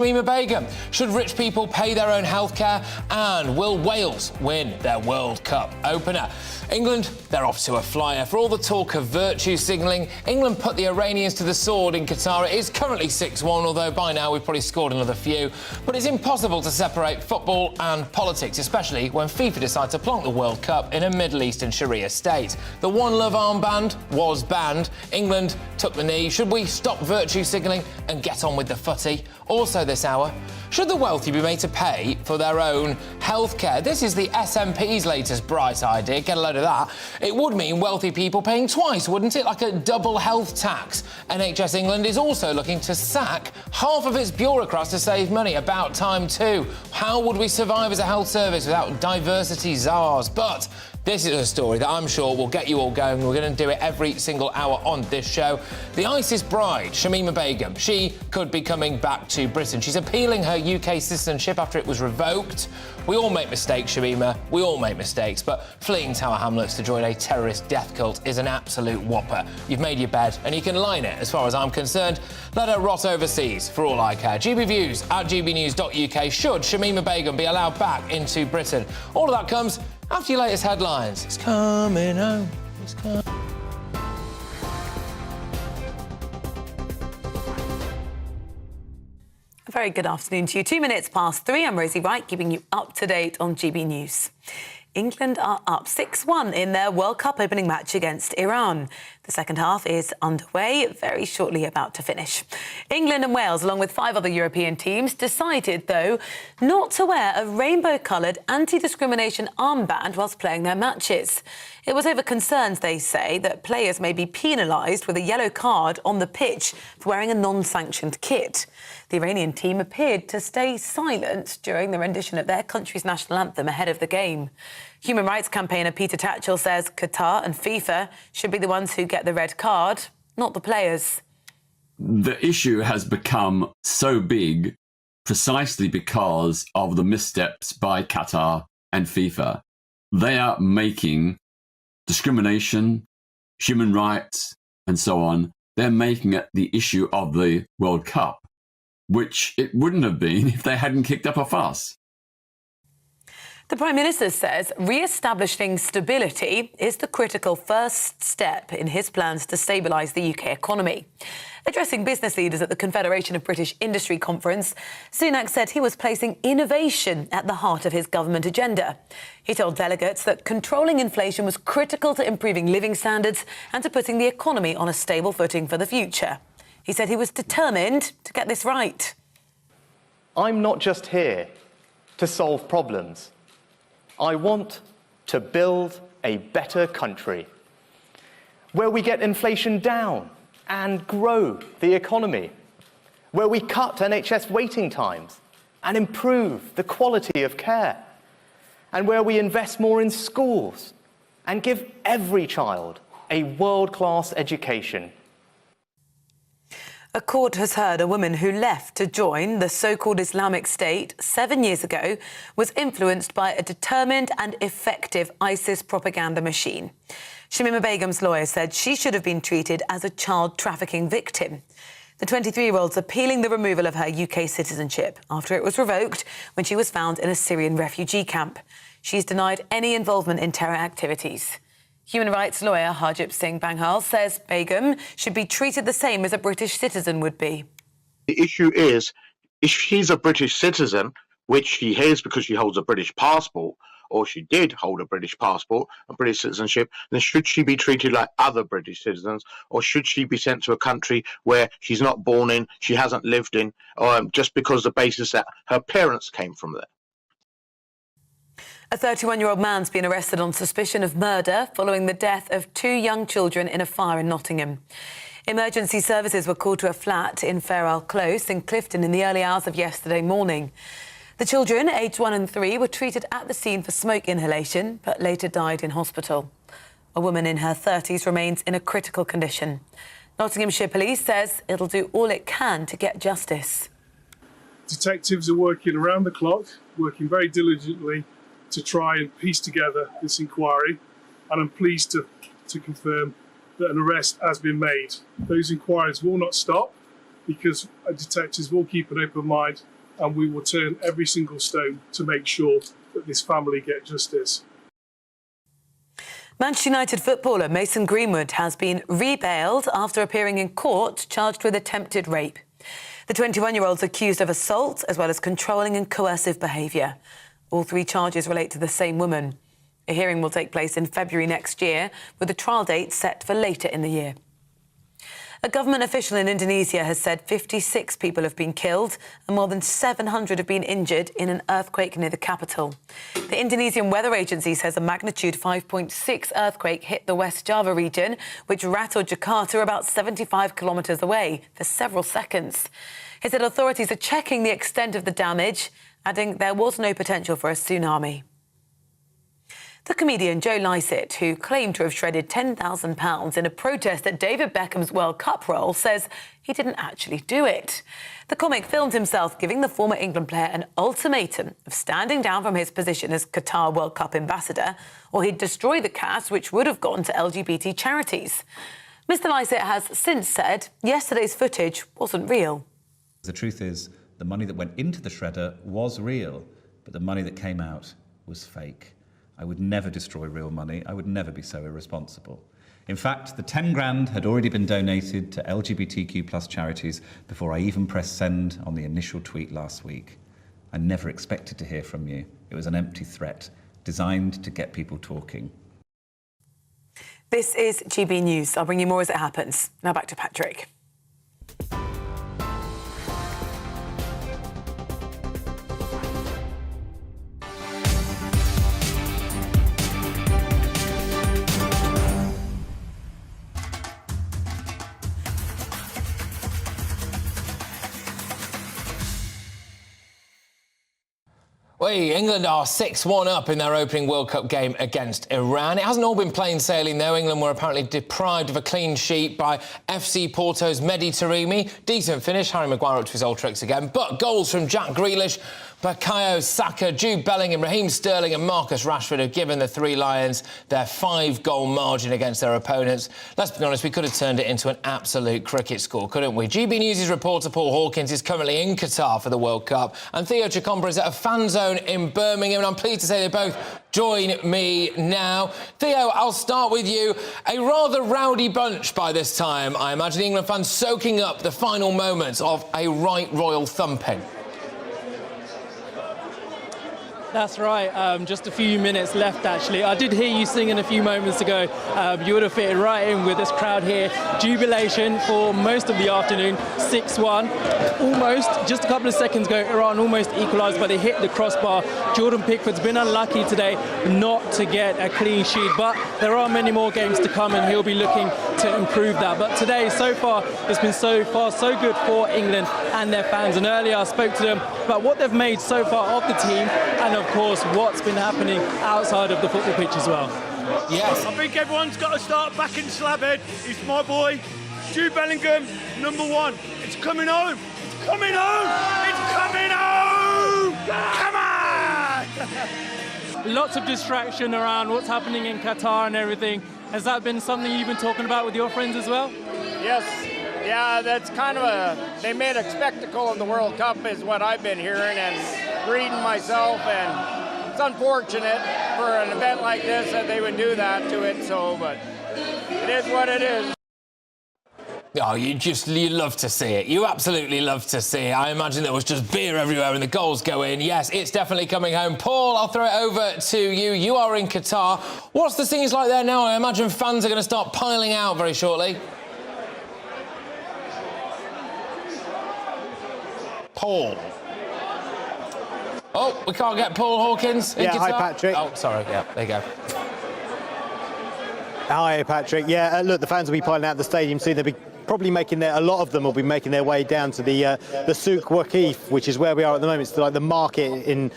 Shamima Begum, should rich people pay their own healthcare? And will Wales win their World Cup opener? England, they're off to a flyer. For all the talk of virtue signalling, England put the Iranians to the sword in Qatar. It is currently 6-1, although by now we've probably scored another few. But it's impossible to separate football and politics, especially when FIFA decide to plonk the World Cup in a Middle Eastern Sharia state. The One Love armband was banned. England took the knee. Should we stop virtue signalling and get on with the footy? Also this hour, should the wealthy be made to pay for their own healthcare? This is the SNP's latest bright idea. Get a load of that. It would mean wealthy people paying twice, wouldn't it? Like a double health tax. NHS England is also looking to sack half of its bureaucrats to save money. About time too. How would we survive as a health service without diversity czars? But this is a story that I'm sure will get you all going. We're going to do it every single hour on this show. The ISIS bride, Shamima Begum, she could be coming back to Britain. She's appealing her UK citizenship after it was revoked. We all make mistakes, Shamima. We all make mistakes. But fleeing Tower Hamlets to join a terrorist death cult is an absolute whopper. You've made your bed and you can lie in it, as far as I'm concerned. Let her rot overseas, for all I care. GBViews at gbnews.uk. Should Shamima Begum be allowed back into Britain? All of that comes after your latest headlines. It's coming home. It's coming. A very good afternoon to you. 2 minutes past 3. I'm Rosie Wright, keeping you up to date on GB News. England are up 6-1 in their World Cup opening match against Iran. The second half is underway, very shortly about to finish. England and Wales, along with 5 other European teams, decided, though, not to wear a rainbow-coloured anti-discrimination armband whilst playing their matches. It was over concerns, they say, that players may be penalised with a yellow card on the pitch for wearing a non-sanctioned kit. The Iranian team appeared to stay silent during the rendition of their country's national anthem ahead of the game. Human rights campaigner Peter Tatchell says Qatar and FIFA should be the ones who get the red card, not the players. The issue has become so big precisely because of the missteps by Qatar and FIFA. They are making discrimination, human rights, and so on. They're making it the issue of the World Cup, which it wouldn't have been if they hadn't kicked up a fuss. The Prime Minister says re-establishing stability is the critical first step in his plans to stabilise the UK economy. Addressing business leaders at the Confederation of British Industry conference, Sunak said he was placing innovation at the heart of his government agenda. He told delegates that controlling inflation was critical to improving living standards and to putting the economy on a stable footing for the future. He said he was determined to get this right. I'm not just here to solve problems. I want to build a better country where we get inflation down and grow the economy, where we cut NHS waiting times and improve the quality of care, and where we invest more in schools and give every child a world-class education. A court has heard a woman who left to join the so-called Islamic State 7 years ago was influenced by a determined and effective ISIS propaganda machine. Shamima Begum's lawyer said she should have been treated as a child trafficking victim. The 23-year-old's appealing the removal of her UK citizenship after it was revoked when she was found in a Syrian refugee camp. She's denied any involvement in terror activities. Human rights lawyer Harjit Singh Banghal says Begum should be treated the same as a British citizen would be. The issue is, if she's a British citizen, which she is because she holds a British passport, or she did hold a British passport, a British citizenship, then should she be treated like other British citizens, or should she be sent to a country where she's not born in, she hasn't lived in, just because the basis that her parents came from there? A 31-year-old man's been arrested on suspicion of murder following the death of 2 young children in a fire in Nottingham. Emergency services were called to a flat in Farewell Close in Clifton in the early hours of yesterday morning. The children, aged 1 and 3, were treated at the scene for smoke inhalation, but later died in hospital. A woman in her 30s remains in a critical condition. Nottinghamshire Police says it'll do all it can to get justice. Detectives are working around the clock, working very diligently to try and piece together this inquiry, and I'm pleased to confirm that an arrest has been made. Those inquiries will not stop. because detectives will keep an open mind and we will turn every single stone to make sure that this family get justice. Manchester United footballer Mason Greenwood has been re-bailed after appearing in court charged with attempted rape. The 21-year-old's accused of assault as well as controlling and coercive behaviour. All 3 charges relate to the same woman. A hearing will take place in February next year, with a trial date set for later in the year. A government official in Indonesia has said 56 people have been killed and more than 700 have been injured in an earthquake near the capital. The Indonesian Weather Agency says a magnitude 5.6 earthquake hit the West Java region, which rattled Jakarta about 75 kilometres away for several seconds. He said authorities are checking the extent of the damage, adding there was no potential for a tsunami. The comedian Joe Lycett, who claimed to have shredded £10,000 in a protest at David Beckham's World Cup role, says he didn't actually do it. The comic filmed himself giving the former England player an ultimatum of standing down from his position as Qatar World Cup ambassador, or he'd destroy the cash which would have gone to LGBT charities. Mr. Lycett has since said yesterday's footage wasn't real. The truth is, the money that went into the shredder was real, but the money that came out was fake. I would never destroy real money. I would never be so irresponsible. In fact, the 10 grand had already been donated to LGBTQ+ charities before I even pressed send on the initial tweet last week. I never expected to hear from you. It was an empty threat, designed to get people talking. This is GB News. I'll bring you more as it happens. Now back to Patrick. England are 6-1 up in their opening World Cup game against Iran. It hasn't all been plain sailing, though. England were apparently deprived of a clean sheet by FC Porto's Mehdi Taremi. Decent finish, Harry Maguire up to his old tricks again. But goals from Jack Grealish, Bukayo Saka, Jude Bellingham, Raheem Sterling and Marcus Rashford have given the Three Lions their 5-goal margin against their opponents. Let's be honest, we could have turned it into an absolute cricket score, couldn't we? GB News' reporter Paul Hawkins is currently in Qatar for the World Cup, and Theo Chicombra is at a fan zone in Birmingham, and I'm pleased to say they both join me now. Theo, I'll start with you. A rather rowdy bunch by this time, I imagine. England fans soaking up the final moments of a right royal thumping. That's right, just a few minutes left actually. I did hear you singing a few moments ago. You would have fitted right in with this crowd here. Jubilation for most of the afternoon, 6-1. Almost, just a couple of seconds ago, Iran almost equalised, but they hit the crossbar. Jordan Pickford's been unlucky today not to get a clean sheet, but there are many more games to come and he'll be looking to improve that. But today, so far, it's been so good for England and their fans. And earlier I spoke to them about what they've made so far of the team and of course what's been happening outside of the football pitch as well. Yes. I think everyone's got to start backing Slabhead. It's my boy, Jude Bellingham, #1. It's coming home. It's coming home. It's coming home. Come on. Lots of distraction around what's happening in Qatar and everything. Has that been something you've been talking about with your friends as well? Yes. Yeah, that's kind of they made a spectacle of the World Cup is what I've been hearing and reading myself, and it's unfortunate for an event like this that they would do that to it, but it is what it is. Oh, you love to see it. You absolutely love to see it. I imagine there was just beer everywhere and the goals go in. Yes, it's definitely coming home. Paul, I'll throw it over to you. You are in Qatar. What's the scenes like there now? I imagine fans are going to start piling out very shortly. Paul. Oh, we can't get Paul Hawkins in Qatar. Hi, Patrick. Oh, sorry. Yeah, there you go. Hi, Patrick. Yeah, look, the fans will be piling out the stadium soon. They'll be probably a lot of them will be making their way down to the Souk Waqif, which is where we are at the moment. It's like the market in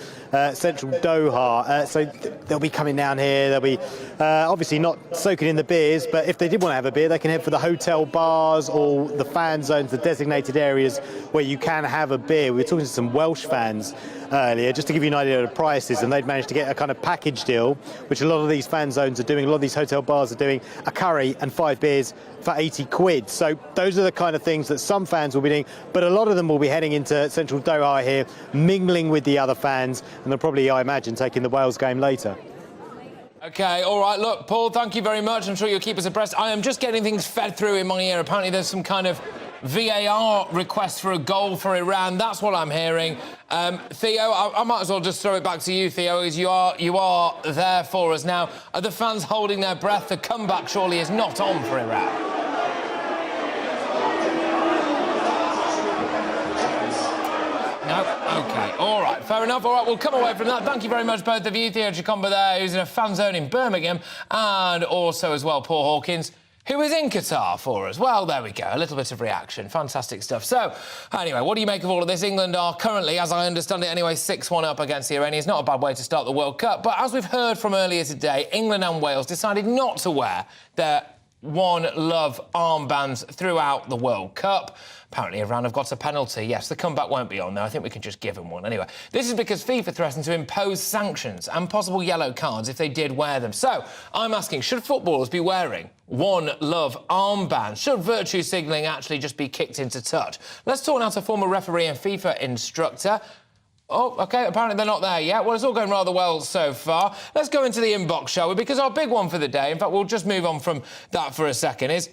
central Doha. So they'll be coming down here. They'll be obviously not soaking in the beers, but if they did want to have a beer, they can head for the hotel bars or the fan zones, the designated areas where you can have a beer. We were talking to some Welsh fans earlier, just to give you an idea of the prices, and they'd managed to get a kind of package deal, which a lot of these fan zones are doing, a lot of these hotel bars are doing, a curry and 5 beers for 80 quid. So those are the kind of things that some fans will be doing, but a lot of them will be heading into central Doha here, mingling with the other fans, and they'll probably, I imagine, taking the Wales game later. OK, all right, look, Paul, thank you very much. I'm sure you'll keep us abreast. I am just getting things fed through in my ear. Apparently there's some kind of VAR request for a goal for Iran. That's what I'm hearing. Theo, I might as well just throw it back to you, Theo, as you are there for us now. Are the fans holding their breath? The comeback surely is not on for Iran. No? OK, all right, fair enough. All right, we'll come away from that. Thank you very much, both of you. Theo Chicomba there, who's in a fan zone in Birmingham, and also as well Paul Hawkins, who is in Qatar for us. Well, there we go, a little bit of reaction. Fantastic stuff. So, anyway, what do you make of all of this? England are currently, as I understand it anyway, 6-1 up against the Iranians. Not a bad way to start the World Cup. But as we've heard from earlier today, England and Wales decided not to wear their One Love armbands throughout the World Cup. Apparently, Iran have got a penalty. Yes, the comeback won't be on, though. I think we can just give them one. Anyway, this is because FIFA threatened to impose sanctions and possible yellow cards if they did wear them. So, I'm asking, should footballers be wearing One Love armbands? Should virtue signalling actually just be kicked into touch? Let's talk now to former referee and FIFA instructor. Oh, OK, apparently they're not there yet. Well, it's all going rather well so far. Let's go into the inbox, shall we? Because our big one for the day, in fact, we'll just move on from that for a second, is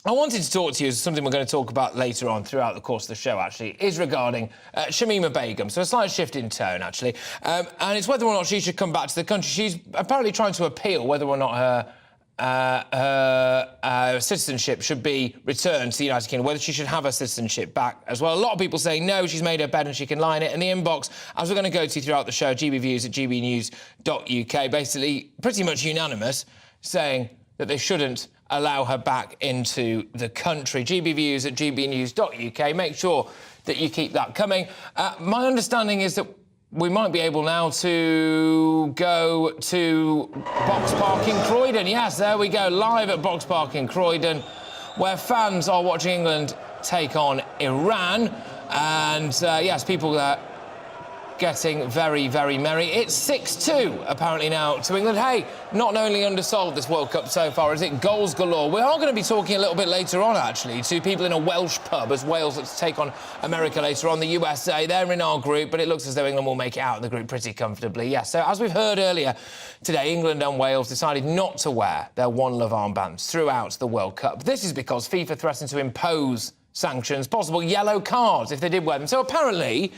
I wanted to talk to you, something we're going to talk about later on throughout the course of the show, actually, is regarding Shamima Begum. So a slight shift in tone, actually. And it's whether or not she should come back to the country. She's apparently trying to appeal whether or not her citizenship should be returned to the United Kingdom, whether she should have her citizenship back as well. A lot of people saying no, she's made her bed and she can lie in it. And the inbox, as we're going to go to throughout the show, gbviews@gbnews.uk, basically pretty much unanimous, saying that they shouldn't allow her back into the country. gbviews@gbnews.uk. Make sure that you keep that coming. My understanding is that we might be able now to go to Box Park in Croydon. Yes, there we go, live at Box Park in Croydon, where fans are watching England take on Iran. And, yes, people are getting very, very merry. It's 6-2, apparently, now to England. Hey, not only undersold this World Cup so far, is it? Goals galore. We are going to be talking a little bit later on, actually, to people in a Welsh pub as Wales looks to take on America later on. The USA, they're in our group, but it looks as though England will make it out of the group pretty comfortably. Yes, so as we've heard earlier today, England and Wales decided not to wear their One Love armbands throughout the World Cup. This is because FIFA threatened to impose sanctions, possible yellow cards if they did wear them. So apparently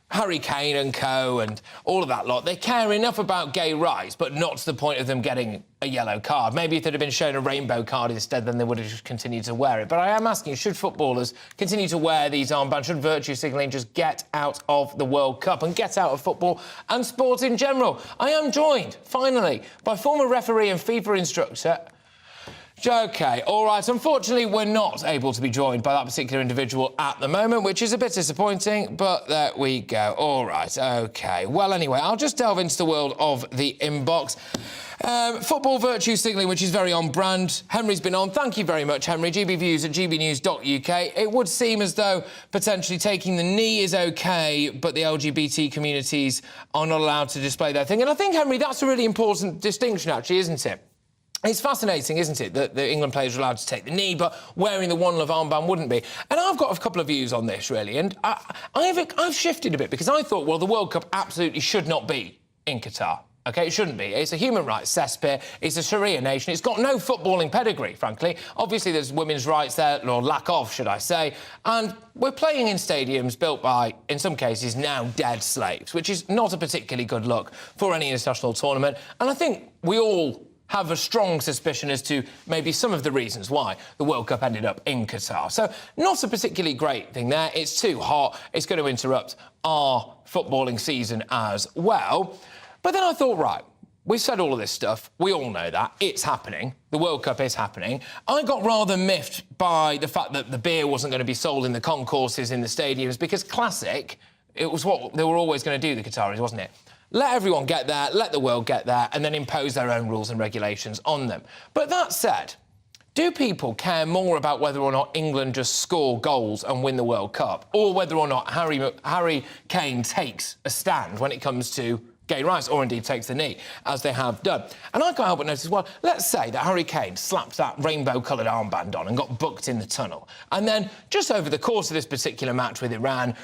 Harry Kane and co and all of that lot, they care enough about gay rights, but not to the point of them getting a yellow card. Maybe if they'd have been shown a rainbow card instead, then they would have just continued to wear it. But I am asking, should footballers continue to wear these armbands? Should virtue signalling just get out of the World Cup and get out of football and sport in general? I am joined, finally, by former referee and FIFA instructor. OK, all right. Unfortunately, we're not able to be joined by that particular individual at the moment, which is a bit disappointing, but there we go. All right, OK. Well, anyway, I'll just delve into the world of the inbox. Football virtue signalling, which is very on brand. Henry's been on. Thank you very much, Henry. gbviews@gbnews.uk. It would seem as though potentially taking the knee is OK, but the LGBT communities are not allowed to display their thing. And I think, Henry, that's a really important distinction, actually, isn't it? It's fascinating, isn't it, that the England players are allowed to take the knee, but wearing the One Love armband wouldn't be. And I've got a couple of views on this, really, and I've shifted a bit because I thought, well, the World Cup absolutely should not be in Qatar. OK, it shouldn't be. It's a human rights cesspit. It's a Sharia nation. It's got no footballing pedigree, frankly. Obviously, there's women's rights there, or lack of, should I say. And we're playing in stadiums built by, in some cases, now dead slaves, which is not a particularly good look for any international tournament. And I think we all have a strong suspicion as to maybe some of the reasons why the World Cup ended up in Qatar. So not a particularly great thing there. It's too hot. It's going to interrupt our footballing season as well. But then I thought, right, we've said all of this stuff. We all know that. It's happening. The World Cup is happening. I got rather miffed by the fact that the beer wasn't going to be sold in the concourses in the stadiums because Classic, it was what they were always going to do, the Qataris, wasn't it? Let everyone get there, let the world get there, and then impose their own rules and regulations on them. But that said, do people care more about whether or not England just score goals and win the World Cup, or whether or not Harry Kane takes a stand when it comes to gay rights, or indeed takes the knee, as they have done. And I can't help but notice, well, let's say that Harry Kane slapped that rainbow-coloured armband on and got booked in the tunnel. And then, just over the course of this particular match with Iran,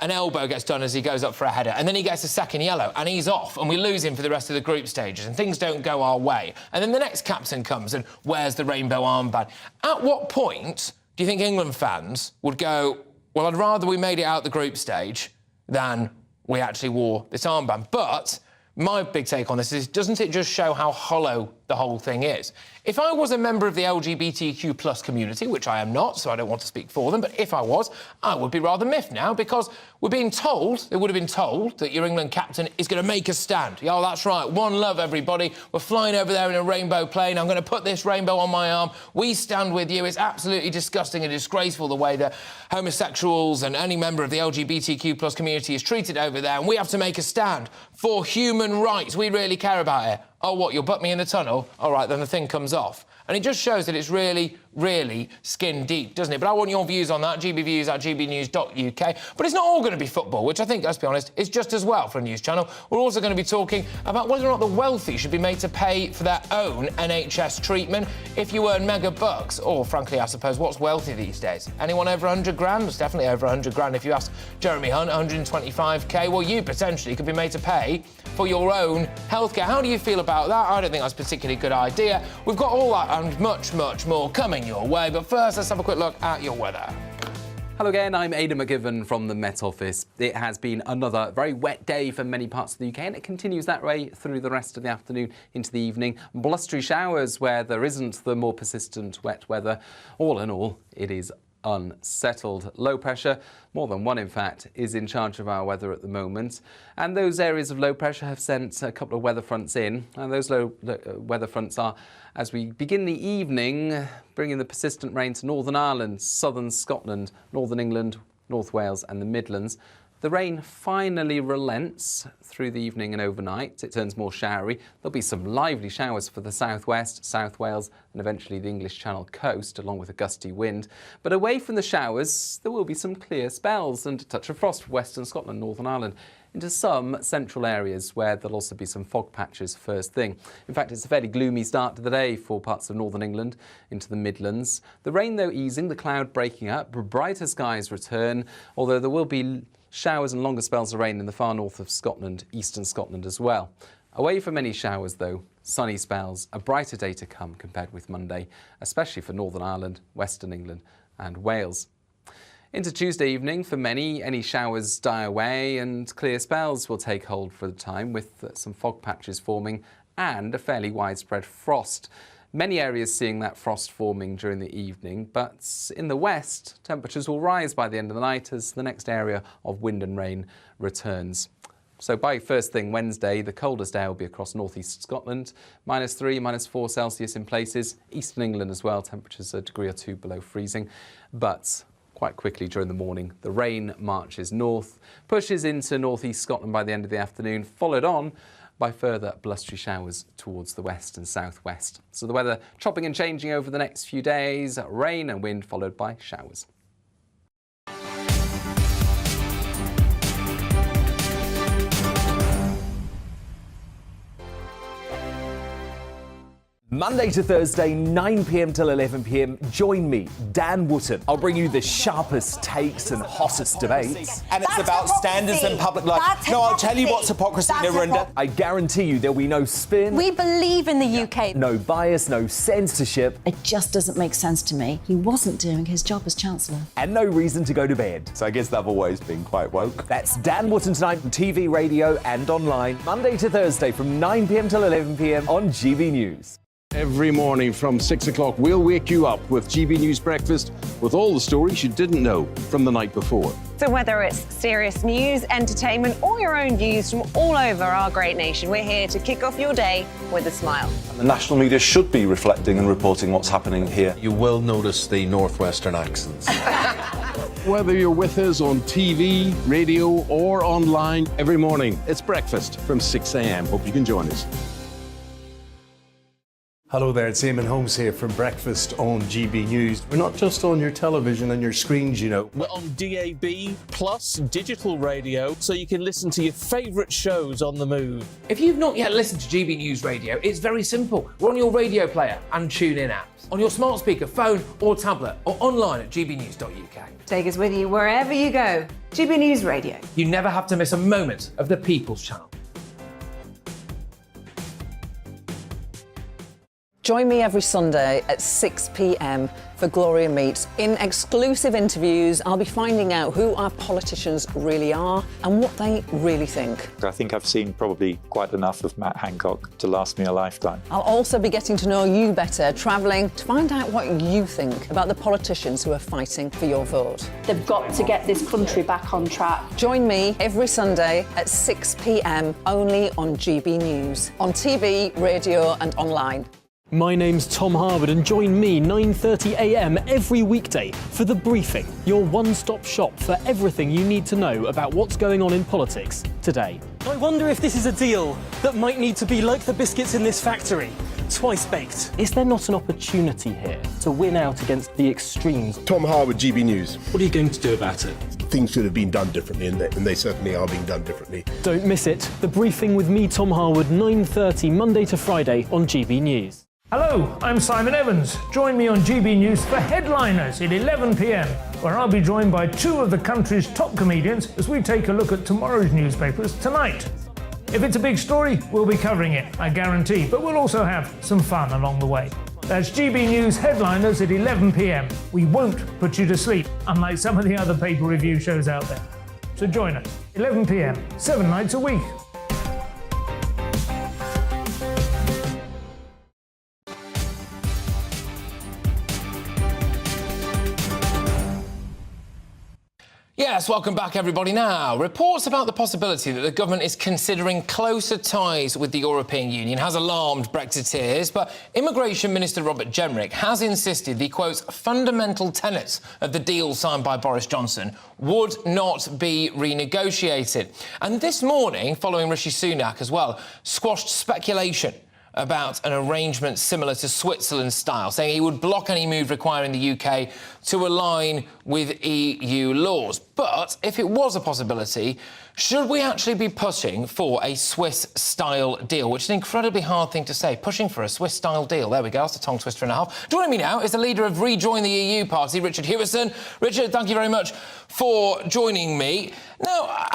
an elbow gets done as he goes up for a header, and then he gets a second yellow, and he's off, and we lose him for the rest of the group stages, and things don't go our way. And then the next captain comes and wears the rainbow armband. At what point do you think England fans would go, well, I'd rather we made it out the group stage than we actually wore this armband? But my big take on this is, doesn't it just show how hollow the whole thing is? If I was a member of the LGBTQ+ community, which I am not, so I don't want to speak for them, but if I was, I would be rather miffed now, because we're being told, it would have been told, that your England captain is going to make a stand. Oh, that's right, one love, everybody. We're flying over there in a rainbow plane. I'm going to put this rainbow on my arm. We stand with you. It's absolutely disgusting and disgraceful the way that homosexuals and any member of the LGBTQ+ community is treated over there, and we have to make a stand for human rights. We really care about it. Oh, what, you'll butt me in the tunnel? All right, then the thing comes off. And it just shows that it's really, really skin deep, doesn't it? But I want your views on that, gbviews@gbnews.uk. But it's not all going to be football, which I think, let's be honest, is just as well for a news channel. We're also going to be talking about whether or not the wealthy should be made to pay for their own NHS treatment if you earn mega bucks. Or, frankly, I suppose, what's wealthy these days? Anyone over 100 grand? It's definitely over 100 grand. If you ask Jeremy Hunt, 125k, well, you potentially could be made to pay for your own healthcare. How do you feel about that? I don't think that's a particularly good idea. We've got all that and much, much more coming your way. But first, let's have a quick look at your weather. Hello again, I'm Aidan McGivern from the Met Office. It has been another very wet day for many parts of the UK, and it continues that way through the rest of the afternoon into the evening. Blustery showers where there isn't the more persistent wet weather. All in all, it is unsettled. Low pressure, more than one in fact, is in charge of our weather at the moment, and those areas of low pressure have sent a couple of weather fronts in, and those low weather fronts are, as we begin the evening, bringing the persistent rain to Northern Ireland, southern Scotland, northern England, North Wales and the Midlands. The rain finally relents through the evening and overnight. It turns more showery. There'll be some lively showers for the southwest, South Wales and eventually the English Channel coast, along with a gusty wind. But away from the showers, there will be some clear spells and a touch of frost for western Scotland, Northern Ireland, into some central areas where there'll also be some fog patches first thing. In fact, it's a fairly gloomy start to the day for parts of northern England into the Midlands. The rain, though, easing, the cloud breaking up, brighter skies return, although there will be showers and longer spells of rain in the far north of Scotland, eastern Scotland as well. Away from any showers, though, sunny spells, a brighter day to come compared with Monday, especially for Northern Ireland, Western England and Wales. Into Tuesday evening, for many, any showers die away and clear spells will take hold for the time, with some fog patches forming and a fairly widespread frost. Many areas seeing that frost forming during the evening, but in the west, temperatures will rise by the end of the night as the next area of wind and rain returns. So by first thing Wednesday, the coldest air will be across northeast Scotland, -3, -4 Celsius in places. Eastern England as well, temperatures a degree or two below freezing. But quite quickly during the morning, the rain marches north, pushes into northeast Scotland by the end of the afternoon, followed on by further blustery showers towards the west and southwest. So the weather chopping and changing over the next few days, rain and wind followed by showers. Monday to Thursday, 9 p.m. till 11 p.m. Join me, Dan Wootton. I'll bring you the sharpest takes and hottest debates. And it's about standards and public life. No, I'll tell you what's hypocrisy, Narendra. I guarantee you there'll be no spin. We believe in the UK. No bias, no censorship. It just doesn't make sense to me. He wasn't doing his job as Chancellor. And no reason to go to bed. So I guess they've always been quite woke. That's Dan Wootton tonight on TV, radio and online. Monday to Thursday from 9 p.m. till 11 p.m. on GB News. Every morning from 6 o'clock, we'll wake you up with GB News Breakfast with all the stories you didn't know from the night before. So whether it's serious news, entertainment, or your own views from all over our great nation, we're here to kick off your day with a smile. The national media should be reflecting and reporting what's happening here. You will notice the northwestern accents. Whether you're with us on TV, radio, or online, every morning, it's breakfast from 6 a.m. Hope you can join us. Hello there, it's Eamon Holmes here from Breakfast on GB News. We're not just on your television and your screens, you know. We're on DAB plus digital radio, so you can listen to your favourite shows on the move. If you've not yet listened to GB News Radio, it's very simple. We're on your radio player and TuneIn apps, on your smart speaker, phone or tablet, or online at gbnews.uk. Take us with you wherever you go. GB News Radio. You never have to miss a moment of the People's Channel. Join me every Sunday at 6 p.m. for Gloria Meets. In exclusive interviews, I'll be finding out who our politicians really are and what they really think. I think I've seen probably quite enough of Matt Hancock to last me a lifetime. I'll also be getting to know you better, travelling to find out what you think about the politicians who are fighting for your vote. They've got to get this country back on track. Join me every Sunday at 6 p.m. only on GB News, on TV, radio and online. My name's Tom Harwood and join me 9:30 a.m. every weekday for The Briefing, your one-stop shop for everything you need to know about what's going on in politics today. I wonder if this is a deal that might need to be like the biscuits in this factory, twice baked. Is there not an opportunity here to win out against the extremes? Tom Harwood, GB News. What are you going to do about it? Things should have been done differently, and they certainly are being done differently. Don't miss it. The Briefing with me, Tom Harwood, 9:30 Monday to Friday on GB News. Hello, I'm Simon Evans. Join me on GB News for Headliners at 11 p.m, where I'll be joined by two of the country's top comedians as we take a look at tomorrow's newspapers tonight. If it's a big story, we'll be covering it, I guarantee, but we'll also have some fun along the way. That's GB News Headliners at 11 p.m. We won't put you to sleep, unlike some of the other pay-per-review shows out there. So join us, 11 p.m, 7 nights a week. Yes, welcome back, everybody. Now, reports about the possibility that the government is considering closer ties with the European Union has alarmed Brexiteers, but Immigration Minister Robert Jenrick has insisted the, quote, fundamental tenets of the deal signed by Boris Johnson would not be renegotiated. And this morning, following Rishi Sunak as well, squashed speculation about an arrangement similar to Switzerland style, saying he would block any move requiring the UK to align with EU laws. But if it was a possibility, should we actually be pushing for a Swiss-style deal, which is an incredibly hard thing to say, pushing for a Swiss-style deal? There we go, that's a tongue twister and a half. Joining me now is the leader of Rejoin the EU party, Richard Hewison. Richard, thank you very much for joining me. Now,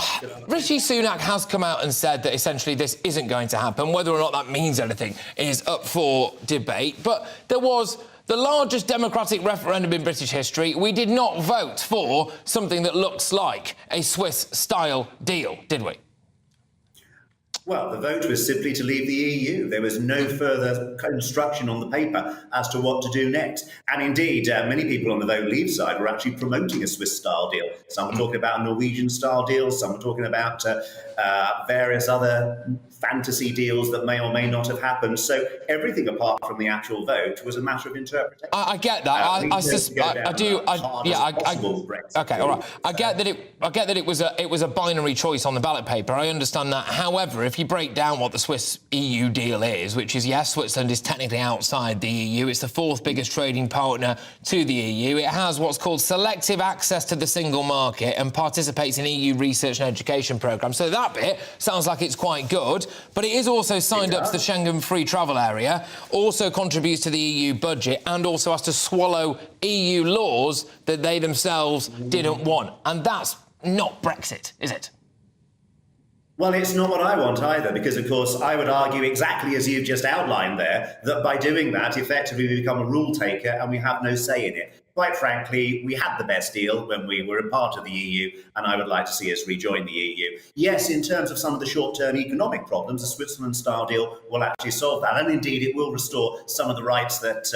Rishi Sunak has come out and said that essentially this isn't going to happen. Whether or not that means anything is up for debate. But there was the largest democratic referendum in British history. We did not vote for something that looks like a Swiss-style deal, did we? Well, the vote was simply to leave the EU. There was no further instruction on the paper as to what to do next. And indeed, many people on the vote leave side were actually promoting a Swiss-style deal. Some were talking about a Norwegian-style deal. Some were talking about various other fantasy deals that may or may not have happened. So everything apart from the actual vote was a matter of interpretation. I get that. I do. Okay, all right. I get that it was a binary choice on the ballot paper. I understand that. However, if you break down what the Swiss EU deal is, which is, yes, Switzerland is technically outside the EU. It's the fourth biggest trading partner to the EU. It has what's called selective access to the single market and participates in EU research and education programmes. So that bit sounds like it's quite good. But it is also signed up to the Schengen free travel area, also contributes to the EU budget, and also has to swallow EU laws that they themselves didn't want. And that's not Brexit, is it? Well, it's not what I want either, because, of course, I would argue exactly as you've just outlined there, that by doing that, effectively we become a rule taker and we have no say in it. Quite frankly, we had the best deal when we were a part of the EU, and I would like to see us rejoin the EU. Yes, in terms of some of the short-term economic problems, a Switzerland-style deal will actually solve that, and indeed it will restore some of the rights that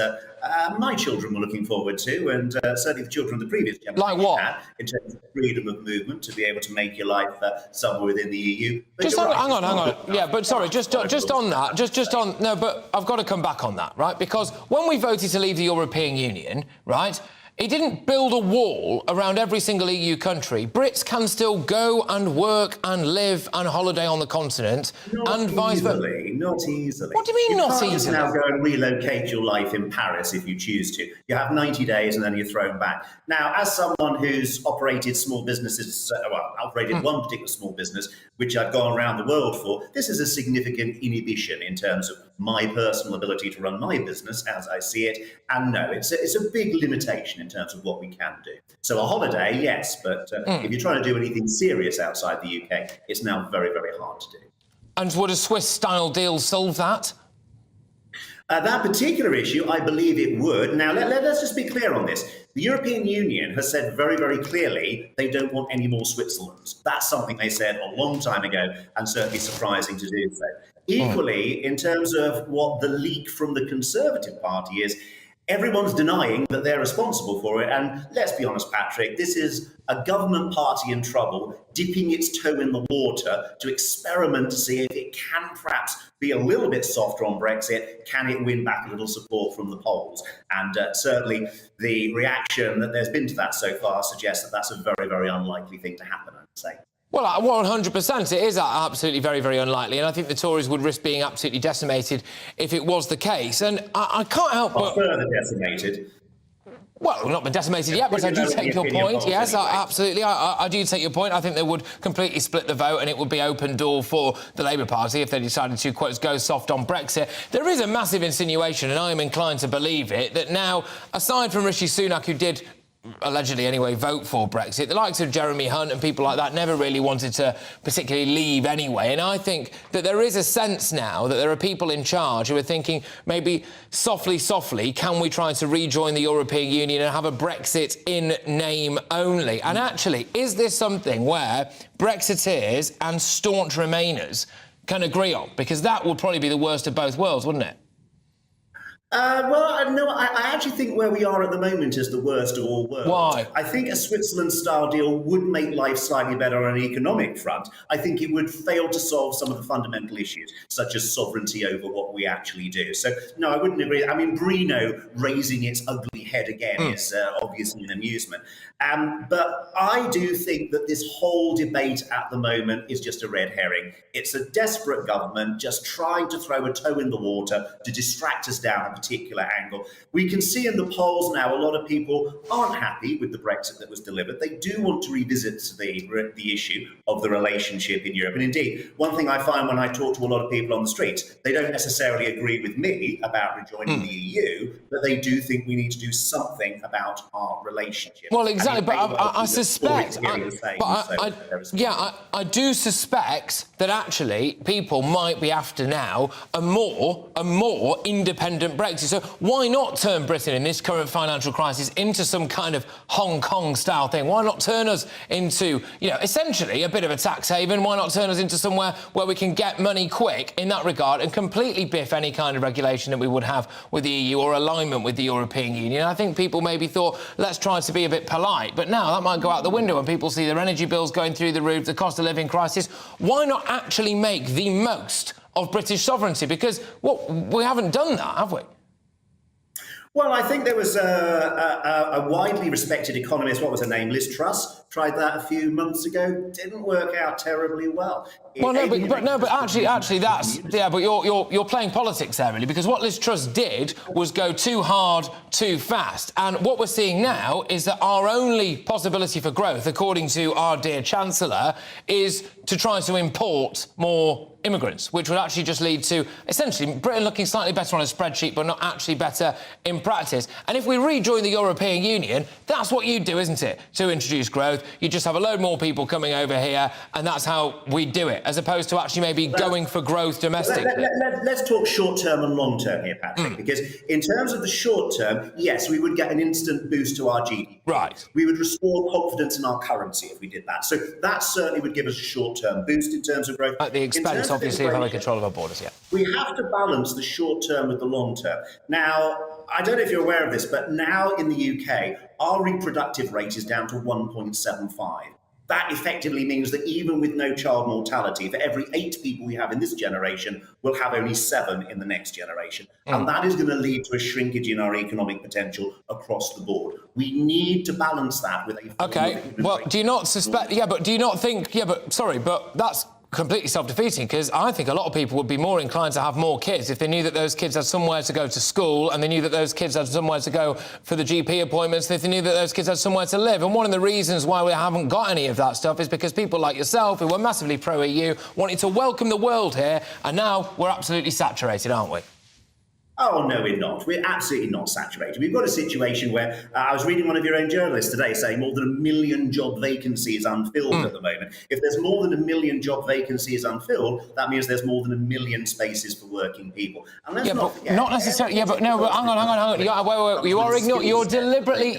my children were looking forward to, and certainly the children of the previous generation had, in terms of freedom of movement, to be able to make your life somewhere within the EU. But hang on. Yeah, but sorry, just on that, no, but I've got to come back on that, right? Because when we voted to leave the European Union, right, it didn't build a wall around every single EU country. Brits can still go and work and live and holiday on the continent, and vice versa. not easily. What do you mean, you not can't just easily? now go and relocate your life in Paris if you choose to. You have 90 days and then you're thrown back. Now, as someone who's operated small businesses, operated one particular small business, which I've gone around the world for, this is a significant inhibition in terms of my personal ability to run my business as I see it. And no, it's a big limitation in terms of what we can do. So a holiday, yes, but if you're trying to do anything serious outside the UK, it's now very, very hard to do. And would a Swiss-style deal solve that? That particular issue, I believe it would. Now, let's just be clear on this. The European Union has said very, very clearly they don't want any more Switzerlands. That's something they said a long time ago, and certainly surprising to do so. Equally, in terms of what the leak from the Conservative Party is, everyone's denying that they're responsible for it. And let's be honest, Patrick, this is a government party in trouble, dipping its toe in the water to experiment to see if it can perhaps be a little bit softer on Brexit. Can it win back a little support from the polls? And certainly the reaction that there's been to that so far suggests that that's a very, very unlikely thing to happen, I'd say. Well, 100%. It is absolutely very, very unlikely. And I think the Tories would risk being absolutely decimated if it was the case. And I can't help but... further decimated. Well, not been decimated yet, but I do take your point. Yes, absolutely. I do take your point. I think they would completely split the vote and it would be open door for the Labour Party if they decided to, quote, go soft on Brexit. There is a massive insinuation, and I am inclined to believe it, that now, aside from Rishi Sunak, who did allegedly anyway, vote for Brexit, the likes of Jeremy Hunt and people like that never really wanted to particularly leave anyway. And I think that there is a sense now that there are people in charge who are thinking maybe softly, can we try to rejoin the European Union and have a Brexit in name only? And actually, is this something where Brexiteers and staunch Remainers can agree on? Because that would probably be the worst of both worlds, wouldn't it? Well, no, I actually think where we are at the moment is the worst of all worlds. Why? I think a Switzerland-style deal would make life slightly better on an economic front. I think it would fail to solve some of the fundamental issues, such as sovereignty over what we actually do. So, no, I wouldn't agree. I mean, Brino raising its ugly head again is obviously an amusement. But I do think that this whole debate at the moment is just a red herring. It's a desperate government just trying to throw a toe in the water to distract us down a particular angle. We can see in the polls now a lot of people aren't happy with the Brexit that was delivered. They do want to revisit the issue of the relationship in Europe. And indeed, one thing I find when I talk to a lot of people on the streets, they don't necessarily agree with me about rejoining the EU, but they do think we need to do something about our relationship. Well, exactly, but I suspect... I do suspect that actually people might be after now a more independent Brexit. So why not turn Britain in this current financial crisis into some kind of Hong Kong-style thing? Why not turn us into, essentially a bit of a tax haven? Why not turn us into somewhere where we can get money quick in that regard and completely biff any kind of regulation that we would have with the EU or alignment with the European Union? I think people maybe thought, let's try to be a bit polite, but now that might go out the window when people see their energy bills going through the roof, the cost of living crisis. Why not actually make the most of British sovereignty? Because, we haven't done that, have we? Well, I think there was a widely respected economist, what was her name, Liz Truss, tried that a few months ago. Didn't work out terribly well. Well, but actually, that's But you're playing politics there, really, because what Liz Truss did was go too hard, too fast. And what we're seeing now is that our only possibility for growth, according to our dear Chancellor, is to try to import more immigrants, which would actually just lead to, essentially, Britain looking slightly better on a spreadsheet, but not actually better in practice. And if we rejoin the European Union, that's what you'd do, isn't it? To introduce growth, you just have a load more people coming over here, and that's how we do it, as opposed to actually maybe going for growth domestically. Let's talk short-term and long-term here, Patrick, because in terms of the short-term, yes, we would get an instant boost to our GDP. Right. We would restore confidence in our currency if we did that. So that certainly would give us a short-term boost in terms of growth. At the expense, obviously, of having control of our borders, yeah. We have to balance the short-term with the long-term. Now, I don't know if you're aware of this, but now in the UK, our reproductive rate is down to 1.75. That effectively means that even with no child mortality, for every 8 people we have in this generation, we'll have only 7 in the next generation. And that is going to lead to a shrinkage in our economic potential across the board. We need to balance that with a... OK, well, do you not suspect... but do you not think... but that's completely self-defeating, because I think a lot of people would be more inclined to have more kids if they knew that those kids had somewhere to go to school, and they knew that those kids had somewhere to go for the GP appointments, and if they knew that those kids had somewhere to live. And one of the reasons why we haven't got any of that stuff is because people like yourself, who were massively pro-EU, wanted to welcome the world here, and now we're absolutely saturated, aren't we? Oh, no, we're not. We're absolutely not saturated. We've got a situation where I was reading one of your own journalists today saying more than 1 million job vacancies unfilled at the moment. If there's more than 1 million job vacancies unfilled, that means there's more than 1 million spaces for working people. And let's not forget, not necessarily. Yeah, but no. But hang on. Wait. You are ignoring. You're deliberately.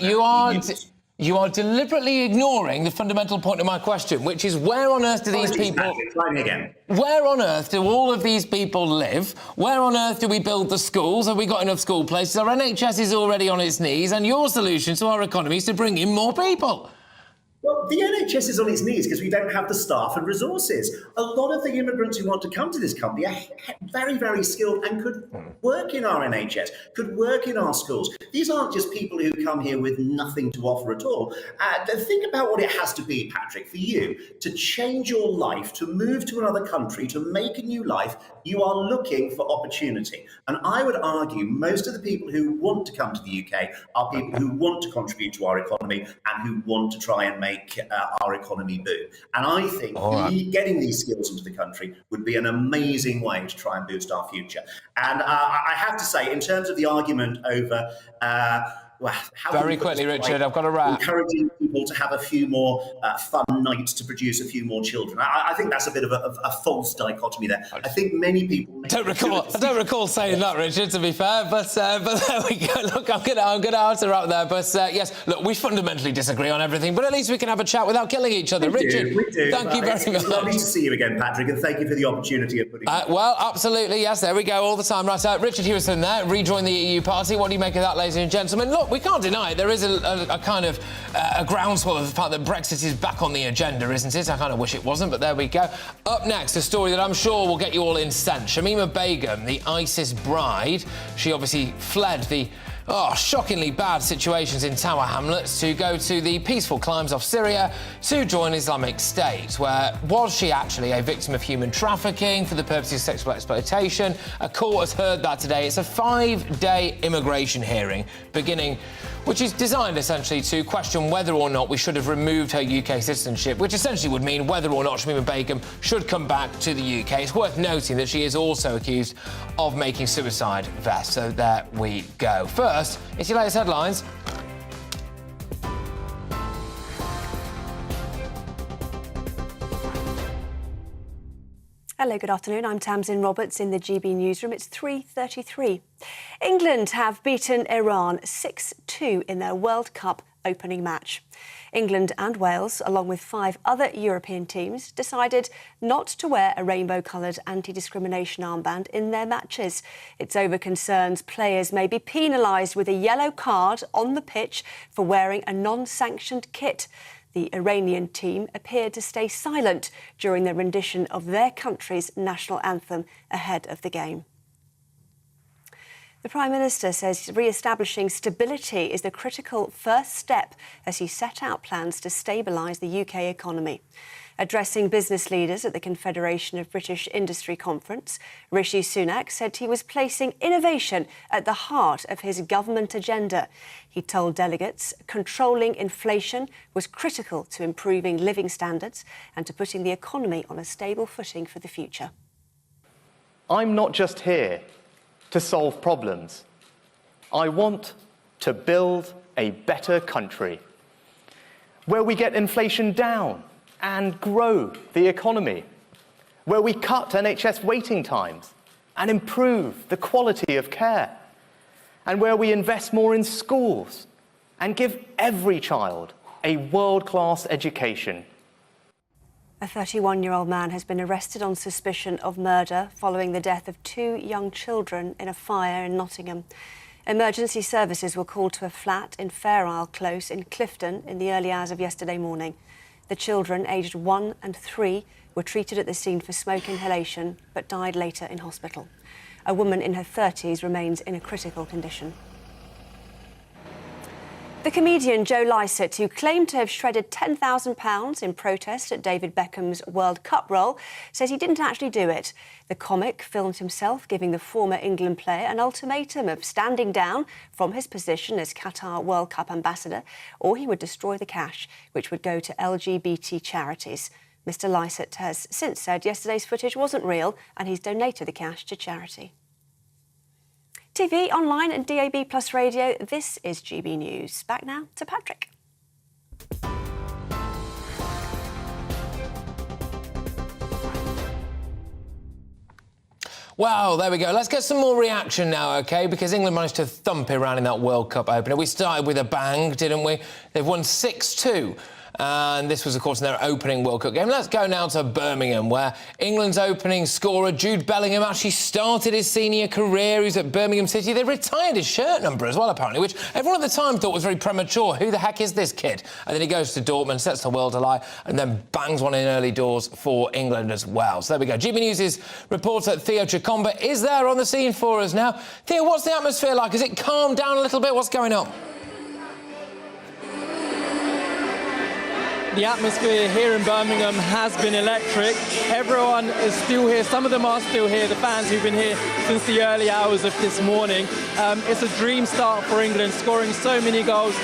You are deliberately ignoring the fundamental point of my question, which is where on earth do these people... Try me again. Where on earth do all of these people live? Where on earth do we build the schools? Have we got enough school places? Our NHS is already on its knees, and your solution to our economy is to bring in more people. Well, the NHS is on its knees because we don't have the staff and resources. A lot of the immigrants who want to come to this country are very, very skilled and could work in our NHS, could work in our schools. These aren't just people who come here with nothing to offer at all. Think about what it has to be, Patrick, for you to change your life, to move to another country, to make a new life. You are looking for opportunity. And I would argue most of the people who want to come to the UK are people who want to contribute to our economy and who want to try and make our economy boom. And I think getting these skills into the country would be an amazing way to try and boost our future. And I have to say, in terms of the argument over... Very quickly, Richard, I've got to wrap. Encouraging people to have a few more fun nights to produce a few more children. I think that's a bit of a false dichotomy there. I think many people... I don't recall saying that, Richard, to be fair, but there we go. Look, I'm going to have to wrap there. But yes, look, we fundamentally disagree on everything, but at least we can have a chat without killing each other. Richard, we do. Thank you very much. It's lovely to see you again, Patrick, and thank you for the opportunity of putting... Well, absolutely, yes, there we go, all the time. Right, Richard Hewison there, rejoin the EU party. What do you make of that, ladies and gentlemen? Look, we can't deny it. There is a kind of a groundswell of the fact that Brexit is back on the agenda, isn't it? I kind of wish it wasn't, but there we go. Up next, a story that I'm sure will get you all incensed. Shamima Begum, the ISIS bride, she obviously fled the shockingly bad situations in Tower Hamlets to go to the peaceful climes of Syria to join Islamic State, where was she actually a victim of human trafficking for the purposes of sexual exploitation? A court has heard that today. It's a 5-day immigration hearing beginning, which is designed essentially to question whether or not we should have removed her UK citizenship, which essentially would mean whether or not Shamima Begum should come back to the UK. It's worth noting that she is also accused of making suicide vests. So there we go. First, it's your latest headlines. Hello, good afternoon. I'm Tamsin Roberts in the GB newsroom. It's 3:33. England have beaten Iran 6-2 in their World Cup opening match. England and Wales, along with 5 other European teams, decided not to wear a rainbow-coloured anti-discrimination armband in their matches. It's over concerns players may be penalised with a yellow card on the pitch for wearing a non-sanctioned kit. The Iranian team appeared to stay silent during the rendition of their country's national anthem ahead of the game. The Prime Minister says re-establishing stability is the critical first step as he set out plans to stabilise the UK economy. Addressing business leaders at the Confederation of British Industry Conference, Rishi Sunak said he was placing innovation at the heart of his government agenda. He told delegates controlling inflation was critical to improving living standards and to putting the economy on a stable footing for the future. I'm not just here to solve problems. I want to build a better country where we get inflation down and grow the economy, where we cut NHS waiting times and improve the quality of care, and where we invest more in schools and give every child a world-class education. A 31-year-old man has been arrested on suspicion of murder following the death of 2 young children in a fire in Nottingham. Emergency services were called to a flat in Fair Isle Close in Clifton in the early hours of yesterday morning. The children, aged 1 and 3, were treated at the scene for smoke inhalation but died later in hospital. A woman in her 30s remains in a critical condition. The comedian Joe Lycett, who claimed to have shredded £10,000 in protest at David Beckham's World Cup role, says he didn't actually do it. The comic filmed himself giving the former England player an ultimatum of standing down from his position as Qatar World Cup ambassador, or he would destroy the cash, which would go to LGBT charities. Mr. Lycett has since said yesterday's footage wasn't real and he's donated the cash to charity. TV, online and DAB Plus radio, this is GB News. Back now to Patrick. Wow, there we go. Let's get some more reaction now, OK? Because England managed to thump Iran in that World Cup opener. We started with a bang, didn't we? They've won 6-2. And this was, of course, their opening World Cup game. Let's go now to Birmingham, where England's opening scorer, Jude Bellingham, actually started his senior career. He's at Birmingham City. They retired his shirt number as well, apparently, which everyone at the time thought was very premature. Who the heck is this kid? And then he goes to Dortmund, sets the world alight, and then bangs one in early doors for England as well. So there we go. GB News' reporter Theo Chakomba is there on the scene for us now. Theo, what's the atmosphere like? Has it calmed down a little bit? What's going on? The atmosphere here in Birmingham has been electric. Everyone is still here. Some of them are still here, the fans who've been here since the early hours of this morning. It's a dream start for England, scoring so many goals.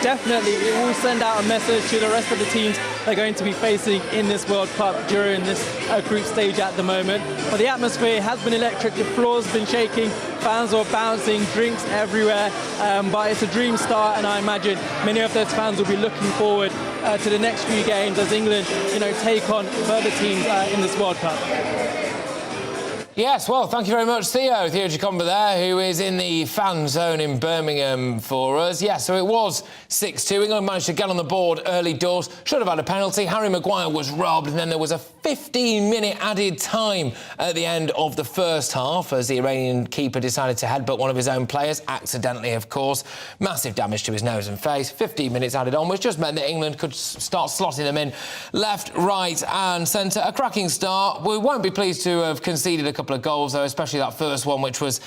Definitely, it will send out a message to the rest of the teams they're going to be facing in this World Cup during this group stage at the moment. But the atmosphere has been electric. The floor's been shaking. Fans are bouncing, drinks everywhere. But it's a dream start, and I imagine many of those fans will be looking forward to the next few games as England, take on further teams in this World Cup. Yes, well, thank you very much, Theo Chakomba there, who is in the fan zone in Birmingham for us. Yeah, so it was 6-2. England managed to get on the board early doors. Should have had a penalty. Harry Maguire was robbed, and then there was a 15-minute added time at the end of the first half as the Iranian keeper decided to headbutt one of his own players, accidentally, of course. Massive damage to his nose and face. 15 minutes added on, which just meant that England could start slotting them in left, right and centre. A cracking start. We won't be pleased to have conceded a couple of goals, though, especially that first one, which was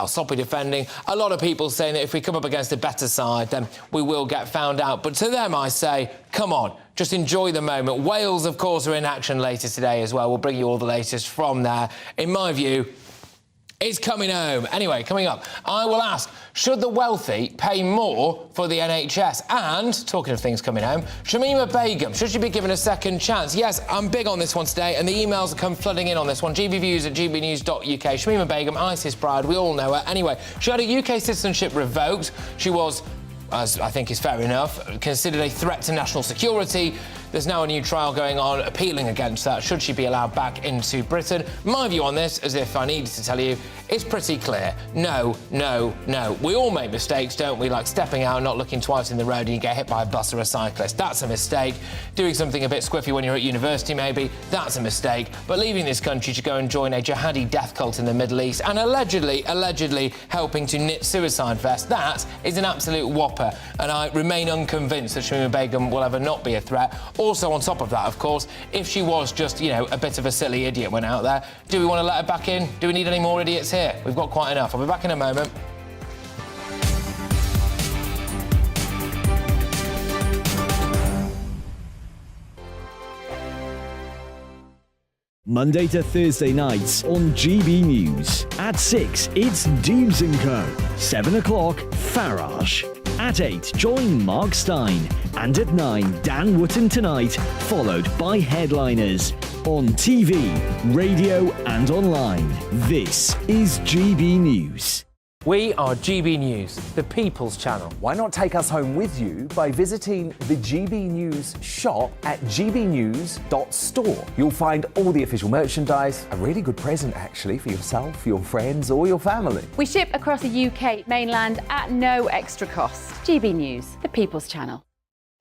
sloppy defending. A lot of people saying that if we come up against a better side, then we will get found out. But to them, I say, come on, just enjoy the moment. Wales, of course, are in action later today as well. We'll bring you all the latest from there. In my view, it's coming home. Anyway, coming up, I will ask, should the wealthy pay more for the NHS? And, talking of things coming home, Shamima Begum, should she be given a second chance? Yes, I'm big on this one today, and the emails have come flooding in on this one. gbviews@gbnews.uk. Shamima Begum, ISIS bride, we all know her. Anyway, she had a UK citizenship revoked. She was, as I think is fair enough, considered a threat to national security. There's now a new trial going on appealing against that. Should she be allowed back into Britain? My view on this, as if I needed to tell you, is pretty clear. No, no, no. We all make mistakes, don't we? Like stepping out, not looking twice in the road and you get hit by a bus or a cyclist. That's a mistake. Doing something a bit squiffy when you're at university, maybe. That's a mistake. But leaving this country to go and join a jihadi death cult in the Middle East and allegedly helping to knit suicide vests, that is an absolute whopper. And I remain unconvinced that Shamima Begum will ever not be a threat. Also, on top of that, of course, if she was just, a bit of a silly idiot went out there, do we want to let her back in? Do we need any more idiots here? We've got quite enough. I'll be back in a moment. Monday to Thursday nights on GB News. At 6, it's Dubes & Co. 7 o'clock, Farage. At 8, join Mark Stein. And at 9, Dan Wootton Tonight, followed by Headliners. On TV, radio and online. This is GB News. We are GB News, the People's Channel. Why not take us home with you by visiting the GB News shop at gbnews.store. You'll find all the official merchandise, a really good present actually for yourself, your friends or your family. We ship across the UK mainland at no extra cost. GB News, the People's Channel.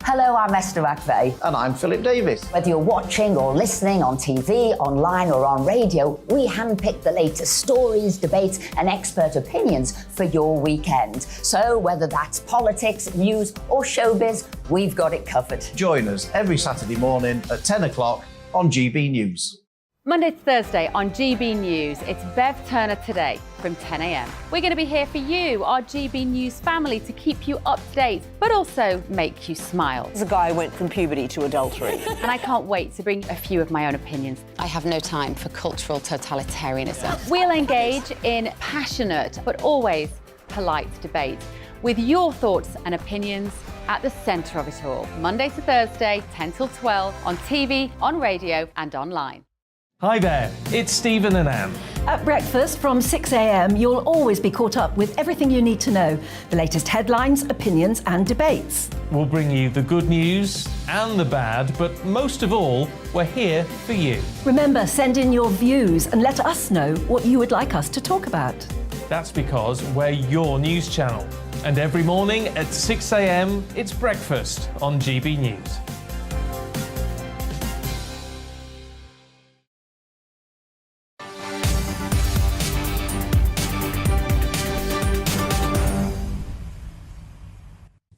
Hello, I'm Esther McVeigh. And I'm Philip Davis. Whether you're watching or listening on TV, online or on radio, we handpick the latest stories, debates and expert opinions for your weekend. So whether that's politics, news or showbiz, we've got it covered. Join us every Saturday morning at 10 o'clock on GB News. Monday to Thursday on GB News, it's Bev Turner Today from 10 a.m. We're going to be here for you, our GB News family, to keep you up to date, but also make you smile. There's a guy who went from puberty to adultery. And I can't wait to bring a few of my own opinions. I have no time for cultural totalitarianism. We'll engage in passionate, but always polite debate, with your thoughts and opinions at the centre of it all. Monday to Thursday, 10 till 12, on TV, on radio and online. Hi there, it's Stephen and Anne. At breakfast from 6 a.m, you'll always be caught up with everything you need to know, the latest headlines, opinions and debates. We'll bring you the good news and the bad, but most of all, we're here for you. Remember, send in your views and let us know what you would like us to talk about. That's because we're your news channel. And every morning at 6 a.m, it's breakfast on GB News.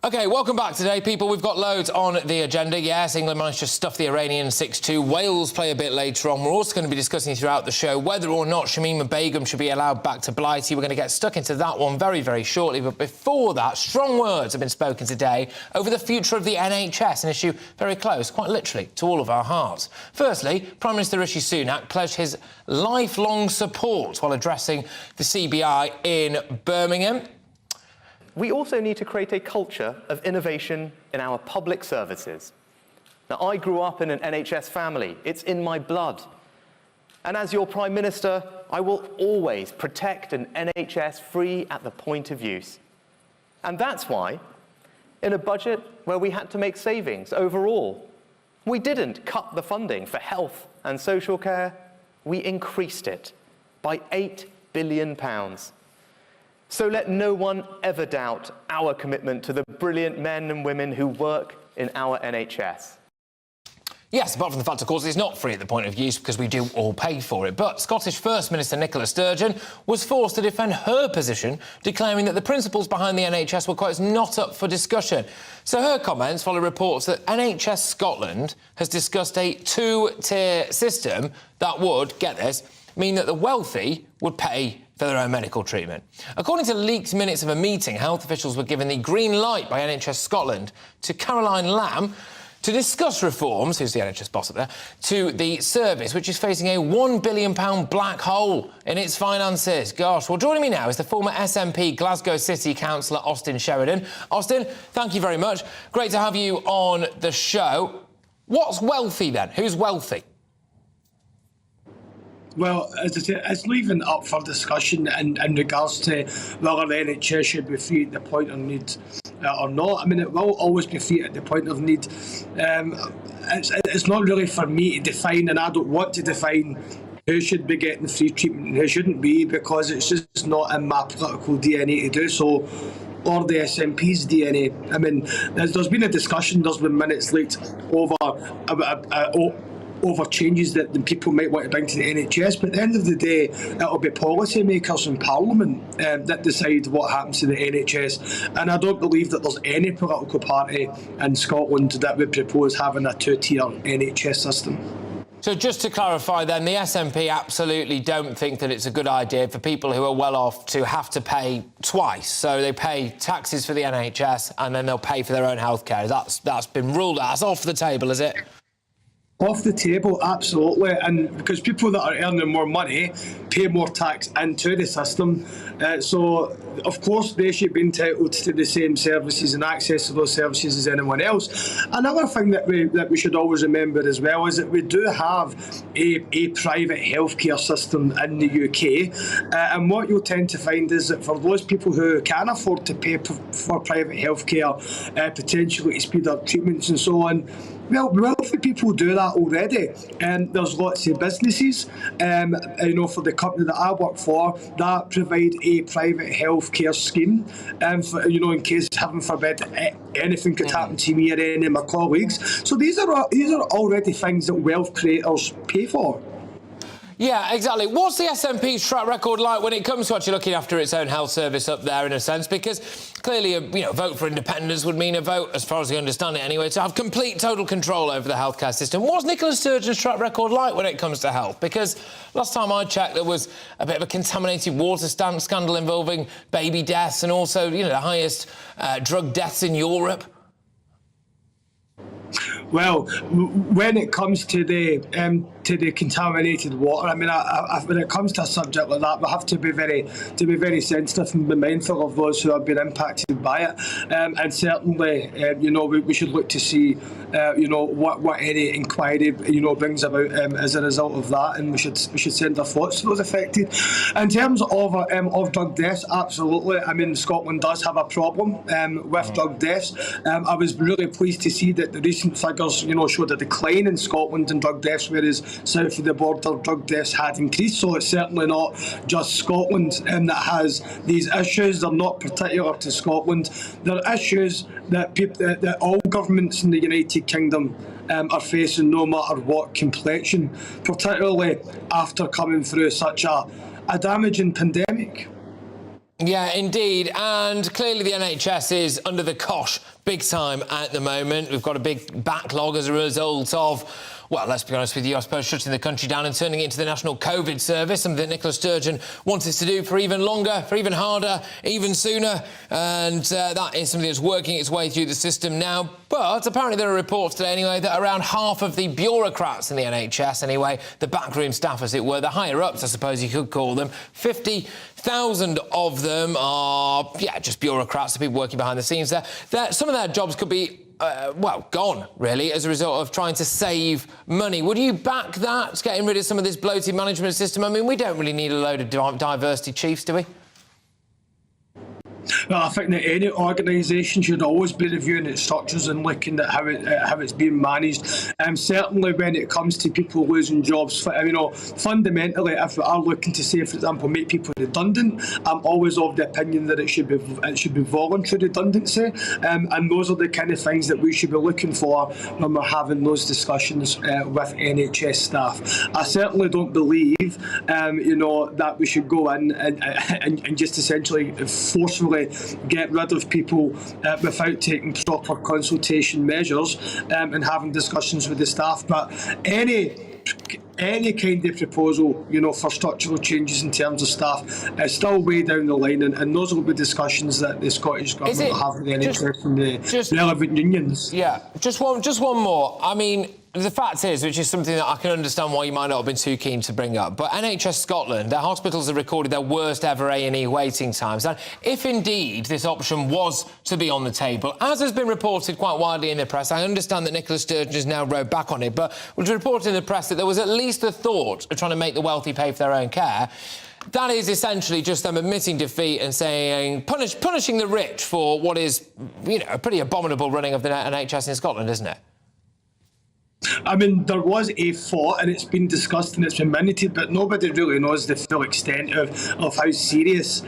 OK, welcome back today, people. We've got loads on the agenda. Yes, England managed to stuff the Iranian 6-2. Wales play a bit later on. We're also going to be discussing throughout the show whether or not Shamima Begum should be allowed back to Blighty. We're going to get stuck into that one very, very shortly. But before that, strong words have been spoken today over the future of the NHS, an issue very close, quite literally, to all of our hearts. Firstly, Prime Minister Rishi Sunak pledged his lifelong support while addressing the CBI in Birmingham. We also need to create a culture of innovation in our public services. Now, I grew up in an NHS family. It's in my blood. And as your Prime Minister, I will always protect an NHS free at the point of use. And that's why, in a budget where we had to make savings overall, we didn't cut the funding for health and social care, we increased it by £8 billion. So let no one ever doubt our commitment to the brilliant men and women who work in our NHS. Yes, apart from the fact, of course, it's not free at the point of use because we do all pay for it. But Scottish First Minister Nicola Sturgeon was forced to defend her position, declaring that the principles behind the NHS were, quote, not up for discussion. So her comments follow reports that NHS Scotland has discussed a two-tier system that would, get this, mean that the wealthy would pay for their own medical treatment. According to leaked minutes of a meeting, health officials were given the green light by NHS Scotland to Caroline Lamb to discuss reforms, who's the NHS boss up there, to the service, which is facing a £1 billion black hole in its finances. Gosh, well, joining me now is the former SNP Glasgow City Councillor Austin Sheridan. Austin, thank you very much. Great to have you on the show. What's wealthy, then? Who's wealthy? Well, as I say, it's leaving up for discussion in regards to whether the NHS should be free at the point of need or not. I mean, it will always be free at the point of need. It's not really for me to define, and I don't want to define who should be getting free treatment and who shouldn't be, because it's just not in my political DNA to do so, or the SNP's DNA. I mean, there's been a discussion, there's been minutes leaked over changes that the people might want to bring to the NHS, but at the end of the day, it'll be policy makers in Parliament that decide what happens to the NHS. And I don't believe that there's any political party in Scotland that would propose having a two-tier NHS system. So just to clarify then, the SNP absolutely don't think that it's a good idea for people who are well off to have to pay twice. So they pay taxes for the NHS and then they'll pay for their own healthcare. That's been ruled out. That's off the table, is it? Off the table, absolutely, and because people that are earning more money pay more tax into the system, so of course they should be entitled to the same services and access to those services as anyone else. Another thing that we should always remember as well is that we do have a private healthcare system in the UK, and what you'll tend to find is that for those people who can afford to pay for private healthcare, potentially to speed up treatments and so on, well, wealthy people do that already, and there's lots of businesses, for the company that I work for, that provide a private healthcare scheme, for, in case, heaven forbid, anything could happen to me or any of my colleagues. So these are already things that wealth creators pay for. Yeah, exactly. What's the SNP's track record like when it comes to actually looking after its own health service up there, in a sense? Because clearly, a vote for independence would mean a vote, as far as we understand it anyway, to have complete, total control over the healthcare system. What's Nicola Sturgeon's track record like when it comes to health? Because last time I checked, there was a bit of a contaminated water scandal involving baby deaths and also, the highest drug deaths in Europe. Well, when it comes to the contaminated water, I mean, when it comes to a subject like that, we have to be very sensitive and be mindful of those who have been impacted by it. And certainly, we should look to see, what any inquiry, brings about as a result of that, and we should send our thoughts to those affected. In terms of drug deaths, absolutely. I mean, Scotland does have a problem with drug deaths. I was really pleased to see that the recent figures, showed a decline in Scotland in drug deaths, whereas south of the border drug deaths had increased. So it's certainly not just Scotland that has these issues. They're not particular to Scotland. They're issues that all governments in the United Kingdom are facing, no matter what complexion, particularly after coming through such a damaging pandemic. Yeah, indeed. And clearly the NHS is under the cosh big time at the moment. We've got a big backlog as a result of, well, let's be honest with you, I suppose shutting the country down and turning it into the National COVID Service, something that Nicola Sturgeon wants us to do for even longer, for even harder, even sooner. And that is something that's working its way through the system now. But apparently there are reports today, anyway, that around half of the bureaucrats in the NHS, anyway, the backroom staff, as it were, the higher-ups, I suppose you could call them, 50,000 of them are, just bureaucrats, the people working behind the scenes there. Some of their jobs could be gone, really, as a result of trying to save money. Would you back that, getting rid of some of this bloated management system? I mean, we don't really need a load of diversity chiefs, do we? Well, I think that any organisation should always be reviewing its structures and looking at how it's being managed. Certainly, when it comes to people losing jobs, fundamentally, if we are looking to say, for example, make people redundant, I'm always of the opinion that it should be voluntary redundancy, and those are the kind of things that we should be looking for when we're having those discussions with NHS staff. I certainly don't believe, that we should go in and just essentially forcefully get rid of people without taking proper consultation measures and having discussions with the staff. But any kind of proposal, for structural changes in terms of staff is still way down the line, and those will be discussions that the Scottish Government will have with the NHS and the relevant unions. Yeah, just one more. I mean, the fact is, which is something that I can understand why you might not have been too keen to bring up, but NHS Scotland, their hospitals have recorded their worst ever A&E waiting times. And if indeed this option was to be on the table, as has been reported quite widely in the press, I understand that Nicola Sturgeon has now rowed back on it, but it was reported in the press that there was at least a thought of trying to make the wealthy pay for their own care. That is essentially just them admitting defeat and saying, punishing the rich for what is, a pretty abominable running of the NHS in Scotland, isn't it? I mean, there was a thought, and it's been discussed and it's been minuted, but nobody really knows the full extent of how serious,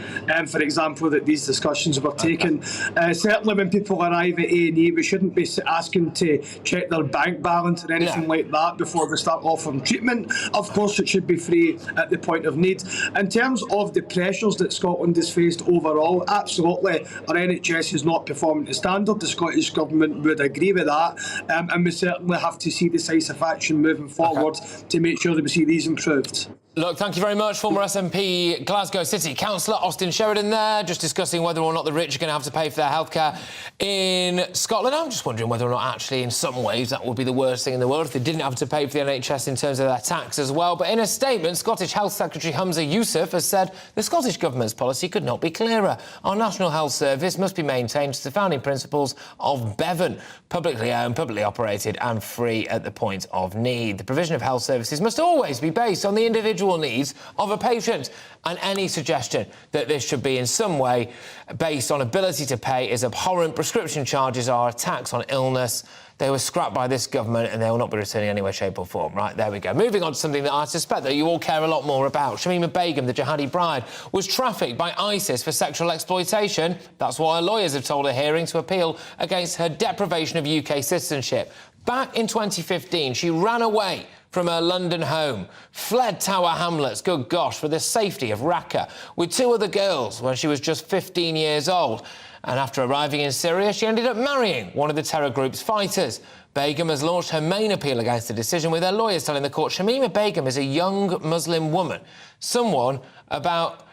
for example, that these discussions were taken. Certainly when people arrive at A&E, we shouldn't be asking to check their bank balance or anything like that before we start offering treatment. Of course, it should be free at the point of need. In terms of the pressures that Scotland has faced overall, absolutely, our NHS is not performing to standard. The Scottish Government would agree with that, and we certainly have to see decisive action moving forward to make sure that we see these improved. Look, thank you very much. Former SNP Glasgow City Councillor Austin Sheridan there, just discussing whether or not the rich are going to have to pay for their healthcare in Scotland. I'm just wondering whether or not actually in some ways that would be the worst thing in the world if they didn't have to pay for the NHS in terms of their tax as well. But in a statement, Scottish Health Secretary Humza Yousaf has said the Scottish Government's policy could not be clearer. Our National Health Service must be maintained to the founding principles of Bevan, publicly owned, publicly operated and free at the point of need. The provision of health services must always be based on the individual needs of a patient, and any suggestion that this should be in some way based on ability to pay is abhorrent. Prescription charges are a tax on illness. They were scrapped by this government and they will not be returning in any way, shape or form. Right, there we go. Moving on to something that I suspect that you all care a lot more about. Shamima Begum, the jihadi bride, was trafficked by ISIS for sexual exploitation. That's what her lawyers have told a hearing to appeal against her deprivation of UK citizenship. Back in 2015, she ran away from her London home, fled Tower Hamlets, good gosh, for the safety of Raqqa, with 2 other girls when she was just 15 years old. And after arriving in Syria, she ended up marrying one of the terror group's fighters. Begum has launched her main appeal against the decision, with her lawyers telling the court Shamima Begum is a young Muslim woman, someone about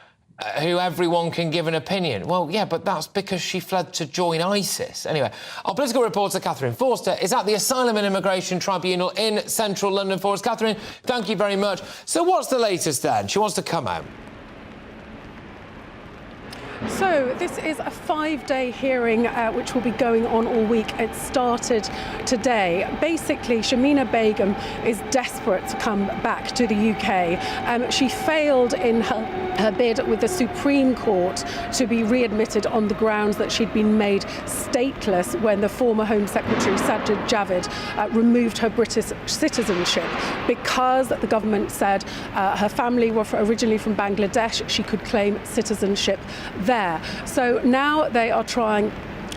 who everyone can give an opinion. Well, yeah, but that's because she fled to join ISIS. Anyway, our political reporter Catherine Forster is at the Asylum and Immigration Tribunal in central London for us. Catherine, thank you very much. So what's the latest then? She wants to come home. So this is a 5-day hearing which will be going on all week. It started today. Basically, Shamima Begum is desperate to come back to the UK. She failed in her bid with the Supreme Court to be readmitted on the grounds that she'd been made stateless when the former Home Secretary Sajid Javid removed her British citizenship because the government said her family were originally from Bangladesh. She could claim citizenship there. So now they are trying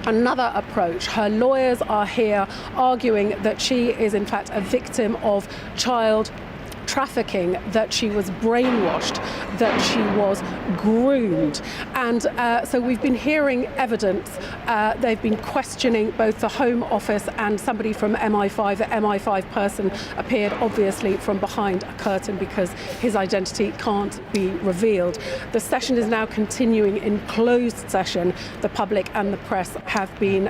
another approach. Her lawyers are here arguing that she is in fact a victim of child trafficking, that she was brainwashed, that she was groomed. And so we've been hearing evidence. They've been questioning both the Home Office and somebody from MI5. The MI5 person appeared obviously from behind a curtain because his identity can't be revealed. The session is now continuing in closed session. The public and the press have been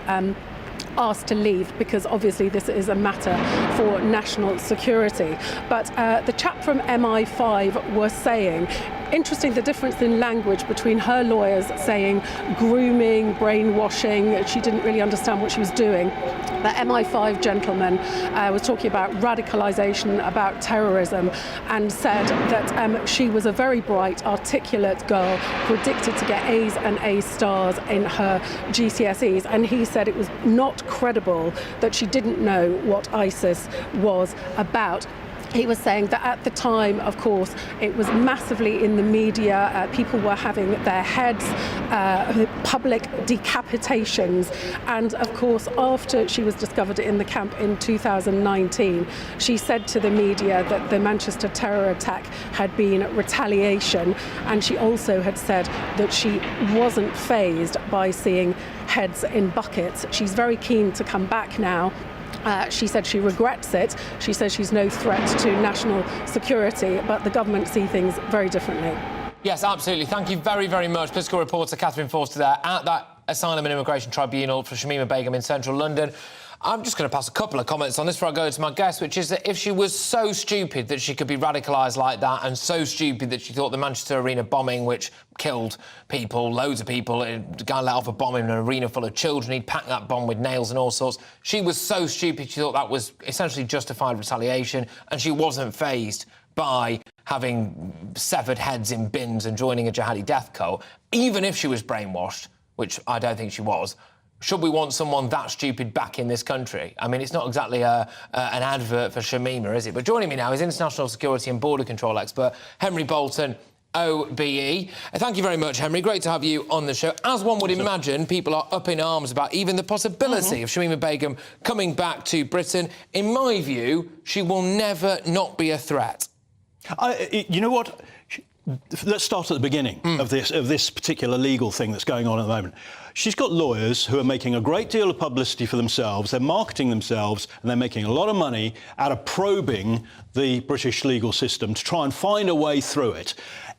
asked to leave because obviously this is a matter for national security. But the chap from MI5 was saying, interesting, the difference in language between her lawyers saying grooming, brainwashing, she didn't really understand what she was doing. The MI5 gentleman was talking about radicalisation, about terrorism, and said that she was a very bright, articulate girl, predicted to get A's and A stars in her GCSEs, and he said it was not credible that she didn't know what ISIS was about. He was saying that at the time, of course, it was massively in the media. People were having their heads, public decapitations. And of course, after she was discovered in the camp in 2019, she said to the media that the Manchester terror attack had been retaliation. And she also had said that she wasn't fazed by seeing heads in buckets. She's very keen to come back now. She said she regrets it. She says she's no threat to national security, but the government see things very differently. Yes, absolutely. Thank you very, very much. Political reporter Catherine Forster there at that Asylum and Immigration Tribunal for Shamima Begum in central London. I'm just going to pass a couple of comments on this before I go to my guest, which is that if she was so stupid that she could be radicalised like that and so stupid that she thought the Manchester Arena bombing, which killed people, loads of people, a guy let off a bomb in an arena full of children, he'd packed that bomb with nails and all sorts. She was so stupid she thought that was essentially justified retaliation, and she wasn't fazed by having severed heads in bins and joining a jihadi death cult. Even if she was brainwashed, which I don't think she was, should we want someone that stupid back in this country? I mean, it's not exactly an advert for Shamima, is it? But joining me now is international security and border control expert Henry Bolton, OBE. Thank you very much, Henry. Great to have you on the show. As one would imagine, people are up in arms about even the possibility of Shamima Begum coming back to Britain. In my view, she will never not be a threat. You know what? Let's start at the beginning of this particular legal thing that's going on at the moment. She's got lawyers who are making a great deal of publicity for themselves, they're marketing themselves, and they're making a lot of money out of probing the British legal system to try and find a way through it.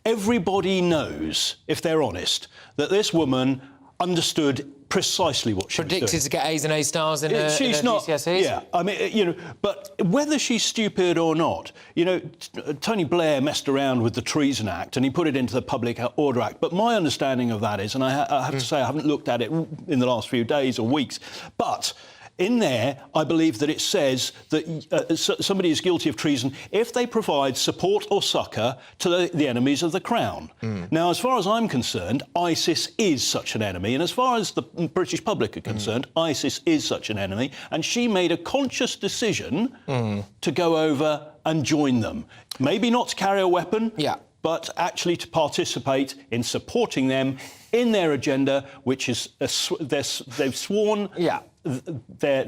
Everybody knows, if they're honest, that this woman understood precisely what she was doing. Predicted to get A's and A stars in her GCSEs? Yeah, I mean, you know, but whether she's stupid or not, you know, Tony Blair messed around with the Treason Act and he put it into the Public Order Act. But my understanding of that is, and I have to say I haven't looked at it in the last few days or weeks, but in there, I believe that it says that somebody is guilty of treason if they provide support or succour to the enemies of the Crown. Now, as far as I'm concerned, ISIS is such an enemy, and as far as the British public are concerned, ISIS is such an enemy, and she made a conscious decision to go over and join them. Maybe not to carry a weapon, but actually to participate in supporting them in their agenda, which is they've sworn they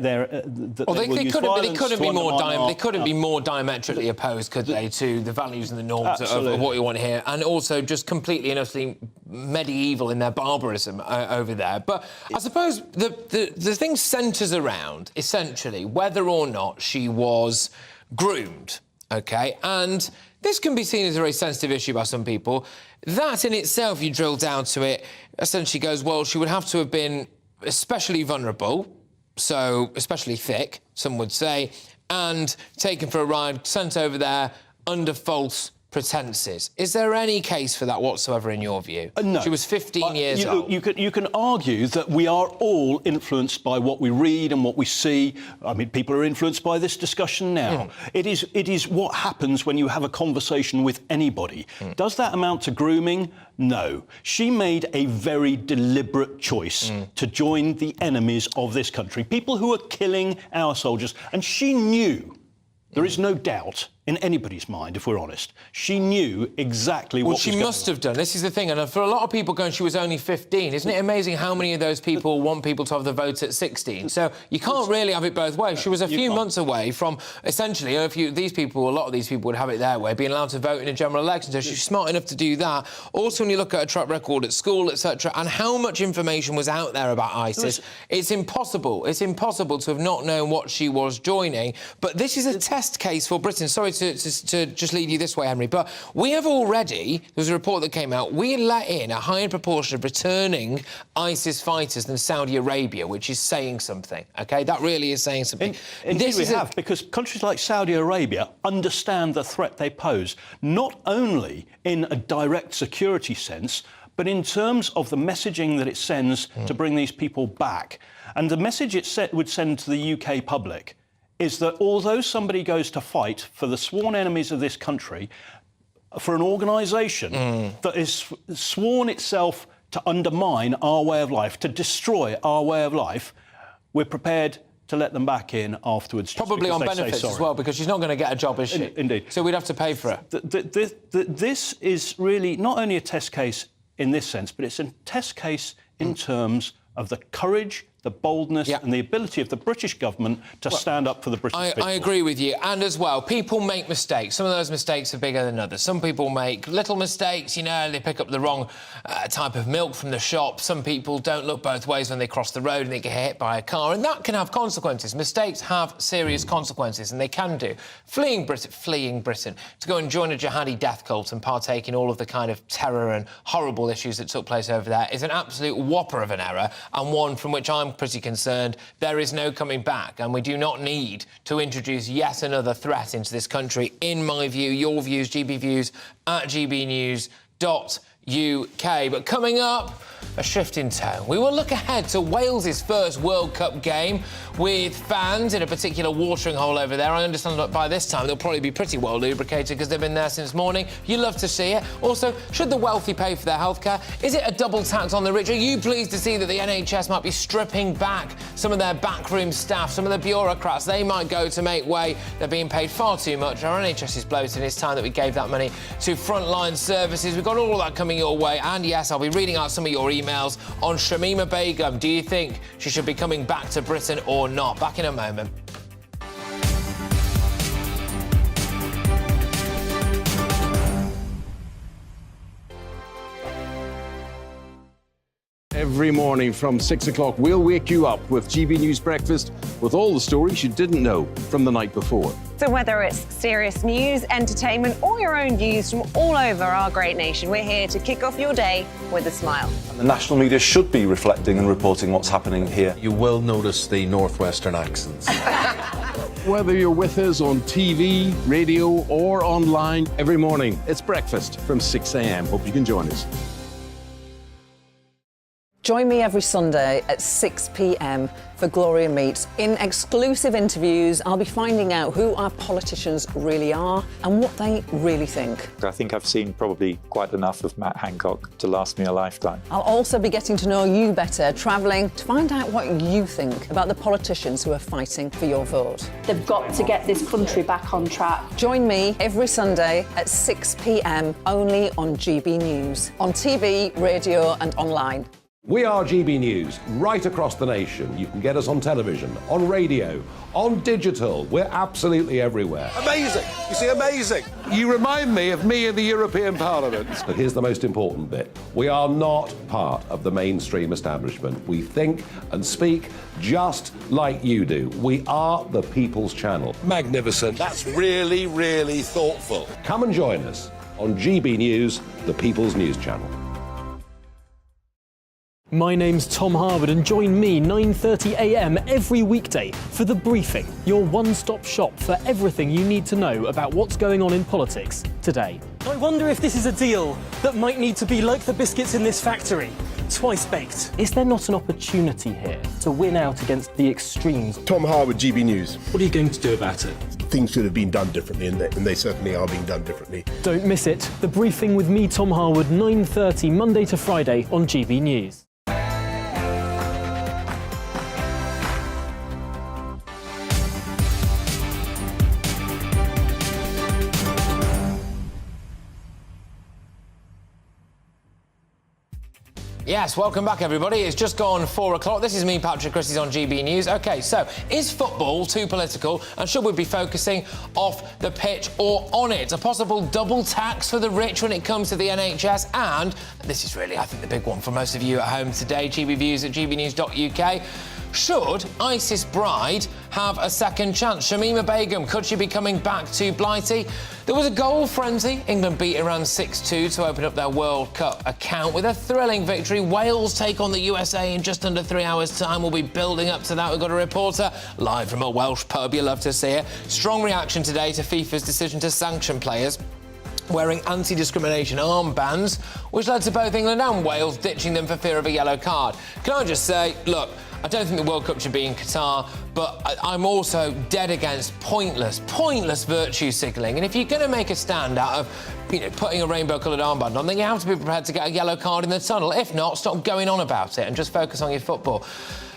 couldn't be more diametrically opposed, could they, to the values and the norms of what we want here, and also just completely and utterly medieval in their barbarism over there. But I suppose the thing centres around essentially whether or not she was groomed, OK? And this can be seen as a very sensitive issue by some people. That in itself, you drill down to it, essentially goes, well, she would have to have been especially vulnerable, so especially thick, some would say, and taken for a ride, sent over there under false pretences. Is there any case for that whatsoever in your view? No. She was 15 years old. You can argue that we are all influenced by what we read and what we see. I mean, people are influenced by this discussion now. It is what happens when you have a conversation with anybody. Does that amount to grooming? No. She made a very deliberate choice to join the enemies of this country, people who are killing our soldiers, and she knew. There is no doubt in anybody's mind, if we're honest. She knew exactly what was going on. Well, she must have done. This is the thing. And for a lot of people going, she was only 15. Isn't it amazing how many of those people want people to have the vote at 16? So you can't really have it both ways. She was a few months away from, essentially, a lot of these people would have it their way, being allowed to vote in a general election. So she's smart enough to do that. Also, when you look at her track record at school, etc., and how much information was out there about ISIS, it's impossible. It's impossible to have not known what she was joining. But this is a test case for Britain. Sorry to just lead you this way, Henry, but we have already, there was a report that came out, we let in a higher proportion of returning ISIS fighters than Saudi Arabia, which is saying something, OK? That really is saying something. Indeed we have, because countries like Saudi Arabia understand the threat they pose, not only in a direct security sense, but in terms of the messaging that it sends to bring these people back. And the message it would send to the UK public is that although somebody goes to fight for the sworn enemies of this country, for an organisation that is sworn itself to undermine our way of life, to destroy our way of life, we're prepared to let them back in afterwards. Probably on benefits as well, because she's not going to get a job, is she? Indeed. So we'd have to pay for her. This is really not only a test case in this sense, but it's a test case in terms of the courage, the boldness and the ability of the British government to stand up for the British people. I agree with you. And as well, people make mistakes. Some of those mistakes are bigger than others. Some people make little mistakes, you know, they pick up the wrong type of milk from the shop. Some people don't look both ways when they cross the road and they get hit by a car, and that can have consequences. Mistakes have serious consequences, and they can do. Fleeing Britain, to go and join a jihadi death cult and partake in all of the kind of terror and horrible issues that took place over there is an absolute whopper of an error, and one from which I'm pretty concerned there is no coming back, and we do not need to introduce yet another threat into this country, in my view. Your views, GB Views at gbnews.uk. But coming up, a shift in tone. We will look ahead to Wales's first World Cup game with fans in a particular watering hole over there. I understand that by this time they'll probably be pretty well lubricated because they've been there since morning. You love to see it. Also, should the wealthy pay for their healthcare? Is it a double tax on the rich? Are you pleased to see that the NHS might be stripping back some of their backroom staff, some of the bureaucrats? They might go to make way. They're being paid far too much. Our NHS is bloated. It's time that we gave that money to frontline services. We've got all of that coming your way. And yes, I'll be reading out some of your emails on Shamima Begum. Do you think she should be coming back to Britain or not? Back in a moment. Every morning from 6 o'clock, we'll wake you up with GB News Breakfast with all the stories you didn't know from the night before. So whether it's serious news, entertainment, or your own views from all over our great nation, we're here to kick off your day with a smile. And the national media should be reflecting and reporting what's happening here. You will notice the northwestern accents. Whether you're with us on TV, radio, or online, every morning, it's breakfast from 6 a.m. Hope you can join us. Join me every Sunday at 6 p.m. for Gloria Meets. In exclusive interviews, I'll be finding out who our politicians really are and what they really think. I think I've seen probably quite enough of Matt Hancock to last me a lifetime. I'll also be getting to know you better, travelling to find out what you think about the politicians who are fighting for your vote. They've got to get this country back on track. Join me every Sunday at 6 p.m. only on GB News, on TV, radio and online. We are GB News, right across the nation. You can get us on television, on radio, on digital. We're absolutely everywhere. Amazing! You see, amazing! You remind me of me in the European Parliament. But here's the most important bit. We are not part of the mainstream establishment. We think and speak just like you do. We are the People's Channel. Magnificent. That's really, really thoughtful. Come and join us on GB News, the People's News Channel. My name's Tom Harwood and join me 9:30 a.m. every weekday for The Briefing, your one-stop shop for everything you need to know about what's going on in politics today. I wonder if this is a deal that might need to be like the biscuits in this factory, twice baked. Is there not an opportunity here to win out against the extremes? Tom Harwood, GB News. What are you going to do about it? Things should have been done differently, and they certainly are being done differently. Don't miss it. The Briefing with me, Tom Harwood, 9:30 Monday to Friday on GB News. Yes, welcome back, everybody. It's just gone 4 o'clock. This is me, Patrick Christys, on GB News. OK, so is football too political, and should we be focusing off the pitch or on it? A possible double tax for the rich when it comes to the NHS, and this is really, I think, the big one for most of you at home today, GB Views at gbnews.uk. Should ISIS bride have a second chance? Shamima Begum, could she be coming back to Blighty? There was a goal frenzy. England beat Iran 6-2 to open up their World Cup account with a thrilling victory. Wales take on the USA in just under 3 hours' time. We'll be building up to that. We've got a reporter live from a Welsh pub. You'll love to see it. Strong reaction today to FIFA's decision to sanction players wearing anti-discrimination armbands, which led to both England and Wales ditching them for fear of a yellow card. Can I just say, look, I don't think the World Cup should be in Qatar, but I'm also dead against pointless virtue signalling. And if you're going to make a stand out of, putting a rainbow-coloured armband on, then you have to be prepared to get a yellow card in the tunnel. If not, stop going on about it and just focus on your football.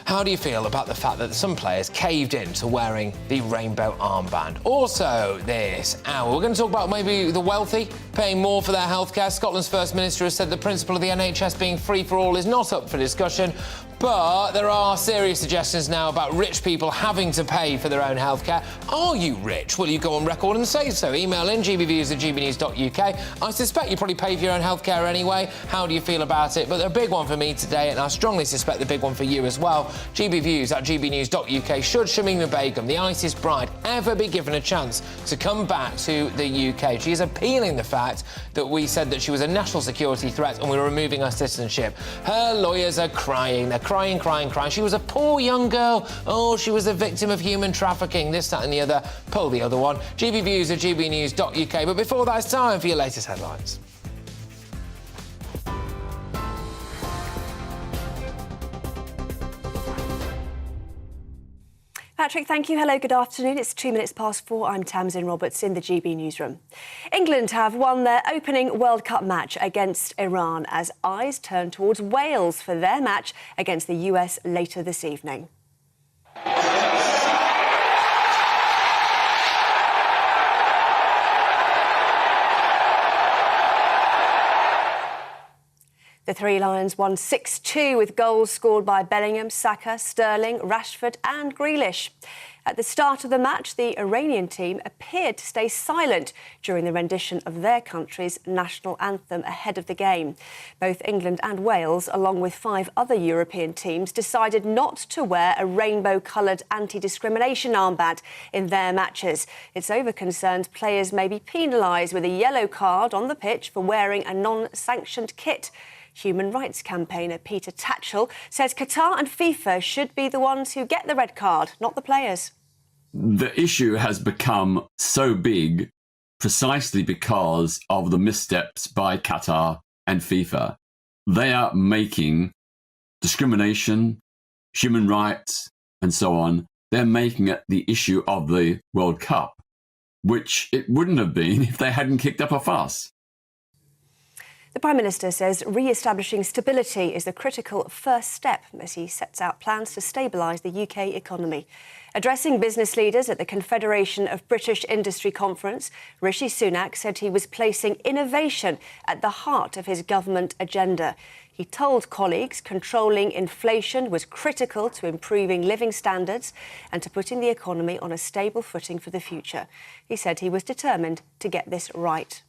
How do you feel about the fact that some players caved in to wearing the rainbow armband? Also, this hour, we're going to talk about maybe the wealthy paying more for their healthcare. Scotland's First Minister has said the principle of the NHS being free for all is not up for discussion, but there are serious suggestions now about rich people having to pay for their own healthcare. Are you rich? Will you go on record and say so? Email in gbviews@gbnews.uk. I suspect you probably pay for your own healthcare anyway. How do you feel about it? But the big one for me today, and I strongly suspect the big one for you as well, gbviews@gbnews.uk. Should Shamima Begum, the ISIS bride, ever be given a chance to come back to the UK? She is appealing the fact that we said that she was a national security threat and we were removing her citizenship. Her lawyers are crying. They're crying. She was a poor young girl. Oh, she was a victim of human trafficking. This, that and the other. Pull the other one. gbviews@gbnews.uk. But before that, it's time for your latest headlines. Patrick, thank you. Hello, good afternoon. It's 2 minutes past 4. I'm Tamsin Roberts in the GB newsroom. England have won their opening World Cup match against Iran as eyes turn towards Wales for their match against the US later this evening. The Three Lions won 6-2 with goals scored by Bellingham, Saka, Sterling, Rashford and Grealish. At the start of the match, the Iranian team appeared to stay silent during the rendition of their country's national anthem ahead of the game. Both England and Wales, along with 5 other European teams, decided not to wear a rainbow-coloured anti-discrimination armband in their matches. It's over concerns players may be penalised with a yellow card on the pitch for wearing a non-sanctioned kit. Human rights campaigner Peter Tatchell says Qatar and FIFA should be the ones who get the red card, not the players. The issue has become so big precisely because of the missteps by Qatar and FIFA. They are making discrimination, human rights, and so on. They're making it the issue of the World Cup, which it wouldn't have been if they hadn't kicked up a fuss. The Prime Minister says re-establishing stability is the critical first step as he sets out plans to stabilise the UK economy. Addressing business leaders at the Confederation of British Industry Conference, Rishi Sunak said he was placing innovation at the heart of his government agenda. He told colleagues controlling inflation was critical to improving living standards and to putting the economy on a stable footing for the future. He said he was determined to get this right.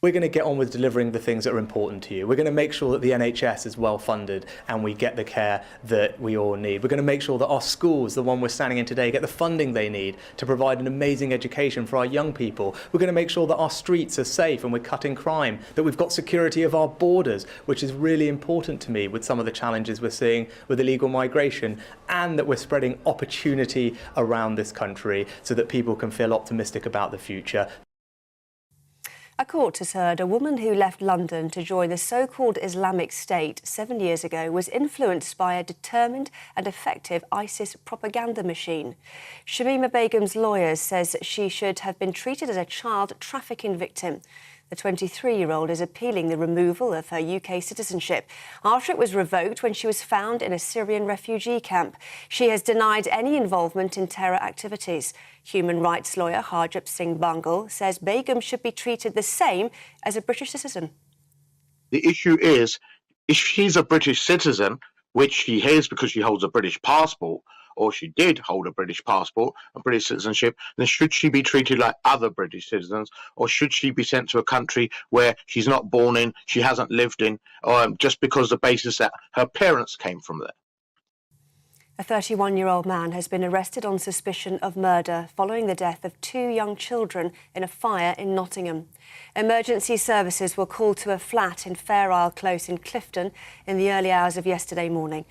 We're going to get on with delivering the things that are important to you. We're going to make sure that the NHS is well funded and we get the care that we all need. We're going to make sure that our schools, the one we're standing in today, get the funding they need to provide an amazing education for our young people. We're going to make sure that our streets are safe and we're cutting crime, that we've got security of our borders, which is really important to me with some of the challenges we're seeing with illegal migration, and that we're spreading opportunity around this country so that people can feel optimistic about the future. A court has heard a woman who left London to join the so-called Islamic State 7 years ago was influenced by a determined and effective ISIS propaganda machine. Shamima Begum's lawyers says she should have been treated as a child trafficking victim. The 23-year-old is appealing the removal of her UK citizenship after it was revoked when she was found in a Syrian refugee camp. She has denied any involvement in terror activities. Human rights lawyer Harjap Singh Bangal says Begum should be treated the same as a British citizen. The issue is, if she's a British citizen, which she is because she holds a British passport, or she did hold a British passport, a British citizenship, then should she be treated like other British citizens, or should she be sent to a country where she's not born in, she hasn't lived in, just because the basis that her parents came from there? A 31-year-old man has been arrested on suspicion of murder following the death of 2 young children in a fire in Nottingham. Emergency services were called to a flat in Fair Isle Close in Clifton in the early hours of yesterday morning.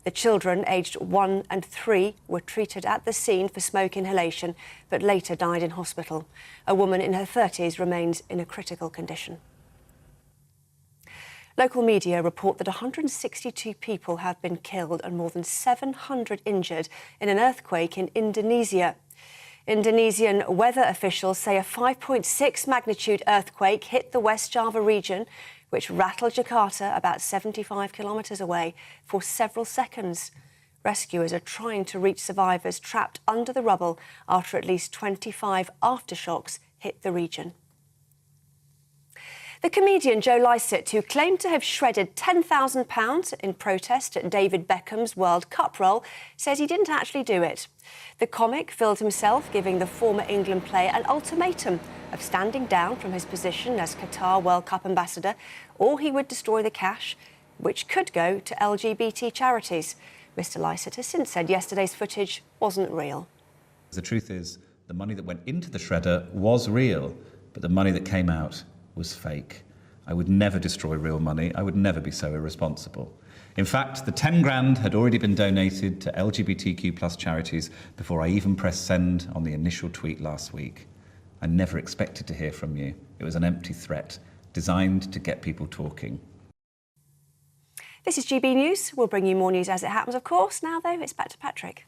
The children, aged 1 and 3, were treated at the scene for smoke inhalation, but later died in hospital. A woman in her 30s remains in a critical condition. Local media report that 162 people have been killed and more than 700 injured in an earthquake in Indonesia. Indonesian weather officials say a 5.6 magnitude earthquake hit the West Java region, which rattled Jakarta about 75 kilometres away for several seconds. Rescuers are trying to reach survivors trapped under the rubble after at least 25 aftershocks hit the region. The comedian Joe Lycett, who claimed to have shredded £10,000 in protest at David Beckham's World Cup role, says he didn't actually do it. The comic filled himself giving the former England player an ultimatum of standing down from his position as Qatar World Cup ambassador, or he would destroy the cash, which could go to LGBT charities. Mr. Lycett has since said yesterday's footage wasn't real. The truth is, the money that went into the shredder was real, but the money that came out was fake. I would never destroy real money. I would never be so irresponsible. In fact, the 10 grand had already been donated to LGBTQ+ charities before I even pressed send on the initial tweet last week. I never expected to hear from you. It was an empty threat, designed to get people talking. This is GB News. We'll bring you more news as it happens, of course. Now, though, it's back to Patrick.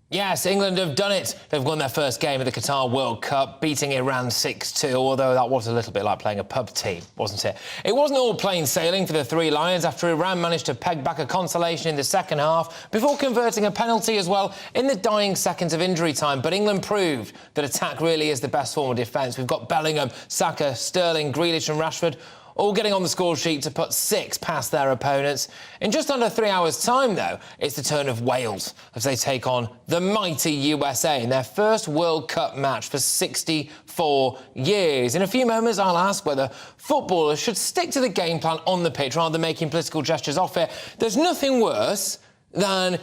Yes, England have done it. They've won their first game of the Qatar World Cup, beating Iran 6-2, although that was a little bit like playing a pub team, wasn't it? It wasn't all plain sailing for the Three Lions after Iran managed to peg back a consolation in the second half before converting a penalty as well in the dying seconds of injury time. But England proved that attack really is the best form of defence. We've got Bellingham, Saka, Sterling, Grealish and Rashford all getting on the score sheet to put 6 past their opponents. In just under 3 hours' time, though, it's the turn of Wales as they take on the mighty USA in their first World Cup match for 64 years. In a few moments, I'll ask whether footballers should stick to the game plan on the pitch rather than making political gestures off it. There's nothing worse than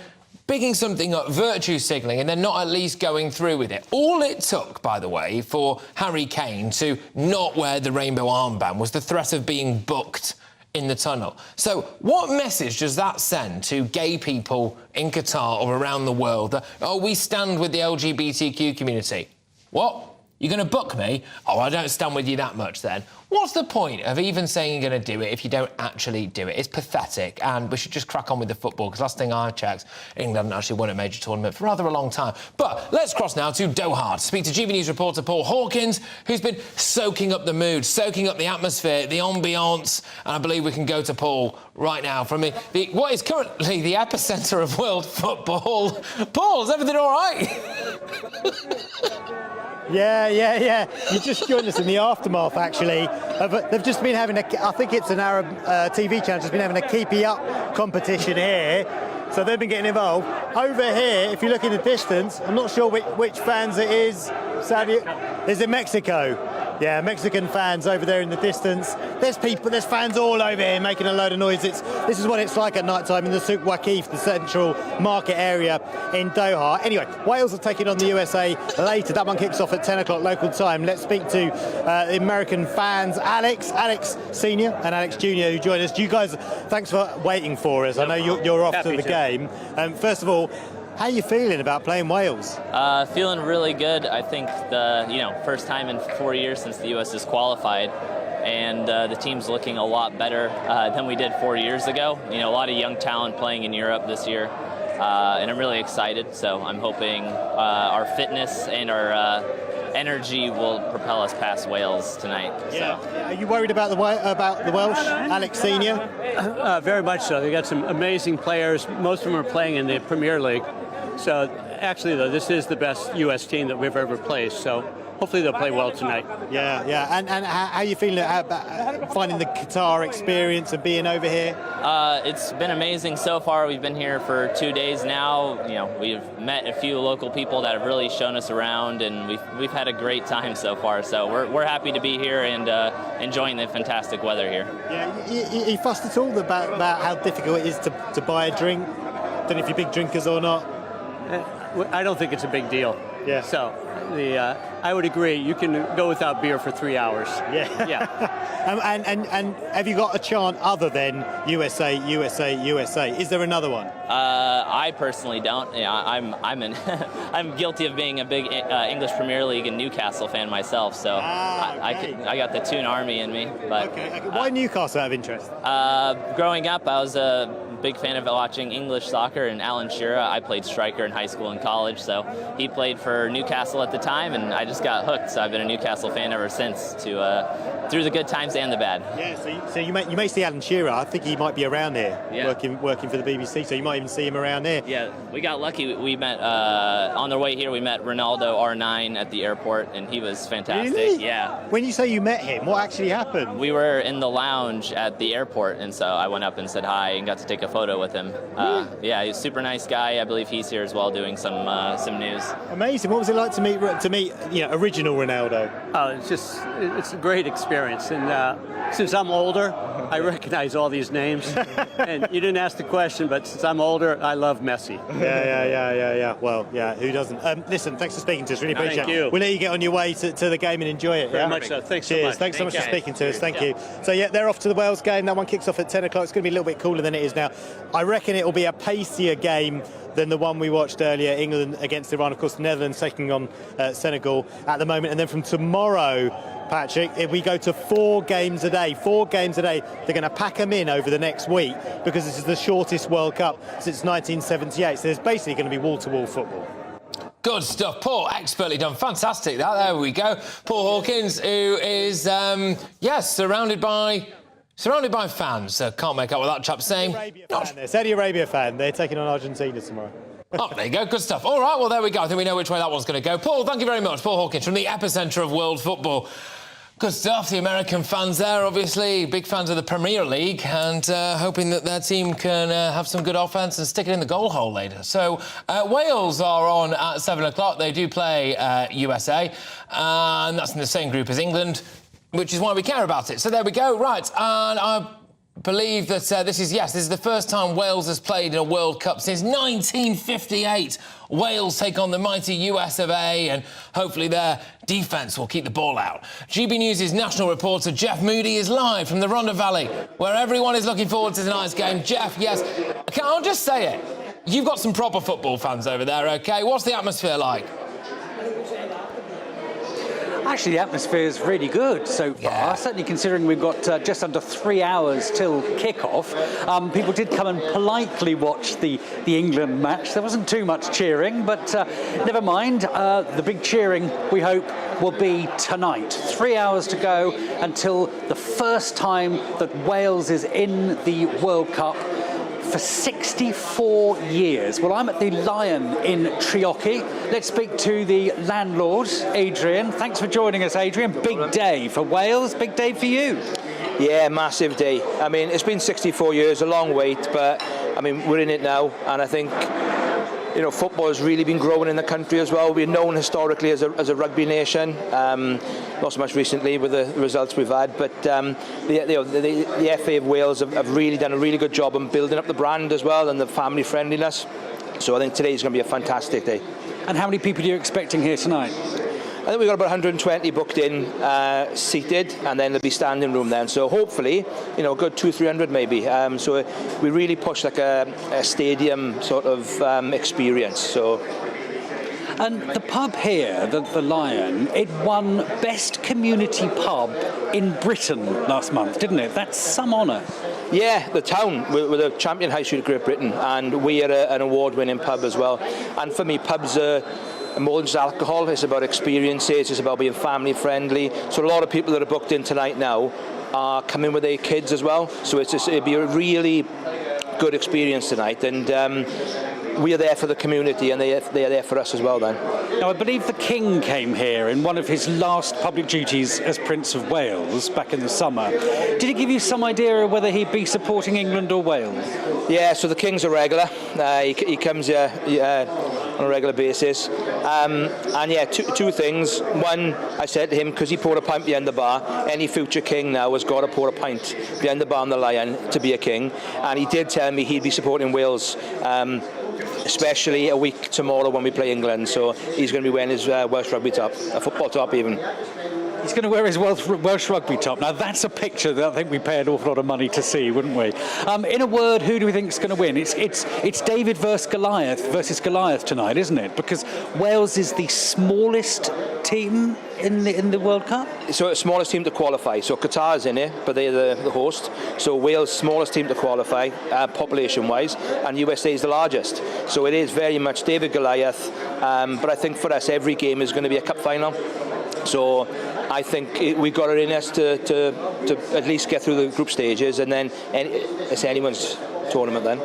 bigging something up, virtue signalling, and then not at least going through with it. All it took, by the way, for Harry Kane to not wear the rainbow armband was the threat of being booked in the tunnel. So what message does that send to gay people in Qatar or around the world that, oh, we stand with the LGBTQ community? What? You're going to book me? Oh, I don't stand with you that much then. What's the point of even saying you're going to do it if you don't actually do it? It's pathetic, and we should just crack on with the football, because last thing I checked, England haven't actually won a major tournament for rather a long time. But let's cross now to Doha to speak to GBNews reporter Paul Hawkins, who's been soaking up the mood, soaking up the atmosphere, the ambiance, and I believe we can go to Paul right now from what is currently the epicentre of world football. Paul, is everything all right? Yeah. You just joined us in the aftermath, actually. They've just been having I think it's an Arab TV channel, just been having a keepy up competition here. So they've been getting involved. Over here, if you look in the distance, I'm not sure which fans it is. Is it Mexico? Yeah, Mexican fans over there in the distance. There's fans all over here making a load of noise. This is what it's like at night time in the Souk Waqif, the central market area in Doha. Anyway, Wales are taking on the USA later. That one kicks off at 10 o'clock local time. Let's speak to the American fans, Alex Senior and Alex Junior, who join us. You guys, thanks for waiting for us. I know you're off to the game. First of all, how are you feeling about playing Wales? Feeling really good. I think the first time in 4 years since the U.S. has qualified, and the team's looking a lot better than we did 4 years ago. A lot of young talent playing in Europe this year, and I'm really excited. So I'm hoping our fitness and our energy will propel us past Wales tonight. Yeah. So. Are you worried about the Welsh, Alex Senior? Very much so. They got some amazing players. Most of them are playing in the Premier League. So actually, though, this is the best U.S. team that we've ever played. So hopefully they'll play well tonight. Yeah. And how are you feeling about finding the Qatar experience of being over here? It's been amazing so far. We've been here for 2 days now. We've met a few local people that have really shown us around, and we've had a great time so far. So we're happy to be here and enjoying the fantastic weather here. Yeah. You fussed at all about how difficult it is to buy a drink? Don't know if you're big drinkers or not. I don't think it's a big deal. Yeah. So I would agree. You can go without beer for 3 hours. Yeah. And have you got a chant other than USA, USA, USA? Is there another one? I personally don't. I'm guilty of being a big English Premier League and Newcastle fan myself. So I got the Toon Army in me. But why Newcastle out of interest? Growing up, I was a big fan of watching English soccer, and Alan Shearer. I played striker in high school and college, so he played for Newcastle at the time, and I just got hooked. So I've been a Newcastle fan ever since, through the good times and the bad. Yeah, so you may see Alan Shearer. I think he might be around here, working for the BBC. So you might even see him around here. Yeah, we got lucky. We met on their way here. We met Ronaldo R9 at the airport, and he was fantastic. Really? Yeah. When you say you met him, what actually happened? We were in the lounge at the airport, and so I went up and said hi and got to take a photo with him. Yeah, he's a super nice guy. I believe he's here as well doing some news. Amazing. What was it like to meet original Ronaldo? Oh, it's a great experience. And since I'm older, I recognize all these names. And you didn't ask the question, but since I'm older, I love Messi. Yeah. Well, yeah, who doesn't? Listen, thanks for speaking to us. Really appreciate it. Thank you. We'll let you get on your way to the game and enjoy it. Very much so. Thanks Cheers. so much. Thanks so much for speaking to us. Thank you. So, yeah, they're off to the Wales game. That one kicks off at 10 o'clock. It's going to be a little bit cooler than it is now. I reckon it will be a pacier game than the one we watched earlier, England against Iran. Of course, the Netherlands taking on Senegal at the moment. And then from tomorrow, Patrick, if we go to 4 games a day, they're going to pack them in over the next week because this is the shortest World Cup since 1978. So there's basically going to be wall-to-wall football. Good stuff. Paul, expertly done. Fantastic. There we go. Paul Hawkins, who is, surrounded by fans. Can't make out what that chap's saying. Saudi Arabia fan. They're taking on Argentina tomorrow. Oh, there you go. Good stuff. All right, well, there we go. I think we know which way that one's going to go. Paul, thank you very much. Paul Hawkins from the epicentre of world football. Good stuff. The American fans there, obviously, big fans of the Premier League and hoping that their team can have some good offence and stick it in the goal hole later. So Wales are on at 7 o'clock. They do play USA, and that's in the same group as England, which is why we care about it. So there we go. Right, and believe that this is the first time Wales has played in a World Cup since 1958. Wales take on the mighty US of A, and hopefully their defence will keep the ball out. GB News' national reporter Jeff Moody is live from the Rhondda Valley, where everyone is looking forward to tonight's game. Jeff, yes, I'll just say it. You've got some proper football fans over there, OK? What's the atmosphere like? Actually, the atmosphere is really good so far, certainly considering we've got just under 3 hours till kick-off. People did come and politely watch the England match. There wasn't too much cheering, but never mind. The big cheering, we hope, will be tonight. 3 hours to go until the first time that Wales is in the World Cup for 64 years. Well, I'm at the Lion in Treorchy. Let's speak to the landlord, Adrian. Thanks for joining us, Adrian. Big day for Wales, big day for you. Yeah, massive day. I mean, it's been 64 years, a long wait, but I mean, we're in it now, and I think, you know, football has really been growing in the country as well. We're known historically as a rugby nation, not so much recently with the results we've had, but the FA of Wales have really done a really good job on building up the brand as well and the family friendliness. So I think today's going to be a fantastic day. And how many people are you expecting here tonight? I think we've got about 120 booked in, seated, and then there'll be standing room then. So hopefully, you know, a good 200-300 maybe. So we really push like a stadium sort of experience. So. And the pub here, the Lion, it won Best Community Pub in Britain last month, didn't it? That's some honour. Yeah, the town, we're the champion high street of Great Britain, and we are an award-winning pub as well. And for me, pubs are more than just alcohol. It's about experiences, it's about being family friendly. So a lot of people that are booked in tonight now are coming with their kids as well. So it'll be a really good experience tonight, and we are there for the community, and they are there for us as well then. Now, I believe the King came here in one of his last public duties as Prince of Wales back in the summer. Did he give you some idea of whether he'd be supporting England or Wales? Yeah, so the King's a regular. He comes here on a regular basis. And yeah, two things. One, I said to him, because he poured a pint behind the bar, any future king now has got to pour a pint behind the bar on the Lion to be a king. And he did tell me he'd be supporting Wales, especially a week tomorrow when we play England. So he's going to be wearing his Welsh rugby top, a football top even. He's going to wear his Welsh rugby top. Now, that's a picture that I think we pay an awful lot of money to see, wouldn't we? In a word, who do we think is going to win? It's David versus Goliath tonight, isn't it? Because Wales is the smallest team in the World Cup. So the smallest team to qualify. So Qatar's in it, but they're the host. So Wales, smallest team to qualify, population-wise, and USA is the largest. So it is very much David Goliath. But I think for us, every game is going to be a cup final. So I think we've got it in us to at least get through the group stages, and then it's anyone's tournament then.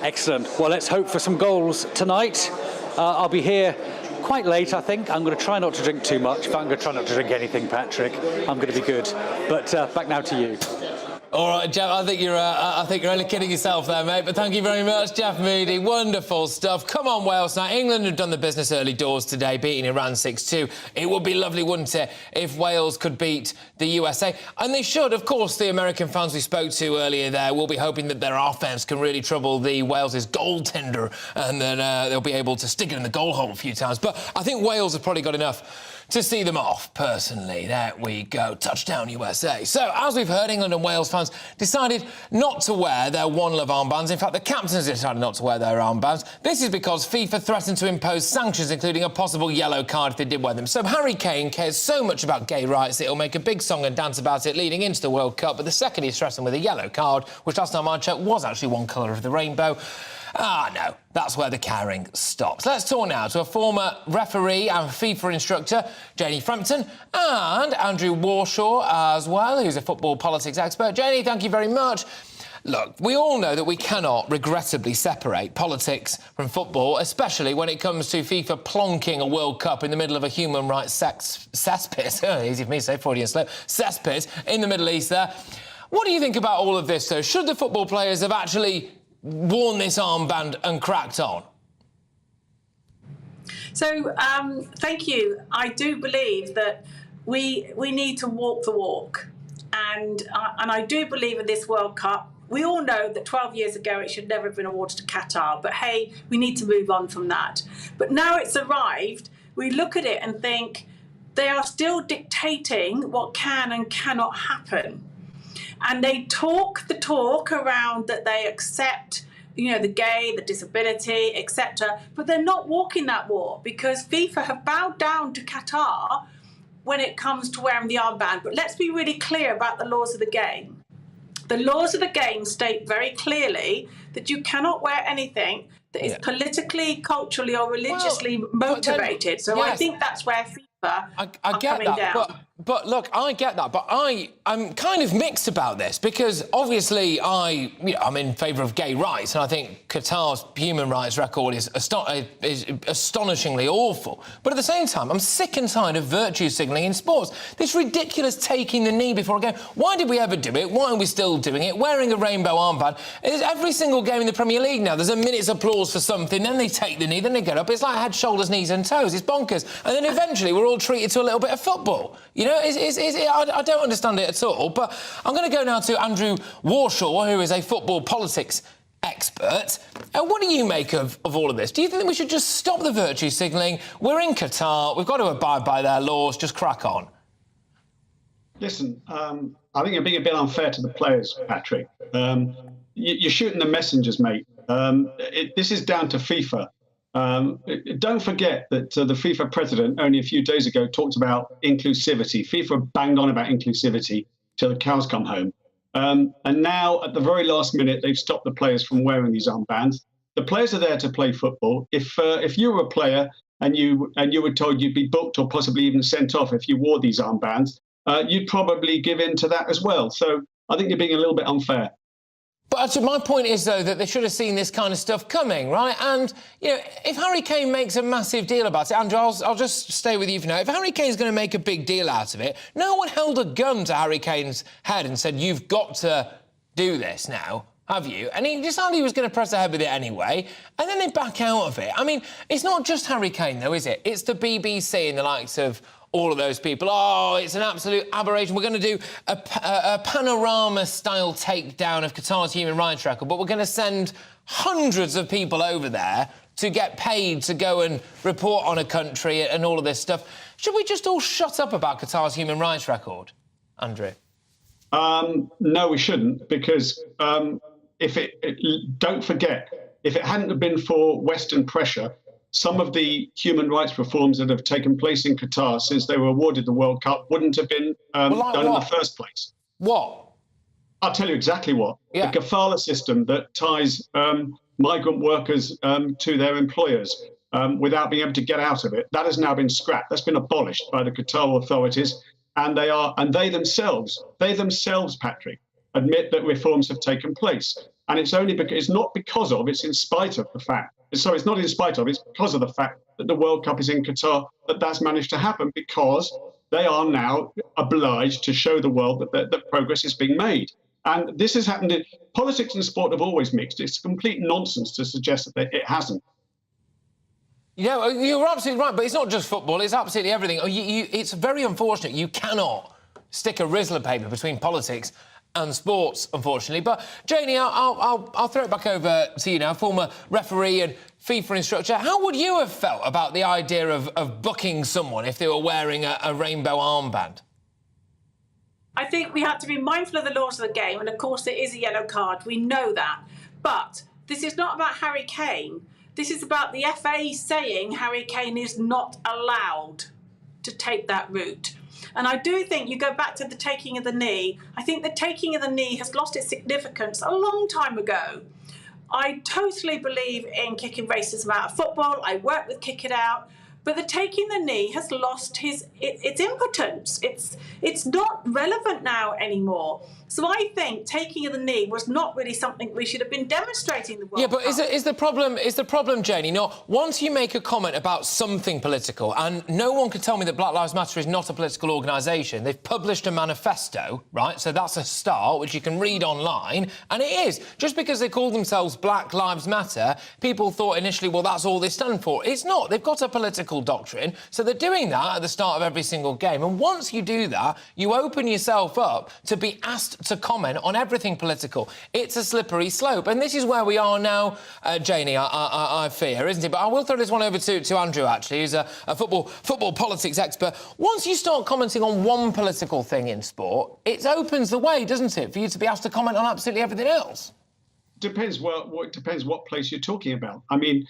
Excellent. Well, let's hope for some goals tonight. I'll be here quite late, I think. I'm going to try not to drink too much. In fact, I'm going to try not to drink anything, Patrick. I'm going to be good. But back now to you. All right, Jeff, I think you're only kidding yourself there, mate, but thank you very much, Jeff Moody. Wonderful stuff. Come on, Wales. Now, England have done the business early doors today, beating Iran 6-2. It would be lovely, wouldn't it, if Wales could beat the USA? And they should. Of course, the American fans we spoke to earlier there will be hoping that their offence can really trouble the Wales' goaltender, and then they'll be able to stick it in the goal hole a few times. But I think Wales have probably got enough to see them off, personally. There we go. Touchdown, USA. So, as we've heard, England and Wales fans decided not to wear their One Love armbands. In fact, the captains decided not to wear their armbands. This is because FIFA threatened to impose sanctions, including a possible yellow card if they did wear them. So, Harry Kane cares so much about gay rights that he'll make a big song and dance about it leading into the World Cup. But the second he's threatened with a yellow card, which last time I checked was actually one colour of the rainbow, no, that's where the caring stops. Let's talk now to a former referee and FIFA instructor, Janie Frampton, and Andrew Warshaw as well, who's a football politics expert. Janie, thank you very much. Look, we all know that we cannot, regrettably, separate politics from football, especially when it comes to FIFA plonking a World Cup in the middle of a human rights cesspit. Easy for me to say, Freudian slip. Cesspit in the Middle East there. What do you think about all of this, though? Should the football players have actually worn this armband and cracked on? So, thank you. I do believe that we need to walk the walk. and I do believe in this World Cup. We all know that 12 years ago it should never have been awarded to Qatar, but hey, we need to move on from that. But now it's arrived, we look at it and think they are still dictating what can and cannot happen. And they talk the talk around that they accept, you know, the gay, the disability, etc. But they're not walking that walk, because FIFA have bowed down to Qatar when it comes to wearing the armband. But let's be really clear about the laws of the game. The laws of the game state very clearly that you cannot wear anything that is politically, culturally or religiously motivated. So I think that's where FIFA I get that, down. but look, I get that, but I'm kind of mixed about this, because obviously I'm in favour of gay rights, and I think Qatar's human rights record is astonishingly awful. But at the same time, I'm sick and tired of virtue signalling in sports. This ridiculous taking the knee before a game. Why did we ever do it? Why are we still doing it? Wearing a rainbow armband. Every single game in the Premier League now, there's a minute's applause for something, then they take the knee, then they get up. It's like head, shoulders, knees and toes. It's bonkers. And then eventually we're all treated to a little bit of football. You know, I don't understand it at all. But I'm going to go now to Andrew Warshaw, who is a football politics expert. What do you make of all of this? Do you think we should just stop the virtue signalling? We're in Qatar. We've got to abide by their laws. Just crack on. Listen, I think you're being a bit unfair to the players, Patrick. You're shooting the messengers, mate. This is down to FIFA. Don't forget that the FIFA president only a few days ago talked about inclusivity. FIFA banged on about inclusivity till the cows come home. And now, at the very last minute, they've stopped the players from wearing these armbands. The players are there to play football. If you were a player and you were told you'd be booked or possibly even sent off if you wore these armbands, you'd probably give in to that as well. So I think you're being a little bit unfair. But actually, my point is, though, that they should have seen this kind of stuff coming, right? And, you know, if Harry Kane makes a massive deal about it, Andrew, I'll just stay with you for now. If Harry Kane's going to make a big deal out of it, no one held a gun to Harry Kane's head and said, you've got to do this now, have you? And he decided he was going to press ahead with it anyway, and then they back out of it. I mean, it's not just Harry Kane, though, is it? It's the BBC and the likes of all of those people. Oh, it's an absolute aberration. We're going to do a panorama-style takedown of Qatar's human rights record, but we're going to send hundreds of people over there to get paid to go and report on a country and all of this stuff. Should we just all shut up about Qatar's human rights record, Andrew? No, we shouldn't, because don't forget, if it hadn't have been for Western pressure, some of the human rights reforms that have taken place in Qatar since they were awarded the World Cup wouldn't have been done in the first place. What? I'll tell you exactly what. Yeah. The kafala system that ties migrant workers to their employers without being able to get out of it, that has now been scrapped. That's been abolished by the Qatar authorities, and they themselves, Patrick, admit that reforms have taken place. And it's only because it's not in spite of the fact. Sorry, it's not in spite of, it's because of the fact that the World Cup is in Qatar that's managed to happen, because they are now obliged to show the world that progress is being made. And this has happened in politics and sport have always mixed. It's complete nonsense to suggest that it hasn't. Yeah, you're absolutely right, but it's not just football, it's absolutely everything. It's very unfortunate. You cannot stick a Rizzler paper between politics and sports, unfortunately. But, Janie, I'll throw it back over to you now, former referee and FIFA instructor. How would you have felt about the idea of booking someone if they were wearing a rainbow armband? I think we have to be mindful of the laws of the game, and of course there is a yellow card. We know that. But this is not about Harry Kane. This is about the FA saying Harry Kane is not allowed to take that route. And I do think, you go back to the taking of the knee, I think the taking of the knee has lost its significance a long time ago. I totally believe in kicking racism out of football. I work with Kick It Out. But the taking the knee has lost its impotence. It's not relevant now anymore. So I think taking the knee was not really something we should have been demonstrating in the World Yeah, but Cup. is the problem, Janie, not once you make a comment about something political, and no one can tell me that Black Lives Matter is not a political organisation. They've published a manifesto, right? So that's a start, which you can read online, and it is. Just because they call themselves Black Lives Matter, people thought initially, well, that's all they stand for. It's not. They've got a political doctrine, so they're doing that at the start of every single game. And once you do that, you open yourself up to be asked to comment on everything political. It's a slippery slope, and this is where we are now, Janie, I fear, isn't it? But I will throw this one over to Andrew, actually, who's a football politics expert. Once you start commenting on one political thing in sport, it opens the way, doesn't it, for you to be asked to comment on absolutely everything else? Depends what place you're talking about. I mean,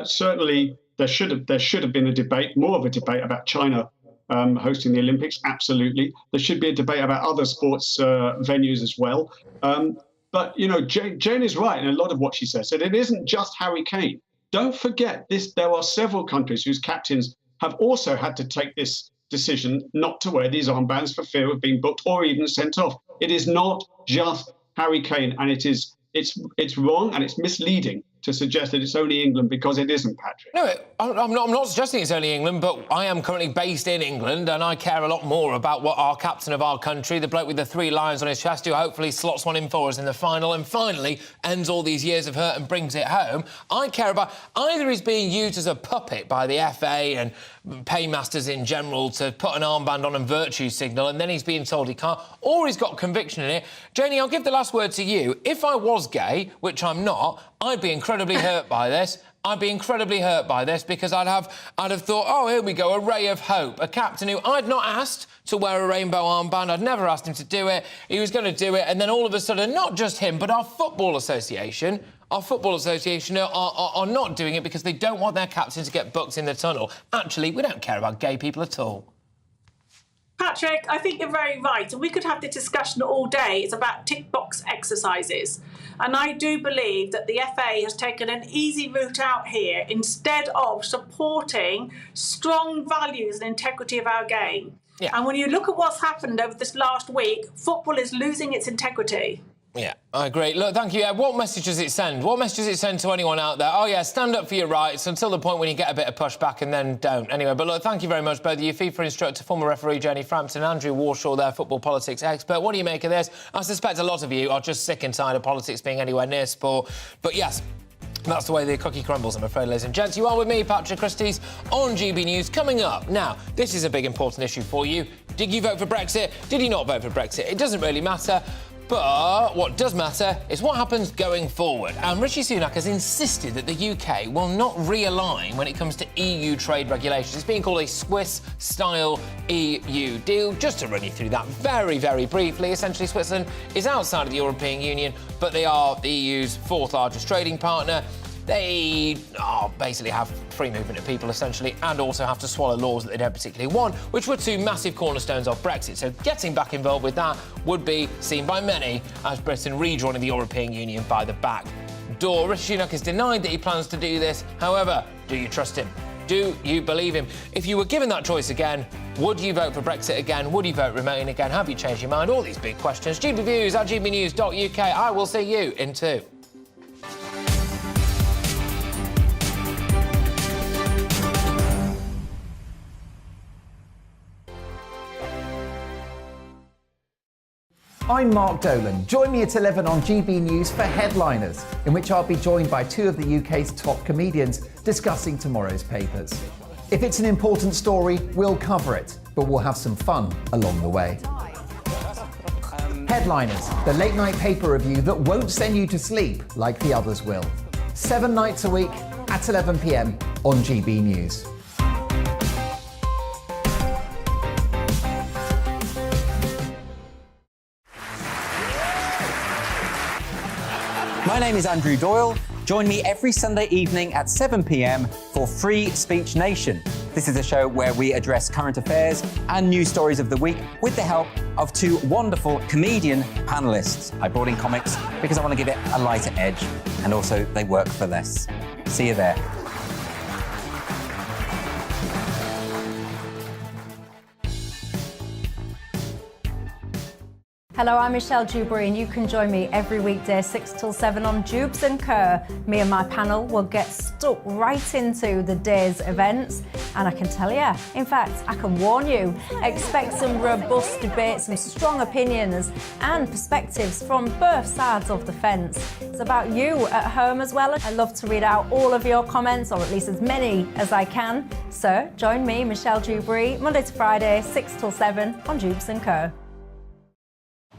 certainly there should have been a debate, more of a debate about China hosting the Olympics. Absolutely, there should be a debate about other sports venues as well. But you know, Jane is right in a lot of what she says. That it isn't just Harry Kane. Don't forget this. There are several countries whose captains have also had to take this decision not to wear these armbands for fear of being booked or even sent off. It is not just Harry Kane, and it's wrong and it's misleading to suggest that it's only England, because it isn't, Patrick. No, I'm not suggesting it's only England, but I am currently based in England and I care a lot more about what our captain of our country, the bloke with the 3 lions on his chest, who hopefully slots one in for us in the final and finally ends all these years of hurt and brings it home. I care about either he's being used as a puppet by the FA and paymasters in general to put an armband on and virtue signal, and then he's being told he can't, or he's got conviction in it. Janie, I'll give the last word to you. If I was gay, which I'm not, I'd be incredibly hurt by this. I'd be incredibly hurt by this because I'd have thought, oh, here we go, a ray of hope. A captain who I'd not asked to wear a rainbow armband. I'd never asked him to do it. He was going to do it, and then all of a sudden, not just him, but our Football Association are not doing it because they don't want their captain to get booked in the tunnel. Actually, we don't care about gay people at all. Patrick, I think you're very right, and we could have the discussion all day. It's about tick box exercises, and I do believe that the FA has taken an easy route out here instead of supporting strong values and integrity of our game. Yeah. And when you look at what's happened over this last week, football is losing its integrity. Yeah, I agree. Look, thank you. What message does it send? What message does it send to anyone out there? Oh, yeah, stand up for your rights until the point when you get a bit of pushback and then don't. Anyway, but look, thank you very much, both of you. FIFA instructor, former referee Jenny Frampton, Andrew Warshaw, their football politics expert. What do you make of this? I suspect a lot of you are just sick and tired of politics being anywhere near sport. But yes, that's the way the cookie crumbles, I'm afraid, ladies and gents. You are with me, Patrick Christys, on GB News. Coming up, now, this is a big, important issue for you. Did you vote for Brexit? Did you not vote for Brexit? It doesn't really matter. But what does matter is what happens going forward. And Rishi Sunak has insisted that the UK will not realign when it comes to EU trade regulations. It's being called a Swiss-style EU deal. Just to run you through that very, very briefly, essentially Switzerland is outside of the European Union, but they are the EU's 4th largest trading partner. They basically have free movement of people, essentially, and also have to swallow laws that they don't particularly want, which were 2 massive cornerstones of Brexit. So getting back involved with that would be seen by many as Britain rejoining the European Union by the back door. Rishi Sunak has denied that he plans to do this. However, do you trust him? Do you believe him? If you were given that choice again, would you vote for Brexit again? Would you vote Remain again? Have you changed your mind? All these big questions. GBNews at gbnews.uk. I will see you in 2. I'm Mark Dolan. Join me at 11 on GB News for Headliners, in which I'll be joined by 2 of the UK's top comedians discussing tomorrow's papers. If it's an important story, we'll cover it, but we'll have some fun along the way. Headliners, the late-night paper review that won't send you to sleep like the others will. 7 nights a week at 11 p.m. on GB News. My name is Andrew Doyle. Join me every Sunday evening at 7 p.m. for Free Speech Nation. This is a show where we address current affairs and news stories of the week with the help of 2 wonderful comedian panellists. I brought in comics because I want to give it a lighter edge, and also they work for less. See you there. Hello, I'm Michelle Dewberry, and you can join me every weekday 6 till 7 on Jubes and Kerr. Me and my panel will get stuck right into the day's events, and I can tell you, in fact, I can warn you, expect some robust debate, some strong opinions and perspectives from both sides of the fence. It's about you at home as well. I love to read out all of your comments, or at least as many as I can. So join me, Michelle Dewberry, Monday to Friday, 6 till 7 on Jubes and Kerr.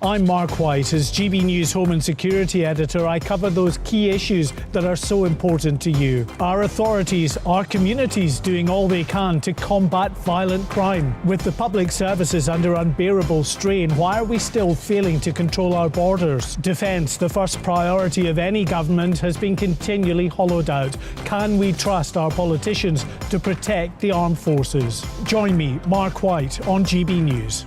I'm Mark White. As GB News Home and Security Editor, I cover those key issues that are so important to you. Our authorities, our communities doing all they can to combat violent crime. With the public services under unbearable strain, why are we still failing to control our borders? Defence, the first priority of any government, has been continually hollowed out. Can we trust our politicians to protect the armed forces? Join me, Mark White, on GB News.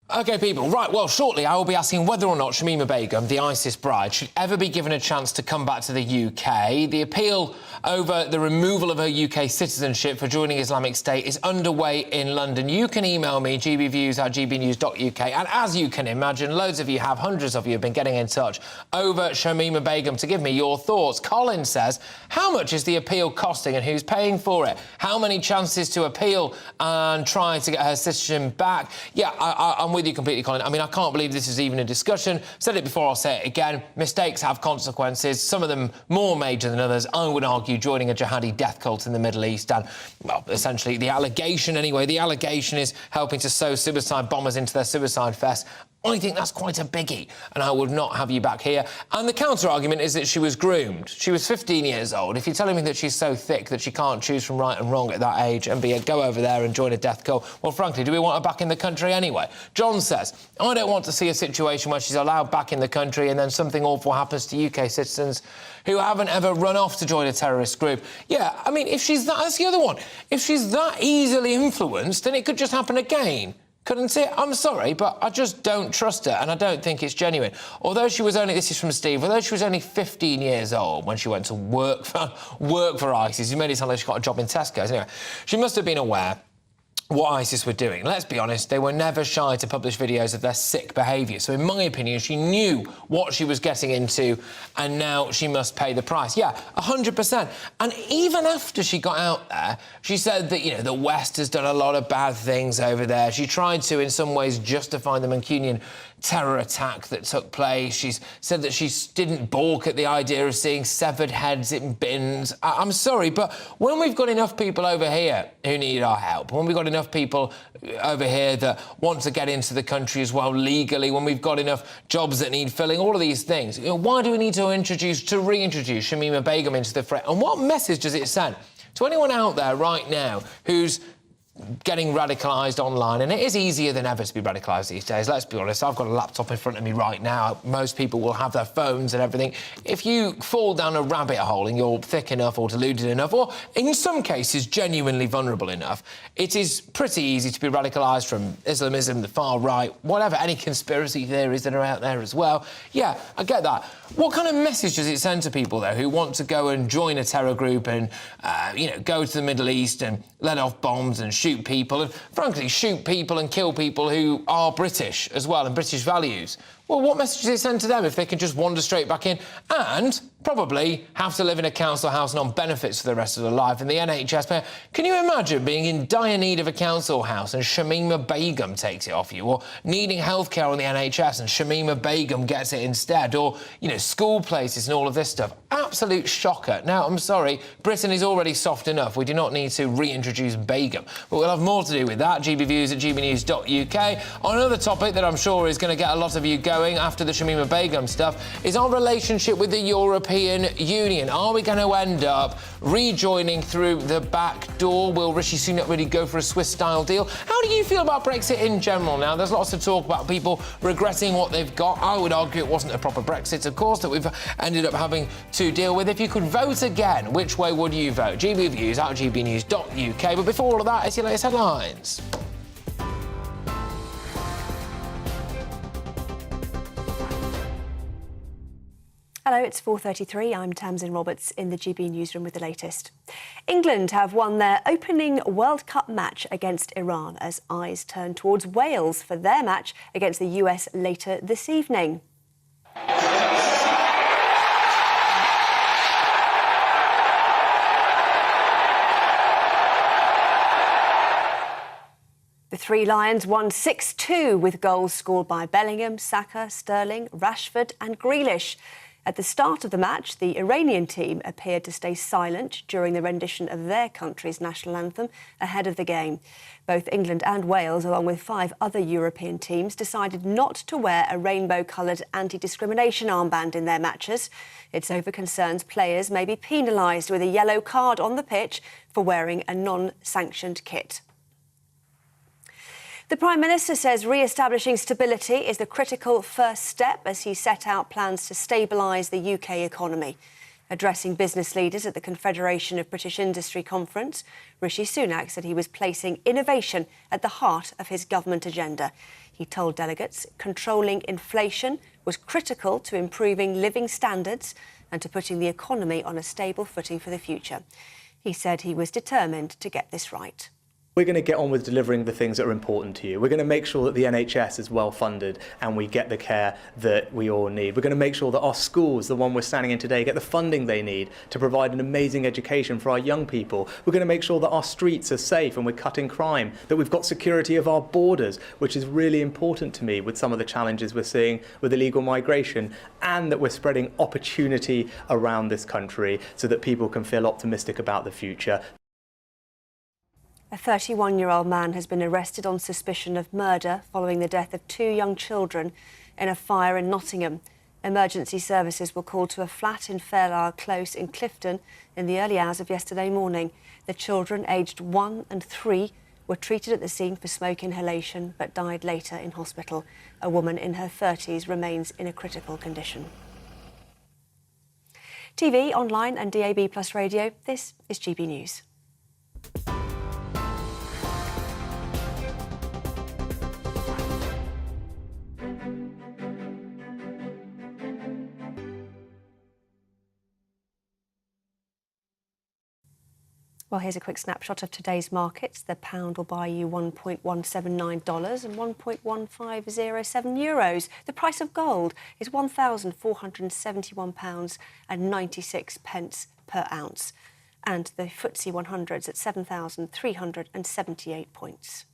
OK, people, right, well, shortly I will be asking whether or not Shamima Begum, the ISIS bride, should ever be given a chance to come back to the UK. The appeal over the removal of her UK citizenship for joining Islamic State is underway in London. You can email me, gbviews@gbnews.uk, and as you can imagine, loads of you have, hundreds of you have been getting in touch over Shamima Begum to give me your thoughts. Colin says, how much is the appeal costing and who's paying for it? How many chances to appeal and try to get her citizenship back? Yeah, I'm with you completely, Colin. I mean, I can't believe this is even a discussion. Said it before, I'll say it again. Mistakes have consequences, some of them more major than others. I would argue joining a jihadi death cult in the Middle East and, well, essentially the allegation is helping to sow suicide bombers into their suicide fest. I think that's quite a biggie, and I would not have you back here. And the counter-argument is that she was groomed. She was 15 years old. If you're telling me that she's so thick that she can't choose from right and wrong at that age and go over there and join a death cult, well, frankly, do we want her back in the country anyway? John says, I don't want to see a situation where she's allowed back in the country and then something awful happens to UK citizens who haven't ever run off to join a terrorist group. Yeah, I mean, if she's that's the other one. If she's that easily influenced, then it could just happen again. Couldn't it? I'm sorry, but I just don't trust her, and I don't think it's genuine. Although she was only, this is from Steve, although she was only 15 years old when she went to work for ISIS, you made it sound like she got a job in Tesco's. Anyway, she must have been aware what ISIS were doing. Let's be honest, they were never shy to publish videos of their sick behaviour. So in my opinion, she knew what she was getting into, and now she must pay the price. Yeah, 100%. And even after she got out there, she said that, you know, the West has done a lot of bad things over there. She tried to, in some ways, justify the Mancunian terror attack that took place. She's said that she didn't balk at the idea of seeing severed heads in bins. I'm sorry, but when we've got enough people over here who need our help, when we've got enough people over here that want to get into the country as well legally, when we've got enough jobs that need filling, all of these things, you know, why do we need to reintroduce Shamima Begum into the fray? And what message does it send to anyone out there right now who's getting radicalised online? And it is easier than ever to be radicalised these days, let's be honest. I've got a laptop in front of me right now. Most people will have their phones and everything. If you fall down a rabbit hole and you're thick enough or deluded enough, or in some cases genuinely vulnerable enough, it is pretty easy to be radicalised from Islamism, the far right, whatever, any conspiracy theories that are out there as well. Yeah, I get that. What kind of message does it send to people, though, who want to go and join a terror group and, go to the Middle East and let off bombs and shoot people, and frankly, shoot people and kill people who are British as well and British values? Well, what message does it send to them if they can just wander straight back in and probably have to live in a council house and on benefits for the rest of their life? And the NHS, can you imagine being in dire need of a council house and Shamima Begum takes it off you? Or needing healthcare on the NHS and Shamima Begum gets it instead? Or, school places and all of this stuff. Absolute shocker. Now, I'm sorry, Britain is already soft enough. We do not need to reintroduce Begum. But we'll have more to do with that. gbviews@gbnews.uk. On another topic that I'm sure is going to get a lot of you going after the Shamima Begum stuff is our relationship with the European Union. Are we going to end up rejoining through the back door? Will Rishi Sunak really go for a Swiss-style deal? How do you feel about Brexit in general now? There's lots of talk about people regretting what they've got. I would argue it wasn't a proper Brexit, of course, that we've ended up having to deal with. If you could vote again, which way would you vote? gbviews@gbnews.uk. But before all of that, it's your latest headlines. Hello, it's 4:33. I'm Tamsin Roberts in the GB newsroom with the latest. England have won their opening World Cup match against Iran as eyes turn towards Wales for their match against the US later this evening. The Three Lions won 6-2 with goals scored by Bellingham, Saka, Sterling, Rashford and Grealish. At the start of the match, the Iranian team appeared to stay silent during the rendition of their country's national anthem ahead of the game. Both England and Wales, along with 5 other European teams, decided not to wear a rainbow-coloured anti-discrimination armband in their matches. It's over concerns players may be penalised with a yellow card on the pitch for wearing a non-sanctioned kit. The Prime Minister says re-establishing stability is the critical first step as he set out plans to stabilise the UK economy. Addressing business leaders at the Confederation of British Industry conference, Rishi Sunak said he was placing innovation at the heart of his government agenda. He told delegates controlling inflation was critical to improving living standards and to putting the economy on a stable footing for the future. He said he was determined to get this right. We're going to get on with delivering the things that are important to you. We're going to make sure that the NHS is well funded and we get the care that we all need. We're going to make sure that our schools, the one we're standing in today, get the funding they need to provide an amazing education for our young people. We're going to make sure that our streets are safe and we're cutting crime, that we've got security of our borders, which is really important to me with some of the challenges we're seeing with illegal migration, and that we're spreading opportunity around this country so that people can feel optimistic about the future. A 31-year-old man has been arrested on suspicion of murder following the death of 2 young children in a fire in Nottingham. Emergency services were called to a flat in Fairlisle Close in Clifton in the early hours of yesterday morning. The children, aged 1 and 3, were treated at the scene for smoke inhalation but died later in hospital. A woman in her 30s remains in a critical condition. TV, online and DAB+ radio, this is GB News. Well, here's a quick snapshot of today's markets. The pound will buy you $1.179 and €1.1507. The price of gold is £1,471.96 per ounce. And the FTSE 100's at 7,378 points.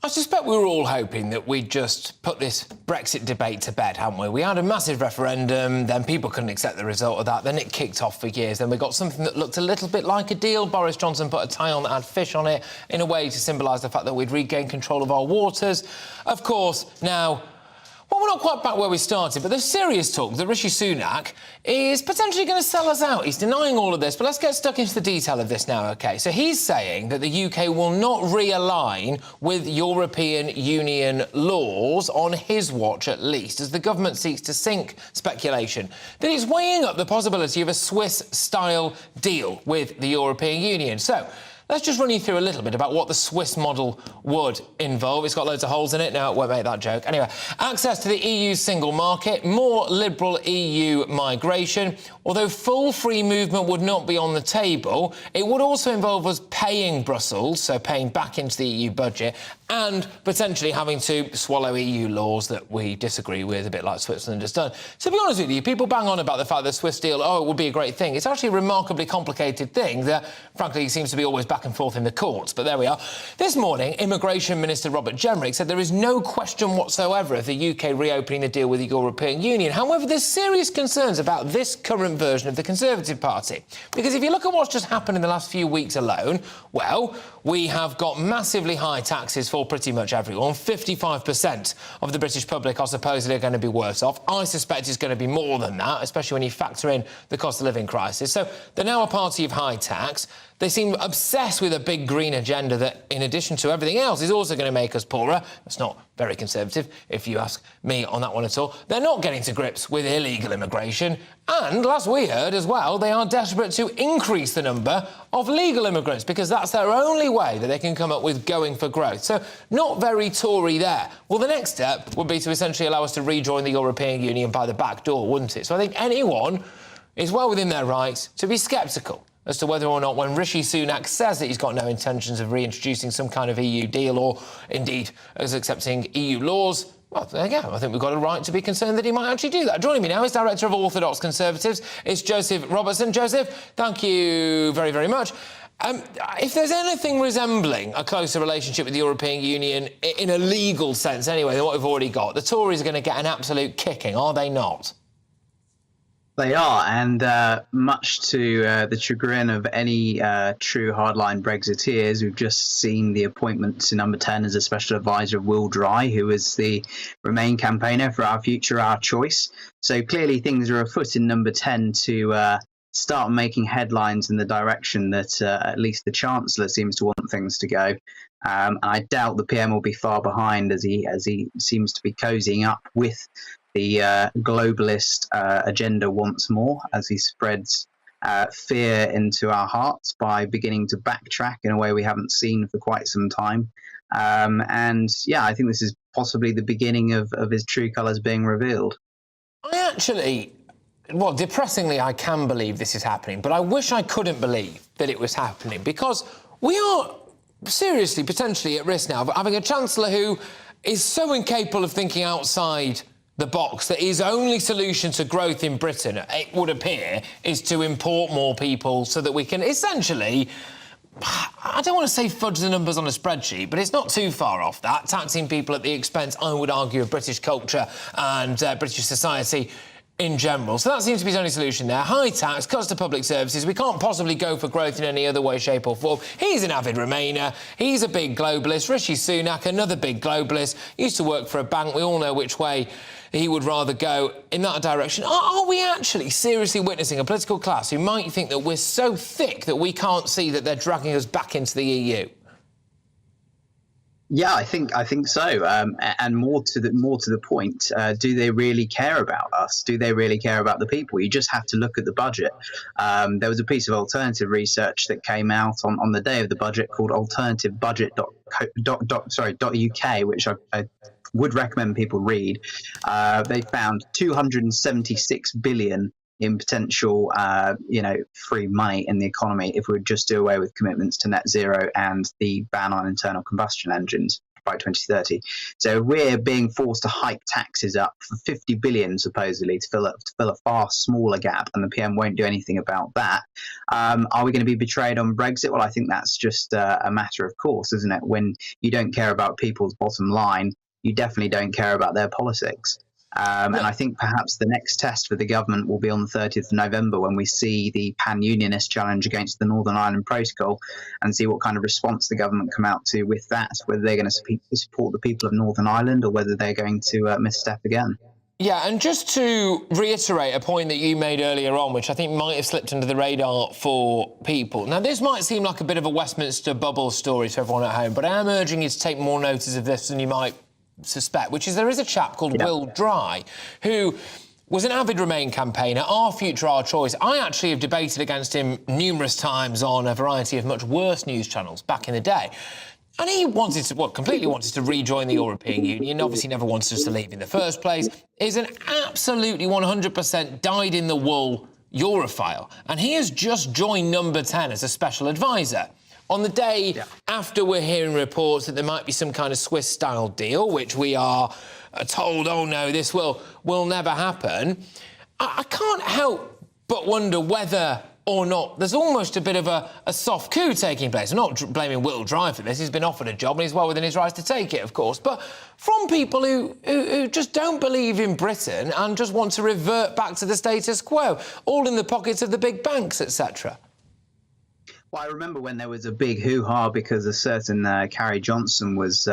I suspect we were all hoping that we'd just put this Brexit debate to bed, hadn't we? We had a massive referendum, then people couldn't accept the result of that, then it kicked off for years, then we got something that looked a little bit like a deal. Boris Johnson put a tie on that had fish on it, in a way to symbolise the fact that we'd regained control of our waters. Of course, now, well, we're not quite back where we started, but there's serious talk that Rishi Sunak is potentially going to sell us out. He's denying all of this, but let's get stuck into the detail of this now, OK? So he's saying that the UK will not realign with European Union laws, on his watch at least, as the government seeks to sink speculation that it's weighing up the possibility of a Swiss-style deal with the European Union. So let's just run you through a little bit about what the Swiss model would involve. It's got loads of holes in it. No, it won't make that joke. Anyway, access to the EU's single market, more liberal EU migration. Although full free movement would not be on the table, it would also involve us paying Brussels, so paying back into the EU budget, and potentially having to swallow EU laws that we disagree with, a bit like Switzerland has done. So to be honest with you, people bang on about the fact that the Swiss deal, it would be a great thing. It's actually a remarkably complicated thing that, frankly, seems to be always back and forth in the courts. But there we are. This morning, Immigration Minister Robert Jenrick said there is no question whatsoever of the UK reopening the deal with the European Union. However, there's serious concerns about this current version of the Conservative Party. Because if you look at what's just happened in the last few weeks alone, well, we have got massively high taxes for pretty much everyone. 55% of the British public are supposedly going to be worse off. I suspect it's going to be more than that, especially when you factor in the cost of living crisis. So they're now a party of high tax. They seem obsessed with a big green agenda that, in addition to everything else, is also going to make us poorer. That's not very conservative, if you ask me on that one at all. They're not getting to grips with illegal immigration. And, as we heard as well, they are desperate to increase the number of legal immigrants because that's their only way that they can come up with going for growth. So, not very Tory there. Well, the next step would be to essentially allow us to rejoin the European Union by the back door, wouldn't it? So I think anyone is well within their rights to be sceptical as to whether or not, when Rishi Sunak says that he's got no intentions of reintroducing some kind of EU deal or, indeed, as accepting EU laws, well, there you go. I think we've got a right to be concerned that he might actually do that. Joining me now is Director of Orthodox Conservatives. It's Joseph Robertson. Joseph, thank you very, very much. If there's anything resembling a closer relationship with the European Union, in a legal sense anyway, than what we've already got, the Tories are going to get an absolute kicking, are they not? They are, and much to the chagrin of any true hardline Brexiteers, we've just seen the appointment to number 10 as a special advisor of Will Dry, who is the Remain campaigner for Our Future, Our Choice. So clearly things are afoot in number 10 to start making headlines in the direction that at least the Chancellor seems to want things to go. I doubt the PM will be far behind as he seems to be cozying up with the globalist agenda once more, as he spreads fear into our hearts by beginning to backtrack in a way we haven't seen for quite some time. And yeah, I think this is possibly the beginning of his true colours being revealed. I actually, well, depressingly, I can believe this is happening, but I wish I couldn't believe that it was happening, because we are seriously, potentially at risk now of having a Chancellor who is so incapable of thinking outside the box that his only solution to growth in Britain, it would appear, is to import more people so that we can essentially, I don't want to say fudge the numbers on a spreadsheet, but it's not too far off that, taxing people at the expense, I would argue, of British culture and British society in general. So that seems to be his only solution there. High tax, cuts to public services. We can't possibly go for growth in any other way, shape or form. He's an avid Remainer. He's a big globalist. Rishi Sunak, another big globalist. Used to work for a bank. We all know which way he would rather go in that direction. Are we actually seriously witnessing a political class who might think that we're so thick that we can't see that they're dragging us back into the EU? Yeah, I think so. And more to the point, do they really care about us? Do they really care about the people? You just have to look at the budget. There was a piece of alternative research that came out on the day of the budget called alternativebudget.uk, which I would recommend people read. They found 276 billion in potential, free money in the economy if we would just do away with commitments to net zero and the ban on internal combustion engines by 2030. So we're being forced to hike taxes up for 50 billion, supposedly, to fill a far smaller gap, and the PM won't do anything about that. Are we going to be betrayed on Brexit? Well, I think that's just a matter of course, isn't it? When you don't care about people's bottom line, you definitely don't care about their politics. And I think perhaps the next test for the government will be on the 30th of November when we see the pan-unionist challenge against the Northern Ireland Protocol and see what kind of response the government come out to with that, whether they're going to support the people of Northern Ireland or whether they're going to misstep again. Yeah, and just to reiterate a point that you made earlier on, which I think might have slipped under the radar for people. Now, this might seem like a bit of a Westminster bubble story to everyone at home, but I am urging you to take more notice of this than you might suspect, which is there is a chap called Will Dry, who was an avid Remain campaigner, Our Future, Our Choice. I actually have debated against him numerous times on a variety of much worse news channels back in the day. And he completely wanted to rejoin the European Union, obviously never wanted us to leave in the first place, is an absolutely 100% dyed-in-the-wool Europhile. And he has just joined number 10 as a special advisor. On the day after we're hearing reports that there might be some kind of Swiss-style deal, which we are told, oh no, this will never happen, I can't help but wonder whether or not there's almost a bit of a soft coup taking place. I'm not blaming Will Dry for this. He's been offered a job and he's well within his rights to take it, of course. But from people who just don't believe in Britain and just want to revert back to the status quo, all in the pockets of the big banks, etc. Well, I remember when there was a big hoo-ha because a certain Carrie Johnson was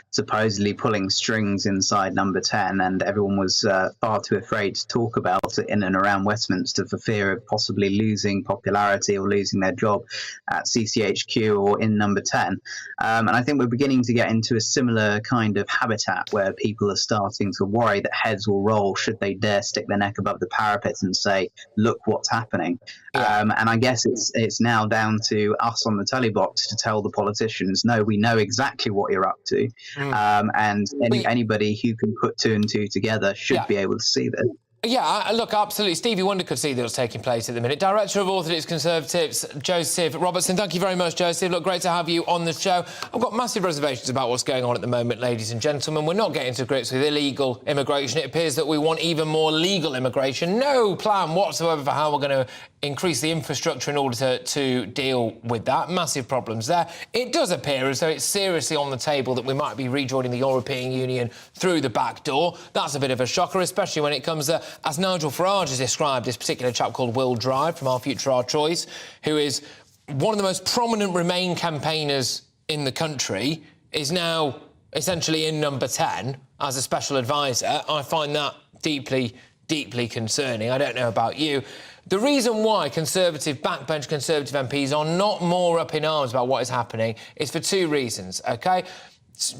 supposedly pulling strings inside Number 10, and everyone was far too afraid to talk about it in and around Westminster for fear of possibly losing popularity or losing their job at CCHQ or in Number 10. And I think we're beginning to get into a similar kind of habitat where people are starting to worry that heads will roll should they dare stick their neck above the parapet and say, look what's happening. And I guess it's now down to us on the telly box to tell the politicians, no, we know exactly what you're up to. And anybody who can put two and two together should be able to see this. Yeah, look, absolutely. Stevie Wonder could see that was taking place at the minute. Director of Orthodox Conservatives, Joseph Robertson. Thank you very much, Joseph. Look, great to have you on the show. I've got massive reservations about what's going on at the moment, ladies and gentlemen. We're not getting to grips with illegal immigration. It appears that we want even more legal immigration. No plan whatsoever for how we're going to increase the infrastructure in order to deal with that. Massive problems there. It does appear as though it's seriously on the table that we might be rejoining the European Union through the back door. That's a bit of a shocker, especially when it comes to, as Nigel Farage has described, this particular chap called Will Drive from Our Future, Our Choice, who is one of the most prominent Remain campaigners in the country, is now essentially in Number 10 as a special advisor. I find that deeply, deeply concerning. I don't know about you. The reason why backbench Conservative MPs are not more up in arms about what is happening is for two reasons, OK?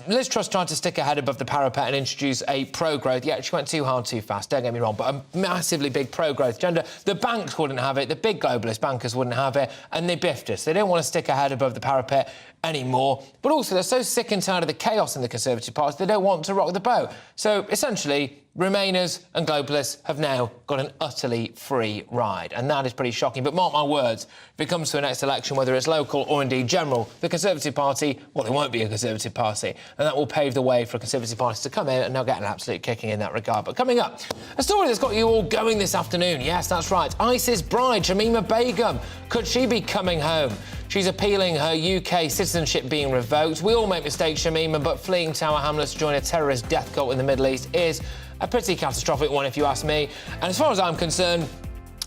Liz Truss tried to stick her head above the parapet and introduce a pro-growth. Yeah, she went too hard, too fast, don't get me wrong, but a massively big pro-growth agenda. The banks wouldn't have it, the big globalist bankers wouldn't have it, and they biffed us. They don't want to stick her head above the parapet anymore. But also, they're so sick and tired of the chaos in the Conservative Party, they don't want to rock the boat. So, essentially, Remainers and globalists have now got an utterly free ride, and that is pretty shocking. But mark my words, if it comes to a next election, whether it's local or indeed general, the Conservative Party, well, there won't be a Conservative Party, and that will pave the way for a Conservative Party to come in, and they'll get an absolute kicking in that regard. But coming up, a story that's got you all going this afternoon. Yes, that's right. ISIS bride, Shamima Begum. Could she be coming home? She's appealing her UK citizenship being revoked. We all make mistakes, Shamima, but fleeing Tower Hamlets to join a terrorist death cult in the Middle East is a pretty catastrophic one, if you ask me. And as far as I'm concerned,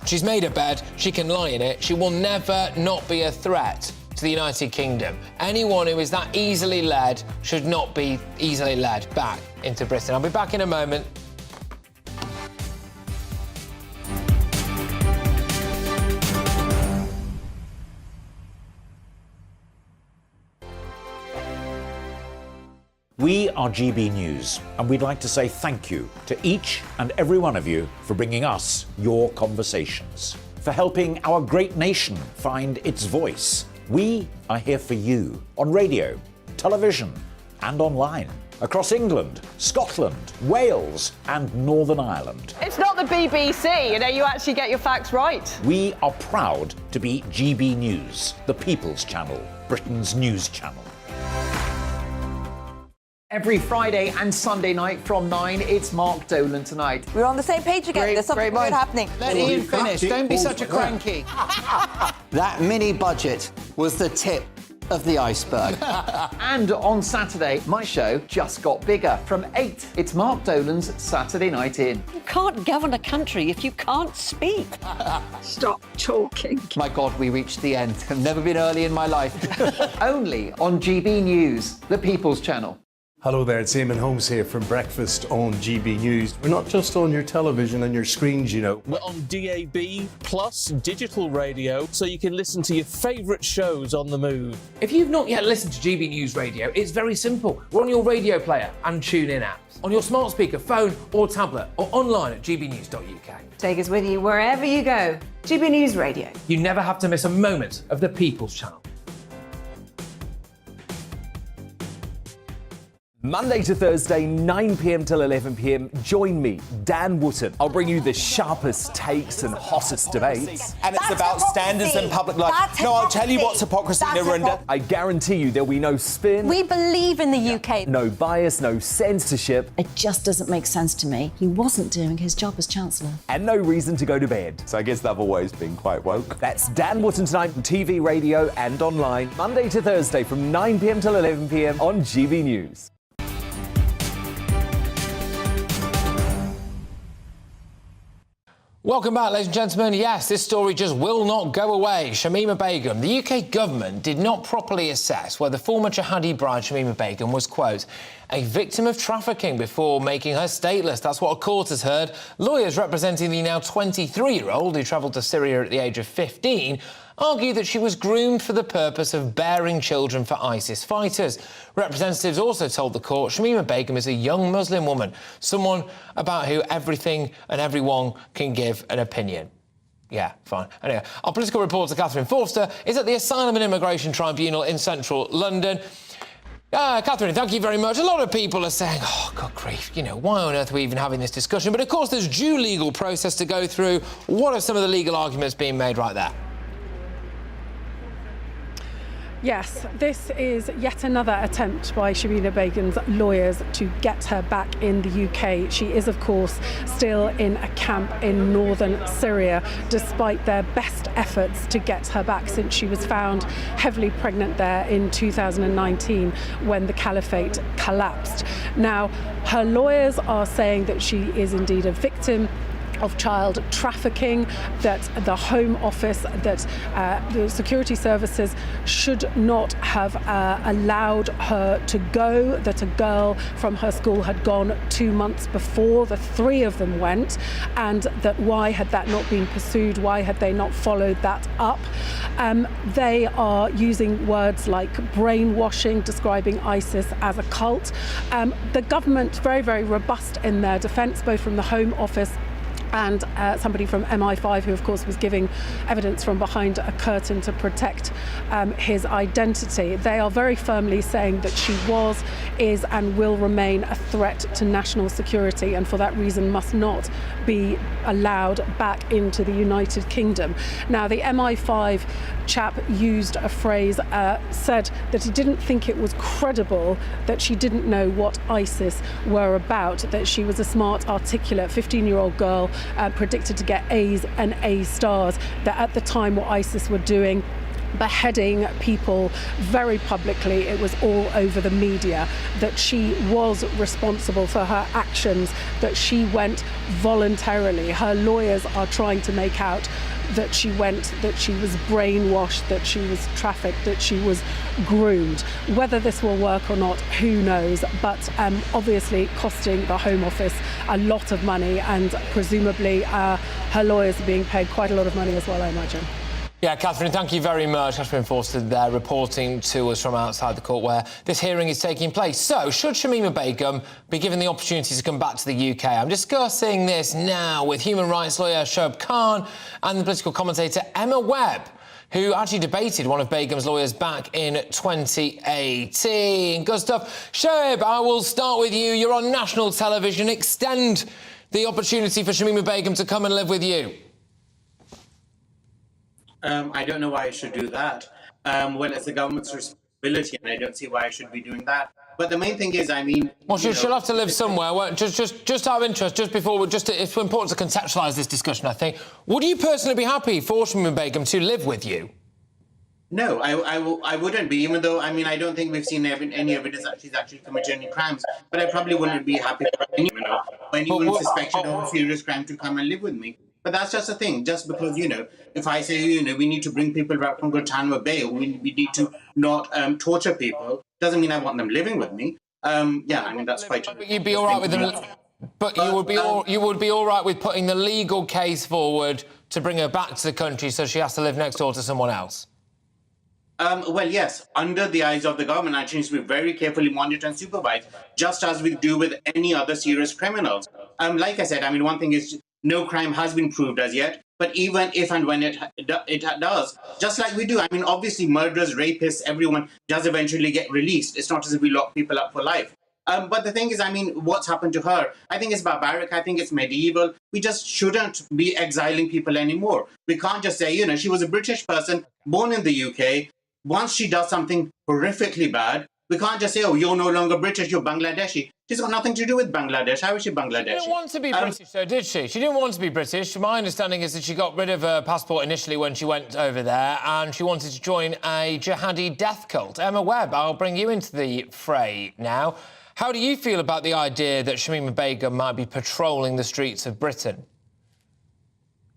she's made a bed, she can lie in it. She will never not be a threat to the United Kingdom. Anyone who is that easily led should not be easily led back into Britain. I'll be back in a moment. We are GB News, and we'd like to say thank you to each and every one of you for bringing us your conversations, for helping our great nation find its voice. We are here for you on radio, television, and online, across England, Scotland, Wales, and Northern Ireland. It's not the BBC, you actually get your facts right. We are proud to be GB News, the People's Channel, Britain's news channel. Every Friday and Sunday night from 9, it's Mark Dolan Tonight. We're on the same page again. There's something weird happening. Let Ian finish. Don't be such a cranky. That mini budget was the tip of the iceberg. And on Saturday, my show just got bigger. From 8, it's Mark Dolan's Saturday Night In. You can't govern a country if you can't speak. Stop talking. My God, we reached the end. I've never been early in my life. Only on GB News, the People's Channel. Hello there, it's Eamon Holmes here from Breakfast on GB News. We're not just on your television and your screens, We're on DAB plus digital radio, so you can listen to your favourite shows on the move. If you've not yet listened to GB News Radio, it's very simple. We're on your radio player and TuneIn apps, on your smart speaker, phone or tablet, or online at gbnews.uk. Take us with you wherever you go. GB News Radio. You never have to miss a moment of the People's Channel. Monday to Thursday, 9 p.m. till 11 p.m. Join me, Dan Wootton. I'll bring you the sharpest takes and hottest debates. And it's about standards and public life. No, I'll tell you what's hypocrisy, Narendra. I guarantee you there'll be no spin. We believe in the UK. No bias, no censorship. It just doesn't make sense to me. He wasn't doing his job as Chancellor. And no reason to go to bed. So I guess they've always been quite woke. That's Dan Wootton Tonight on TV, radio and online. Monday to Thursday from 9 p.m. till 11 p.m. on GB News. Welcome back, ladies and gentlemen. Yes, this story just will not go away. Shamima Begum. The UK government did not properly assess whether former jihadi bride Shamima Begum was, quote, a victim of trafficking before making her stateless. That's what a court has heard. Lawyers representing the now 23-year-old who travelled to Syria at the age of 15 argue that she was groomed for the purpose of bearing children for ISIS fighters. Representatives also told the court Shamima Begum is a young Muslim woman, someone about who everything and everyone can give an opinion. Yeah, fine. Anyway, our political reporter Catherine Forster is at the Asylum and Immigration Tribunal in central London. Catherine, thank you very much. A lot of people are saying, oh, good grief, you know, why on earth are we even having this discussion? But, of course, there's due legal process to go through. What are some of the legal arguments being made right there? Yes, this is yet another attempt by Shamima Begum's lawyers to get her back in the UK. She is, of course, still in a camp in northern Syria, despite their best efforts to get her back since she was found heavily pregnant there in 2019 when the caliphate collapsed. Now, her lawyers are saying that she is indeed a victim of child trafficking, that the Home Office, that the security services should not have allowed her to go, that a girl from her school had gone 2 months before the three of them went, and that why had that not been pursued, why had they not followed that up. They are using words like brainwashing, describing ISIS as a cult. The government, very, very robust in their defence, both from the Home Office and somebody from MI5, who of course was giving evidence from behind a curtain to protect his identity. They are very firmly saying that she was, is and will remain a threat to national security, and for that reason must not be allowed back into the United Kingdom. Now, the MI5 chap used a phrase, said that he didn't think it was credible that she didn't know what ISIS were about, that she was a smart, articulate 15-year-old girl predicted to get A's and A stars, that at the time what ISIS were doing, beheading people very publicly, it was all over the media, that she was responsible for her actions, that she went voluntarily. Her lawyers are trying to make out that she went, that she was brainwashed, that she was trafficked, that she was groomed. Whether this will work or not, who knows, but obviously costing the Home Office a lot of money, and presumably her lawyers are being paid quite a lot of money as well, I imagine. Yeah, Catherine, thank you very much. Catherine Forster there reporting to us from outside the court where this hearing is taking place. So, should Shamima Begum be given the opportunity to come back to the UK? I'm discussing this now with human rights lawyer Shoaib Khan and the political commentator Emma Webb, who actually debated one of Begum's lawyers back in 2018. Good stuff. Shoaib, I will start with you. You're on national television. Extend the opportunity for Shamima Begum to come and live with you. I don't know why I should do that when it's the government's responsibility, and I don't see why I should be doing that. But the main thing is, I mean... Well, she'll have to live somewhere. Well, just out of interest, just before... it's important to contextualise this discussion, I think. Would you personally be happy for Shamima Begum to live with you? No, I wouldn't be, even though, I mean, I don't think we've seen any evidence that she's actually committed any crimes. But I probably wouldn't be happy for anyone suspected of a serious crime to come and live with me. But that's just a thing. Just because, if I say, we need to bring people back from Guantanamo Bay, or we need to not torture people, doesn't mean I want them living with me. Yeah, I mean, that's quite... But you'd be all right with them... But you would be all right with putting the legal case forward to bring her back to the country so she has to live next door to someone else? Well, yes, under the eyes of the government, I needs to be very carefully monitored and supervised, just as we do with any other serious criminals. Like I said, I mean, one thing is no crime has been proved as yet, but even if and when it does, just like we do, I mean, obviously murderers, rapists, everyone does eventually get released. It's not as if we lock people up for life. But the thing is, I mean, what's happened to her? I think it's barbaric. I think it's medieval. We just shouldn't be exiling people anymore. We can't just say, she was a British person born in the UK. Once she does something horrifically bad, we can't just say, oh, you're no longer British, you're Bangladeshi. She's got nothing to do with Bangladesh. How is she Bangladeshi? She didn't want to be British, though, did she? She didn't want to be British. My understanding is that she got rid of her passport initially when she went over there, and she wanted to join a jihadi death cult. Emma Webb, I'll bring you into the fray now. How do you feel about the idea that Shamima Begum might be patrolling the streets of Britain?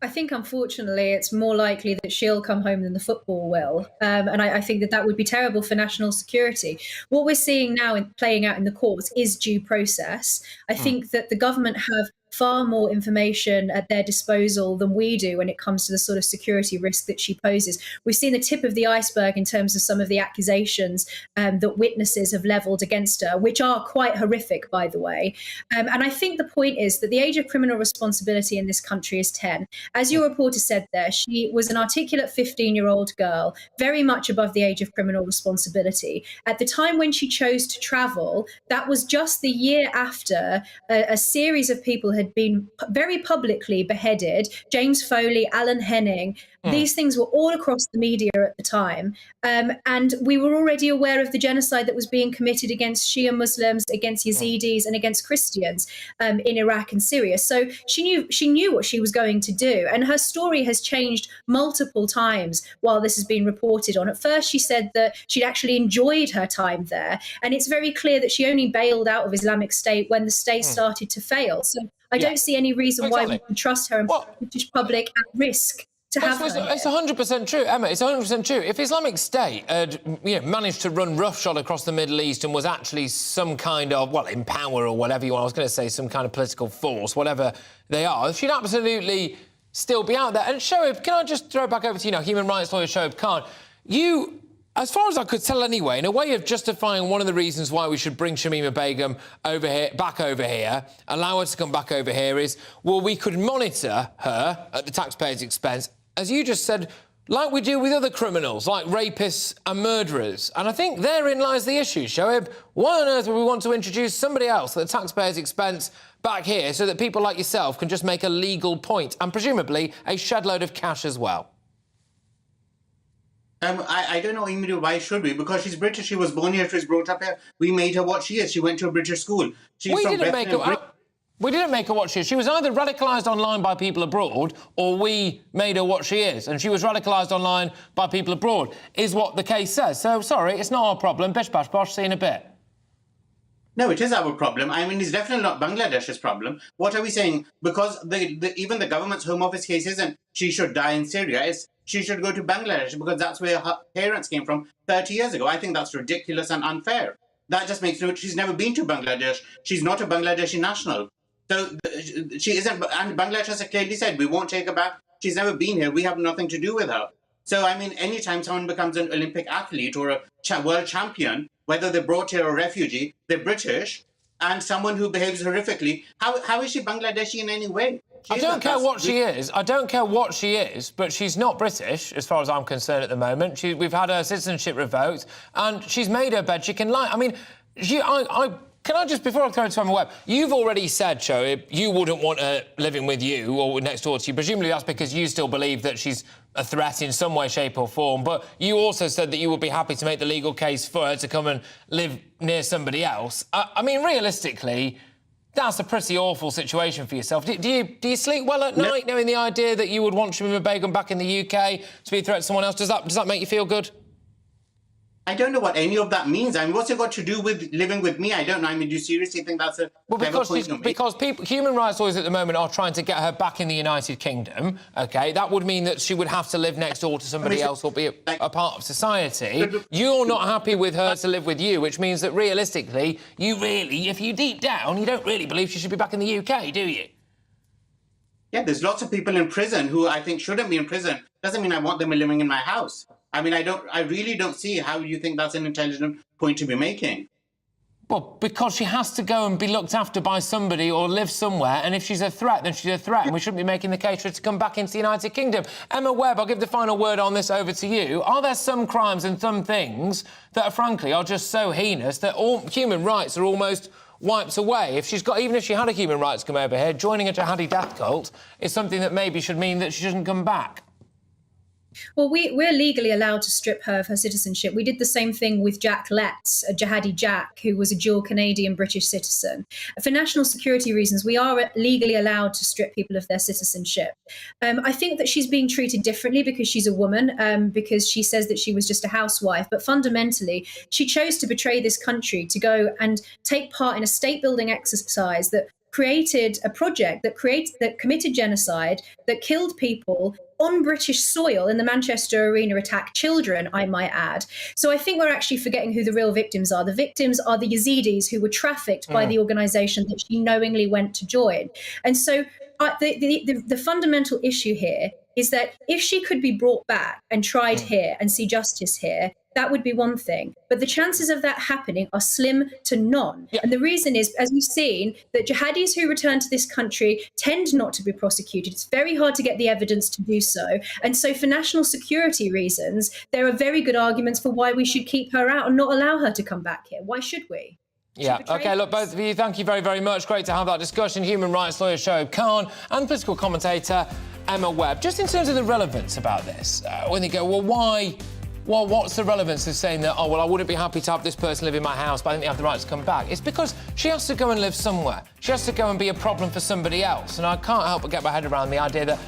I think, unfortunately, it's more likely that she'll come home than the football will. And I think that that would be terrible for national security. What we're seeing now playing out in the courts is due process. I think that the government have far more information at their disposal than we do when it comes to the sort of security risk that she poses. We've seen the tip of the iceberg in terms of some of the accusations that witnesses have levelled against her, which are quite horrific, by the way. And I think the point is that the age of criminal responsibility in this country is 10. As your reporter said there, she was an articulate 15-year-old girl, very much above the age of criminal responsibility. At the time when she chose to travel, that was just the year after a series of people had been very publicly beheaded. James Foley, Alan Henning. These things were all across the media at the time. And we were already aware of the genocide that was being committed against Shia Muslims, against Yazidis, and against Christians in Iraq and Syria. So she knew what she was going to do. And her story has changed multiple times while this has been reported on. At first, she said that she'd actually enjoyed her time there. And it's very clear that she only bailed out of Islamic State when the state started to fail. So I don't see any reason why we can trust her and put the British public at risk. It's 100% true, Emma. It's 100% true. If Islamic State had managed to run roughshod across the Middle East and was actually some kind of, well, in power or whatever you want, I was going to say some kind of political force, whatever they are, she'd absolutely still be out there. And Shoaib, can I just throw it back over to you now, human rights lawyer Shoaib Khan? You, as far as I could tell anyway, in a way of justifying one of the reasons why we should bring Shamima Begum back over here, allow her to come back over here, is, well, we could monitor her at the taxpayer's expense, as you just said, like we do with other criminals, like rapists and murderers. And I think therein lies the issue, Shoaib. Why on earth would we want to introduce somebody else at the taxpayer's expense back here so that people like yourself can just make a legal point and presumably a shed load of cash as well? I don't know, Emilia, why should we? Because she's British. She was born here. She was brought up here. We made her what she is. She went to a British school. We didn't make her what she is. She was either radicalised online by people abroad or we made her what she is. And she was radicalised online by people abroad, is what the case says. So, sorry, it's not our problem. Bish, bash, bosh, see you in a bit. No, it is our problem. I mean, it's definitely not Bangladesh's problem. What are we saying? Because even the government's Home Office case isn't she should die in Syria. It's she should go to Bangladesh because that's where her parents came from 30 years ago. I think that's ridiculous and unfair. That just makes no... She's never been to Bangladesh. She's not a Bangladeshi national. So she isn't... And Bangladesh has clearly said, we won't take her back. She's never been here. We have nothing to do with her. So, I mean, anytime someone becomes an Olympic athlete or a world champion, whether they're brought here a refugee, they're British, and someone who behaves horrifically, how is she Bangladeshi in any way? I don't care what she is. I don't care what she is, but she's not British, as far as I'm concerned at the moment. We've had her citizenship revoked, and she's made her bed. She can lie. I mean, can I just, before I throw it to Emma Webb, you've already said, Shoaib, you wouldn't want her living with you or next door to you. Presumably that's because you still believe that she's a threat in some way, shape or form. But you also said that you would be happy to make the legal case for her to come and live near somebody else. I mean, realistically, that's a pretty awful situation for yourself. Do you sleep well at night knowing the idea that you would want Shamima Begum back in the UK to be a threat to someone else? Does that make you feel good? I don't know what any of that means. I mean, what's it got to do with living with me? I don't know. I mean, do you seriously think that's a... Well, because human rights lawyers at the moment are trying to get her back in the United Kingdom, OK? That would mean that she would have to live next door to somebody else or be a part of society. You're not happy with her to live with you, which means that, realistically, you really, if you deep down, you don't really believe she should be back in the UK, do you? Yeah, there's lots of people in prison who I think shouldn't be in prison. Doesn't mean I want them living in my house. I mean, I really don't see how you think that's an intelligent point to be making. Well, because she has to go and be looked after by somebody or live somewhere, and if she's a threat, then she's a threat, and we shouldn't be making the case for her to come back into the United Kingdom. Emma Webb, I'll give the final word on this over to you. Are there some crimes and some things that, frankly, are just so heinous that all human rights are almost wiped away? Even if she had a human rights come over here, joining a jihadi death cult is something that maybe should mean that she shouldn't come back. Well, we're legally allowed to strip her of her citizenship. We did the same thing with Jack Letts, a jihadi Jack, who was a dual Canadian-British citizen. For national security reasons, we are legally allowed to strip people of their citizenship. I think that she's being treated differently because she's a woman, because she says that she was just a housewife. But fundamentally, she chose to betray this country to go and take part in a state-building exercise that created a project that committed genocide, that killed people on British soil in the Manchester Arena attack, children, I might add. So I think we're actually forgetting who the real victims are. The victims are the Yazidis who were trafficked by the organisation that she knowingly went to join. And so the fundamental issue here is that if she could be brought back and tried here and see justice here, that would be one thing. But the chances of that happening are slim to none. And the reason is, as we've seen, that jihadis who return to this country tend not to be prosecuted. It's very hard to get the evidence to do so. And so for national security reasons, there are very good arguments for why we should keep her out and not allow her to come back here. Why should we? Yeah, OK, look, both of you, thank you very, very much. Great to have that discussion. Human rights lawyer Shoaib Khan and political commentator Emma Webb. Just in terms of the relevance about this, when they go, well, why... Well, what's the relevance of saying that, oh, well, I wouldn't be happy to have this person live in my house, but I think they have the right to come back? It's because she has to go and live somewhere. She has to go and be a problem for somebody else. And I can't help but get my head around the idea that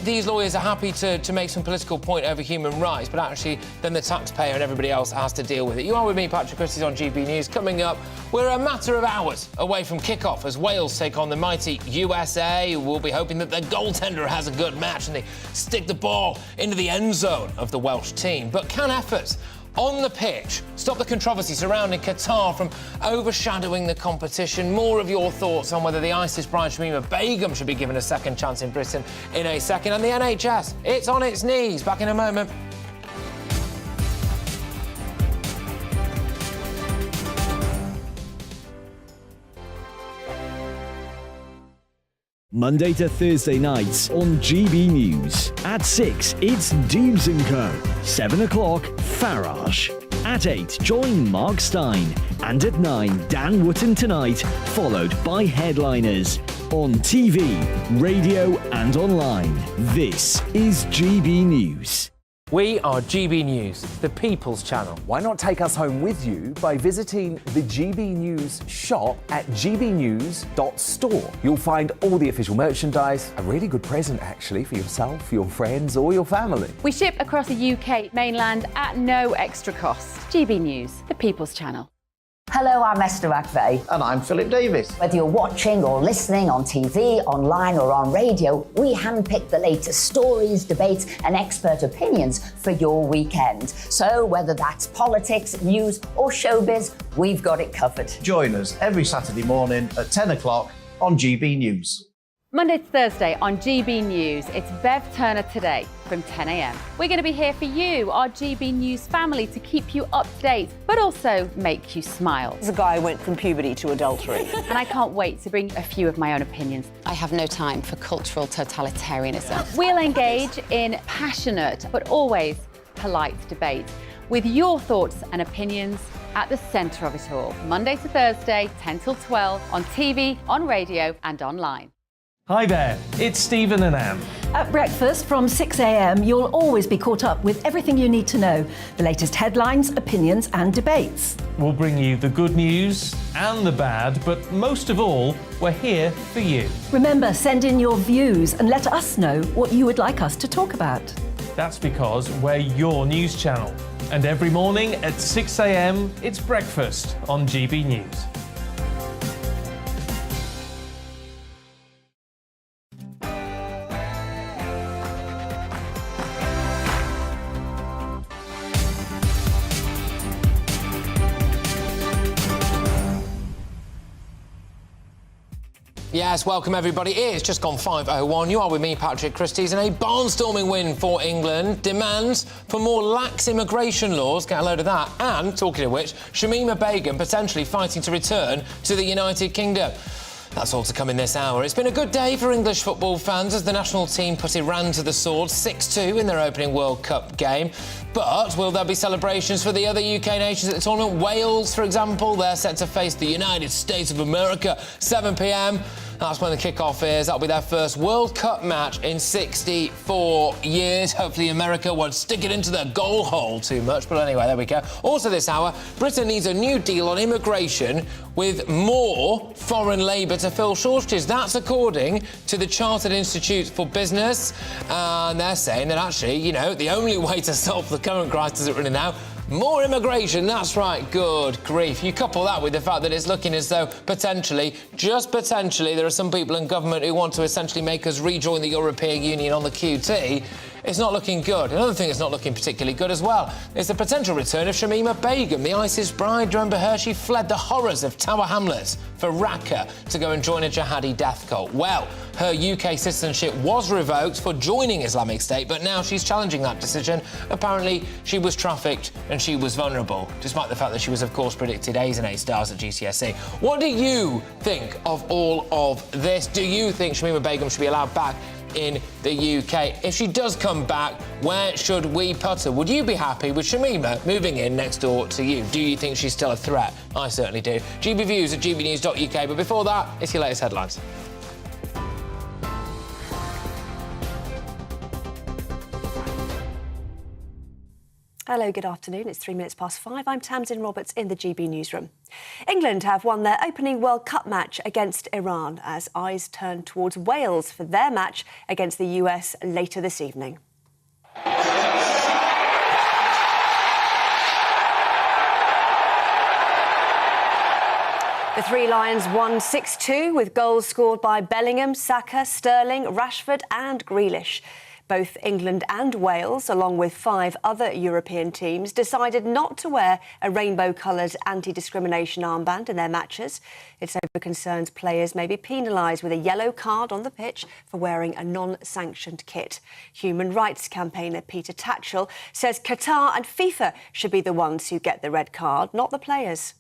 these lawyers are happy to make some political point over human rights, but actually then the taxpayer and everybody else has to deal with it. You are with me, Patrick Christys, on GB News. Coming up, we're a matter of hours away from kick-off as Wales take on the mighty USA. We'll be hoping that their goaltender has a good match and they stick the ball into the end zone of the Welsh team. But can efforts on the pitch stop the controversy surrounding Qatar from overshadowing the competition? More of your thoughts on whether the ISIS bride Shamima Begum should be given a second chance in Britain in a second. And the NHS, it's on its knees. Back in a moment. Monday to Thursday nights on GB News. At 6, it's Dubes & Co. 7 o'clock, Farage. At 8, join Mark Stein. And at 9, Dan Wootton Tonight, followed by Headliners. On TV, radio and online. This is GB News. We are GB News, the People's Channel. Why not take us home with you by visiting the GB News shop at gbnews.store. You'll find all the official merchandise, a really good present actually for yourself, your friends or your family. We ship across the UK mainland at no extra cost. GB News, the People's Channel. Hello, I'm Esther McVeigh. And I'm Philip Davis. Whether you're watching or listening on TV, online or on radio, we handpick the latest stories, debates and expert opinions for your weekend. So whether that's politics, news or showbiz, we've got it covered. Join us every Saturday morning at 10 o'clock on GB News. Monday to Thursday on GB News, it's Bev Turner Today from 10 a.m. We're going to be here for you, our GB News family, to keep you up to date, but also make you smile. The guy went from puberty to adultery. And I can't wait to bring a few of my own opinions. I have no time for cultural totalitarianism. We'll engage in passionate, but always polite debate, with your thoughts and opinions at the centre of it all. Monday to Thursday, 10 till 12, on TV, on radio and online. Hi there, it's Stephen and Anne. At breakfast from 6 a.m, you'll always be caught up with everything you need to know, the latest headlines, opinions and debates. We'll bring you the good news and the bad, but most of all, we're here for you. Remember, send in your views and let us know what you would like us to talk about. That's because we're your news channel. And every morning at 6 a.m, it's breakfast on GB News. Yes, welcome everybody. It's just gone 5:01. You are with me, Patrick Christys, and a barnstorming win for England. Demands for more lax immigration laws. Get a load of that. And, talking of which, Shamima Begum potentially fighting to return to the United Kingdom. That's all to come in this hour. It's been a good day for English football fans as the national team put Iran to the sword 6-2 in their opening World Cup game. But will there be celebrations for the other UK nations at the tournament? Wales, for example, they're set to face the United States of America, 7 p.m. That's when the kickoff is. That'll be their first World Cup match in 64 years. Hopefully America won't stick it into their goal hole too much. But anyway, there we go. Also this hour, Britain needs a new deal on immigration with more foreign labour to fill shortages. That's according to the Chartered Institute for Business. And they're saying that actually, you know, the only way to solve the current crisis that we're in now, More immigration, that's right, good grief. You couple that with the fact that it's looking as though potentially, just potentially, there are some people in government who want to essentially make us rejoin the European Union on the QT. It's not looking good. Another thing that's not looking particularly good as well is the potential return of Shamima Begum, the ISIS bride. Remember her? She fled the horrors of Tower Hamlets for Raqqa to go and join a jihadi death cult. Well, her UK citizenship was revoked for joining Islamic State, but now she's challenging that decision. Apparently, she was trafficked and she was vulnerable, despite the fact that she was, of course, predicted A's and A stars at GCSE. What do you think of all of this? Do you think Shamima Begum should be allowed back in the UK? If she does come back, where should we put her? Would you be happy with Shamima moving in next door to you? Do you think she's still a threat? I certainly do. GB Views at gbnews.uk, but before that, it's your latest headlines. Hello, good afternoon. It's 3 minutes past 5. I'm Tamsin Roberts in the GB newsroom. England have won their opening World Cup match against Iran as eyes turn towards Wales for their match against the US later this evening. The Three Lions won 6-2 with goals scored by Bellingham, Saka, Sterling, Rashford and Grealish. Both England and Wales, along with 5 other European teams, decided not to wear a rainbow-coloured anti-discrimination armband in their matches. It's over concerns players may be penalised with a yellow card on the pitch for wearing a non-sanctioned kit. Human rights campaigner Peter Tatchell says Qatar and FIFA should be the ones who get the red card, not the players.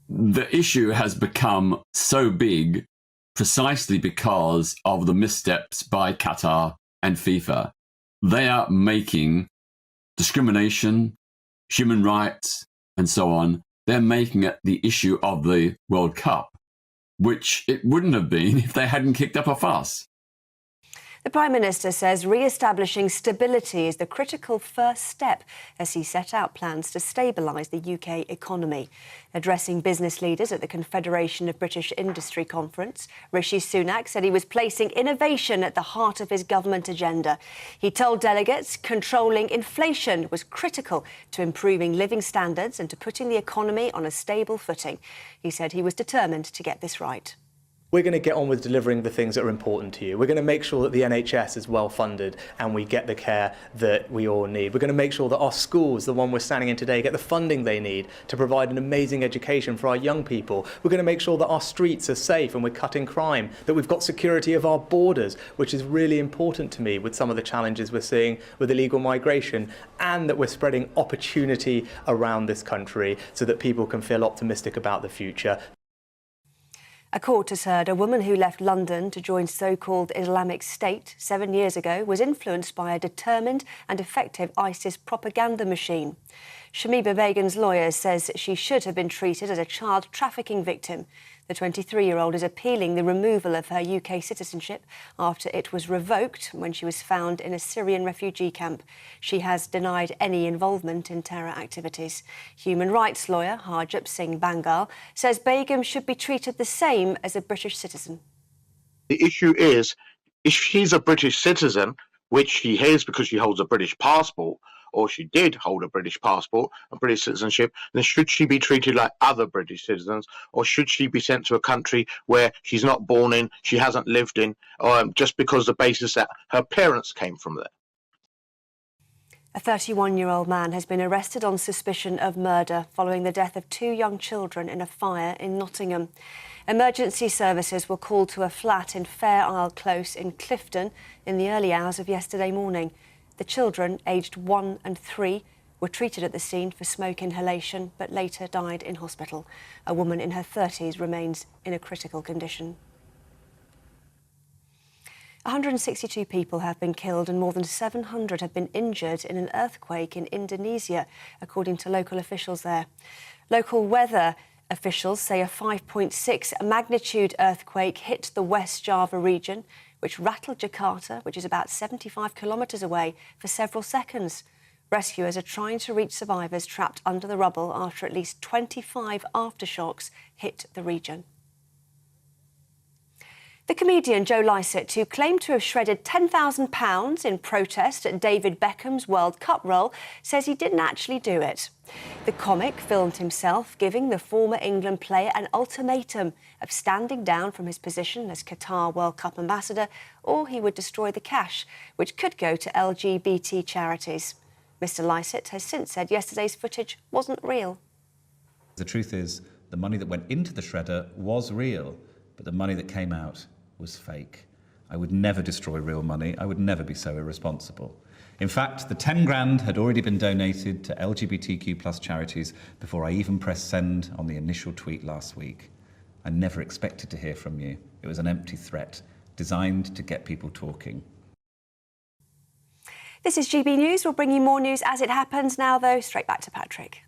The issue has become so big precisely because of the missteps by Qatar and FIFA. They are making discrimination, human rights, and so on, they're making it the issue of the World Cup, which it wouldn't have been if they hadn't kicked up a fuss. The Prime Minister says re-establishing stability is the critical first step as he set out plans to stabilise the UK economy. Addressing business leaders at the Confederation of British Industry Conference, Rishi Sunak said he was placing innovation at the heart of his government agenda. He told delegates controlling inflation was critical to improving living standards and to putting the economy on a stable footing. He said he was determined to get this right. We're going to get on with delivering the things that are important to you. We're going to make sure that the NHS is well funded and we get the care that we all need. We're going to make sure that our schools, the one we're standing in today, get the funding they need to provide an amazing education for our young people. We're going to make sure that our streets are safe and we're cutting crime, that we've got security of our borders, which is really important to me with some of the challenges we're seeing with illegal migration, and that we're spreading opportunity around this country so that people can feel optimistic about the future. A court has heard a woman who left London to join so-called Islamic State 7 years ago was influenced by a determined and effective ISIS propaganda machine. Shamima Begum's lawyer says she should have been treated as a child trafficking victim. The 23-year-old is appealing the removal of her UK citizenship after it was revoked when she was found in a Syrian refugee camp. She has denied any involvement in terror activities. Human rights lawyer Harjap Singh Bangal says Begum should be treated the same as a British citizen. The issue is, if she's a British citizen, which she is because she holds a British passport, or she did hold a British passport, a British citizenship, then should she be treated like other British citizens, or should she be sent to a country where she's not born in, she hasn't lived in, just because the basis that her parents came from there? A 31-year-old man has been arrested on suspicion of murder following the death of 2 young children in a fire in Nottingham. Emergency services were called to a flat in Fair Isle Close in Clifton in the early hours of yesterday morning. The children, aged 1 and 3, were treated at the scene for smoke inhalation but later died in hospital. A woman in her 30s remains in a critical condition. 162 people have been killed and more than 700 have been injured in an earthquake in Indonesia, according to local officials there. Local weather officials say a 5.6 magnitude earthquake hit the West Java region, which rattled Jakarta, which is about 75 kilometres away, for several seconds. Rescuers are trying to reach survivors trapped under the rubble after at least 25 aftershocks hit the region. The comedian Joe Lycett, who claimed to have shredded £10,000 in protest at David Beckham's World Cup role, says he didn't actually do it. The comic filmed himself giving the former England player an ultimatum of standing down from his position as Qatar World Cup ambassador, or he would destroy the cash, which could go to LGBT charities. Mr. Lycett has since said yesterday's footage wasn't real. The truth is, the money that went into the shredder was real, but the money that came out was fake. I would never destroy real money. I would never be so irresponsible. In fact, the 10 grand had already been donated to LGBTQ+ charities before I even pressed send on the initial tweet last week. I never expected to hear from you. It was an empty threat, designed to get people talking. This is GB News. We'll bring you more news as it happens. Now, though, straight back to Patrick.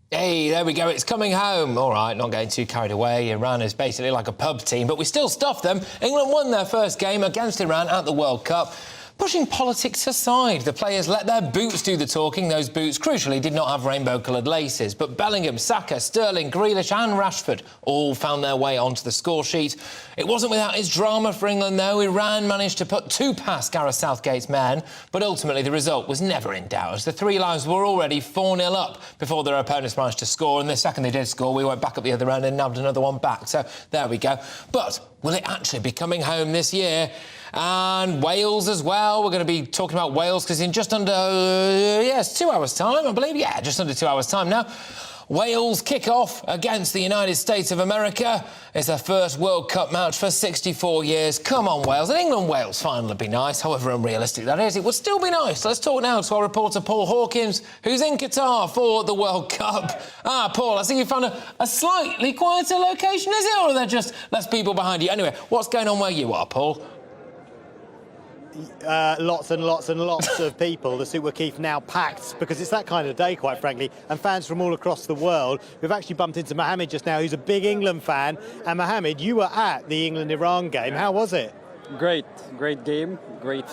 Hey, there we go, it's coming home. All right, not getting too carried away. Iran is basically like a pub team, but we still stuffed them. England won their first game against Iran at the World Cup. Pushing politics aside, the players let their boots do the talking. Those boots, crucially, did not have rainbow-coloured laces. But Bellingham, Saka, Sterling, Grealish and Rashford all found their way onto the score sheet. It wasn't without its drama for England, though. Iran managed to put two past Gareth Southgate's men, but ultimately the result was never in doubt, as the Three Lions were already 4-0 up before their opponents managed to score, and the second they did score, we went back up the other end and nabbed another one back. So there we go. But will it actually be coming home this year? And Wales as well. We're going to be talking about Wales because in just under, 2 hours' time, I believe. Yeah, just under 2 hours' time now. Wales kick off against the United States of America. It's their first World Cup match for 64 years. Come on, Wales. An England-Wales final would be nice, however unrealistic that is. It would still be nice. Let's talk now to our reporter, Paul Hawkins, who's in Qatar for the World Cup. Paul, I see you found a slightly quieter location, is it? Or are there just less people behind you? Anyway, what's going on where you are, Paul? Lots and lots and lots of people. The Super Keith now packed because it's that kind of day, quite frankly, and fans from all across the world. We've actually bumped into Mohammed just now, who's a big England fan. And Mohammed, you were at the England-Iran game. How was it? Great game, great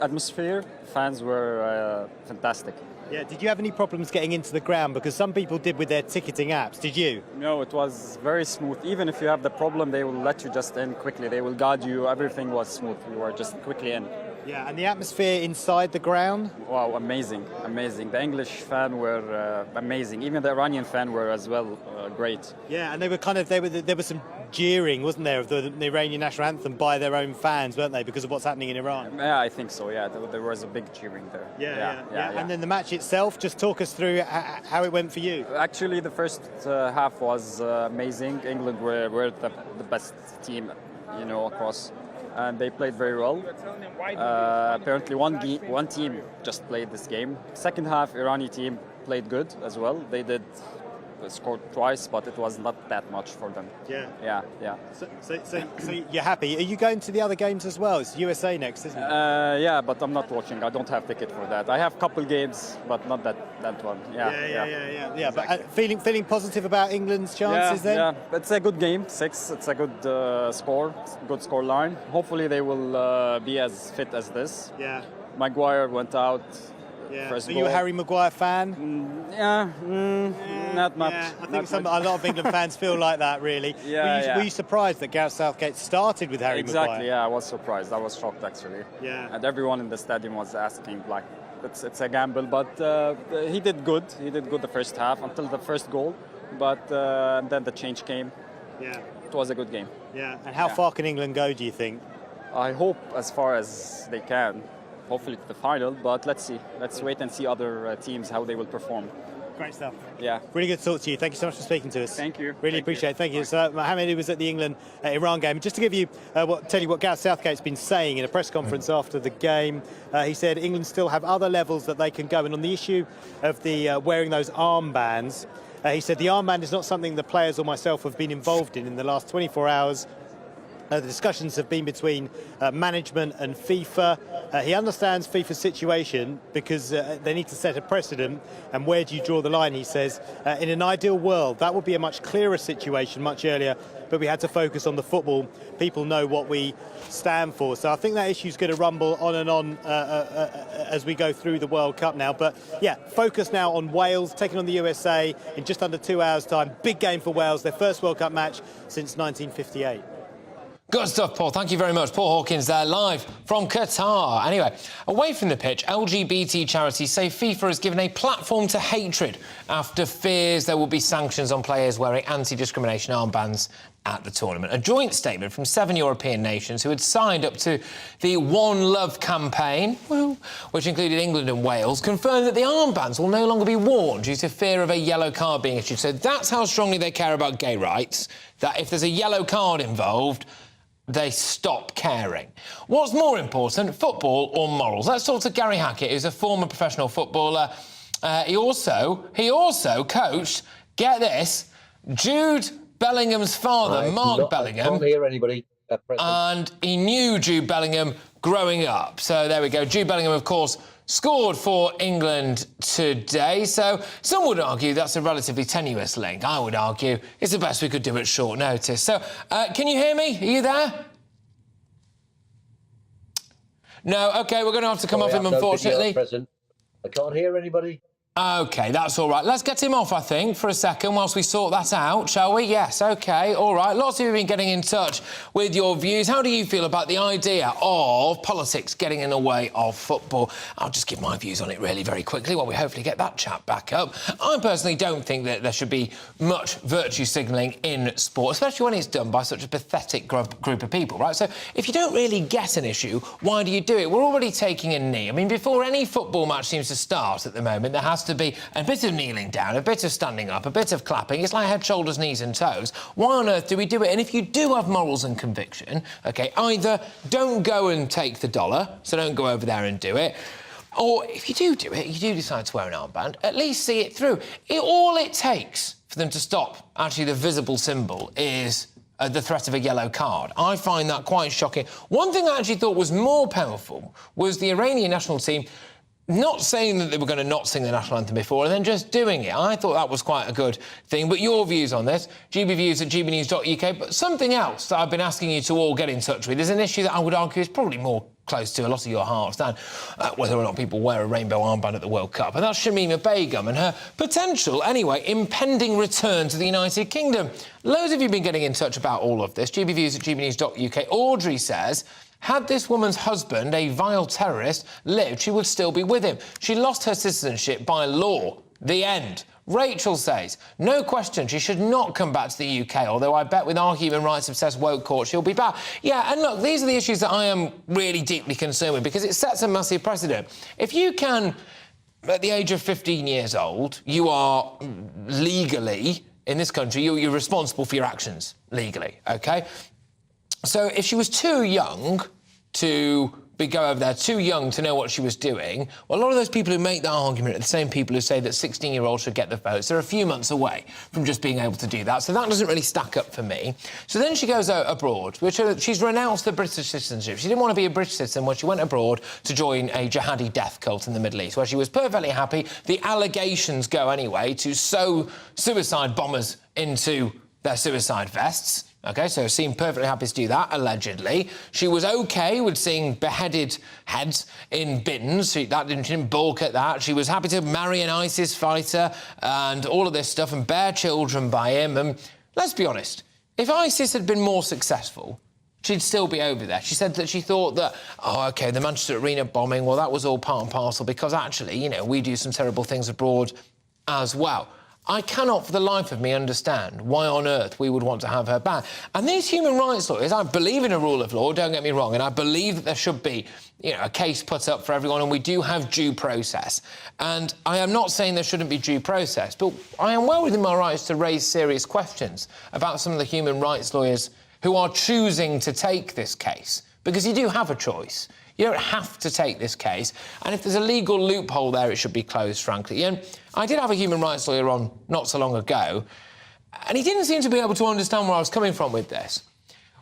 atmosphere. Fans were fantastic. Yeah, did you have any problems getting into the ground? Because some people did with their ticketing apps. Did you? No, it was very smooth. Even if you have the problem, they will let you just in quickly. They will guide you. Everything was smooth. You were just quickly in. Yeah, and the atmosphere inside the ground? Wow, amazing, amazing. The English fan were amazing. Even the Iranian fan were as well great. Yeah, and they were there was some jeering, wasn't there, of the Iranian national anthem by their own fans, weren't they, because of what's happening in Iran? Yeah, I think so, yeah. There was a big cheering there. Yeah. And then the match itself, just talk us through how it went for you. Actually, the first half was amazing. England were the best team, across. And they played very well. Apparently one team just played this game. Second half, Irani team played good as well. They scored twice, but it was not that much for them. Yeah. So you're happy. Are you going to the other games as well? It's USA next, isn't it? Yeah, but I'm not watching. I don't have ticket for that. I have a couple games, but not that one. Yeah. Exactly. But feeling positive about England's chances then? Yeah, it's a good game. 6. It's a good score. Good score line. Hopefully they will be as fit as this. Yeah. Maguire went out. Yeah. Are you a Harry Maguire fan? Not much. Yeah, I think a lot of England fans feel like that, really. Were you surprised that Gareth Southgate started with Harry Maguire? Exactly, yeah, I was surprised. I was shocked, actually. Yeah. And everyone in the stadium was asking, it's a gamble, but he did good. He did good the first half until the first goal, but then the change came. Yeah. It was a good game. Yeah. And how far can England go, do you think? I hope as far as they can. Hopefully to the final, but let's see. Let's wait and see other teams, how they will perform. Great stuff. Yeah. Really good to talk to you. Thank you so much for speaking to us. Thank you. Really appreciate it. Thank you. So Mohammed, who was at the England-Iran game. Just to give you, tell you what Gareth Southgate's been saying in a press conference after the game. He said England still have other levels that they can go. And on the issue of the wearing those armbands, he said the armband is not something the players or myself have been involved in the last 24 hours. The discussions have been between management and FIFA. He understands FIFA's situation because they need to set a precedent. And where do you draw the line, he says. In an ideal world, that would be a much clearer situation much earlier, but we had to focus on the football. People know what we stand for. So I think that issue's going to rumble on and on as we go through the World Cup now. But yeah, focus now on Wales, taking on the USA in just under 2 hours' time. Big game for Wales, their first World Cup match since 1958. Good stuff, Paul. Thank you very much. Paul Hawkins there, live from Qatar. Anyway, away from the pitch, LGBT charities say FIFA has given a platform to hatred after fears there will be sanctions on players wearing anti-discrimination armbands at the tournament. A joint statement from 7 European nations who had signed up to the One Love campaign, which included England and Wales, confirmed that the armbands will no longer be worn due to fear of a yellow card being issued. So that's how strongly they care about gay rights, that if there's a yellow card involved, they stop caring. What's more important, football or morals? Let's talk to Gary Hackett, who's a former professional footballer. He also coached, get this, Jude Bellingham's father, Mark Bellingham. I can't hear anybody at present. And he knew Jude Bellingham growing up. So there we go. Jude Bellingham, of course, scored for England today. So some would argue that's a relatively tenuous link. I would argue it's the best we could do at short notice. So can you hear me? Are you there? No? OK, we're going to have to come off him, unfortunately. I can't hear anybody. OK, that's all right. Let's get him off, I think, for a second whilst we sort that out, shall we? Yes, OK, all right. Lots of you have been getting in touch with your views. How do you feel about the idea of politics getting in the way of football? I'll just give my views on it really very quickly while we hopefully get that chat back up. I personally don't think that there should be much virtue signalling in sport, especially when it's done by such a pathetic group of people, right? So if you don't really get an issue, why do you do it? We're already taking a knee. I mean, before any football match seems to start at the moment, there has to be a bit of kneeling down, a bit of standing up, a bit of clapping. It's like head, shoulders, knees and toes. Why on earth do we do it? And if you do have morals and conviction, OK, either don't go and take the dollar, so don't go over there and do it, or if you do it, you do decide to wear an armband, at least see it through. All it takes for them to stop actually the visible symbol is the threat of a yellow card. I find that quite shocking. One thing I actually thought was more powerful was the Iranian national team not saying that they were going to not sing the national anthem before and then just doing it. I thought that was quite a good thing. But your views on this, gbviews@gbnews.uk. But something else that I've been asking you to all get in touch with is an issue that I would argue is probably more close to a lot of your hearts than whether or not people wear a rainbow armband at the World Cup. And that's Shamima Begum and her potential, anyway, impending return to the United Kingdom. Loads of you have been getting in touch about all of this. gbviews@gbnews.uk. Audrey says, had this woman's husband, a vile terrorist, lived, she would still be with him. She lost her citizenship by law. The end. Rachel says, no question, she should not come back to the UK, although I bet with our human rights-obsessed woke court she'll be back. Yeah, and look, these are the issues that I am really deeply concerned with, because it sets a massive precedent. If you can, at the age of 15 years old, you are legally, in this country, you're responsible for your actions, legally, OK? So if she was too young to go over there, too young to know what she was doing, well, a lot of those people who make that argument are the same people who say that 16-year-olds should get the votes. They're a few months away from just being able to do that, so that doesn't really stack up for me. So then she goes abroad, which she's renounced the British citizenship. She didn't want to be a British citizen when she went abroad to join a jihadi death cult in the Middle East, where she was perfectly happy. The allegations go anyway to sew suicide bombers into their suicide vests. OK, so seemed perfectly happy to do that, allegedly. She was OK with seeing beheaded heads in bins. She didn't balk at that. She was happy to marry an ISIS fighter and all of this stuff and bear children by him. And let's be honest, if ISIS had been more successful, she'd still be over there. She said that she thought that, oh, OK, the Manchester Arena bombing, well, that was all part and parcel because actually, you know, we do some terrible things abroad as well. I cannot for the life of me understand why on earth we would want to have her back. And these human rights lawyers, I believe in a rule of law, don't get me wrong, and I believe that there should be, you know, a case put up for everyone, and we do have due process. And I am not saying there shouldn't be due process, but I am well within my rights to raise serious questions about some of the human rights lawyers who are choosing to take this case, because you do have a choice. You don't have to take this case. And if there's a legal loophole there, it should be closed, frankly. And I did have a human rights lawyer on not so long ago, and he didn't seem to be able to understand where I was coming from with this.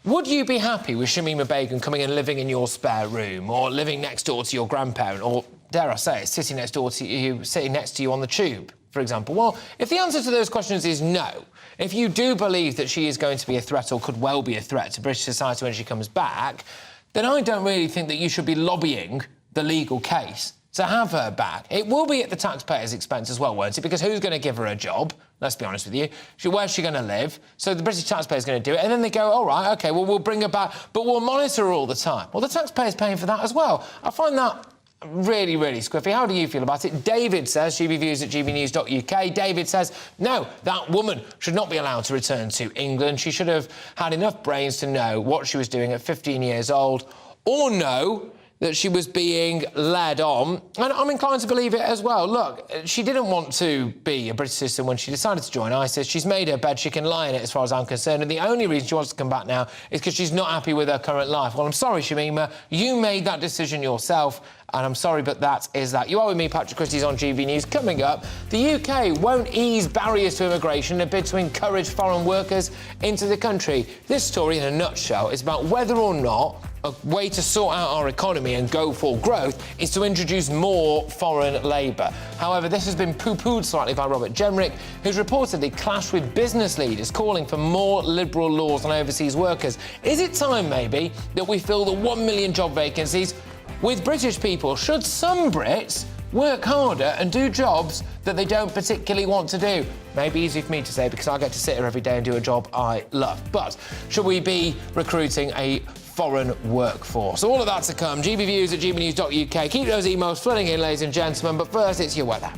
Would you be happy with Shamima Begum coming and living in your spare room, or living next door to your grandparent, or, dare I say it, sitting next to you on the tube, for example? Well, if the answer to those questions is no, if you do believe that she is going to be a threat or could well be a threat to British society when she comes back, then I don't really think that you should be lobbying the legal case to have her back. It will be at the taxpayer's expense as well, won't it? Because who's going to give her a job? Let's be honest with you. Where's she going to live? So the British taxpayer's going to do it, and then they go, all right, OK, well, we'll bring her back, but we'll monitor her all the time. Well, the taxpayer's paying for that as well. I find that really, really squiffy. How do you feel about it? David says, GBViews at GBnews.uk. David says, no, that woman should not be allowed to return to England. She should have had enough brains to know what she was doing at 15 years old, or no, that she was being led on. And I'm inclined to believe it as well. Look, she didn't want to be a British citizen when she decided to join ISIS. She's made her bed, she can lie in it as far as I'm concerned, and the only reason she wants to come back now is because she's not happy with her current life. Well, I'm sorry, Shamima, you made that decision yourself, and I'm sorry, but that is that. You are with me, Patrick Christys, on GB News. Coming up, the UK won't ease barriers to immigration in a bid to encourage foreign workers into the country. This story, in a nutshell, is about whether or not a way to sort out our economy and go for growth is to introduce more foreign labour. However, this has been poo-pooed slightly by Robert Jenrick, who's reportedly clashed with business leaders calling for more liberal laws on overseas workers. Is it time, maybe, that we fill the 1 million job vacancies with British people? Should some Brits work harder and do jobs that they don't particularly want to do? Maybe easy for me to say because I get to sit here every day and do a job I love. But should we be recruiting a foreign workforce? All of that to come. GBViews at GBnews.uk. Keep those emails flooding in, ladies and gentlemen, but first it's your weather.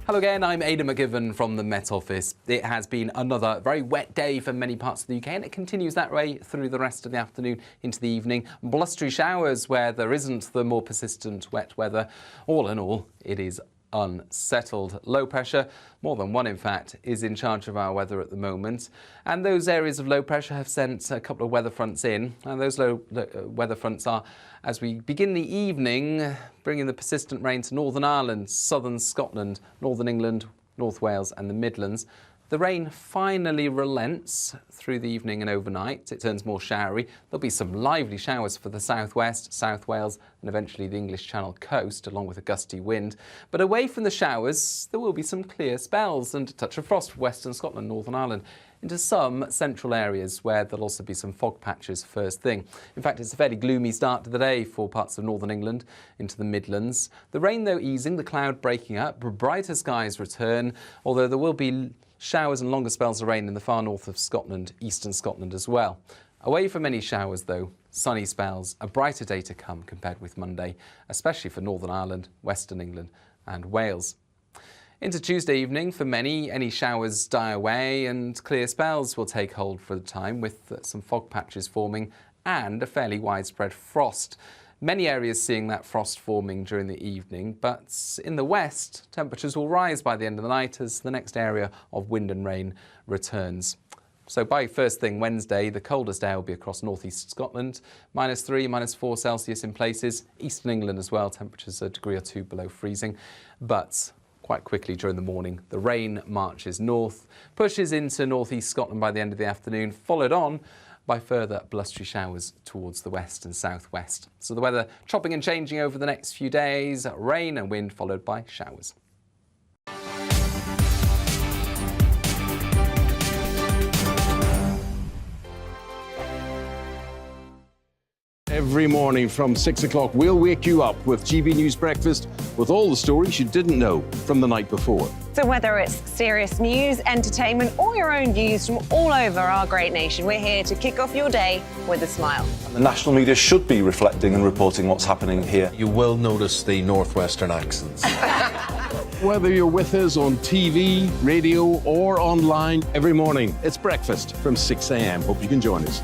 Hello again, I'm Aidan McGivern from the Met Office. It has been another very wet day for many parts of the UK, and it continues that way through the rest of the afternoon into the evening. Blustery showers where there isn't the more persistent wet weather. All in all, it is unsettled. Low pressure, more than one in fact, is in charge of our weather at the moment, and those areas of low pressure have sent a couple of weather fronts in, and those low weather fronts are, as we begin the evening, bringing the persistent rain to Northern Ireland, southern Scotland, northern England, North Wales and the Midlands. The rain finally relents through the evening and overnight. It turns more showery. There'll be some lively showers for the southwest, South Wales and eventually the English Channel coast, along with a gusty wind. But away from the showers, there will be some clear spells and a touch of frost for western Scotland, Northern Ireland, into some central areas where there'll also be some fog patches first thing. In fact, it's a fairly gloomy start to the day for parts of northern England into the Midlands. The rain, though, easing, the cloud breaking up, brighter skies return, although there will be showers and longer spells of rain in the far north of Scotland, eastern Scotland as well. Away from any showers, though, sunny spells, a brighter day to come compared with Monday, especially for Northern Ireland, Western England and Wales. Into Tuesday evening, for many, any showers die away and clear spells will take hold for the time, with some fog patches forming and a fairly widespread frost. Many areas seeing that frost forming during the evening, but in the west, temperatures will rise by the end of the night as the next area of wind and rain returns. So by first thing Wednesday, the coldest air will be across northeast Scotland, -3, -4 Celsius in places. Eastern England as well, temperatures a degree or two below freezing. But quite quickly during the morning, the rain marches north, pushes into northeast Scotland by the end of the afternoon, followed on by further blustery showers towards the west and southwest. So the weather chopping and changing over the next few days, rain and wind followed by showers. Every morning from 6 o'clock, we'll wake you up with GB News Breakfast with all the stories you didn't know from the night before. So whether it's serious news, entertainment, or your own views from all over our great nation, we're here to kick off your day with a smile. The national media should be reflecting and reporting what's happening here. You will notice the northwestern accents. Whether you're with us on TV, radio, or online, every morning, it's breakfast from 6 a.m. Hope you can join us.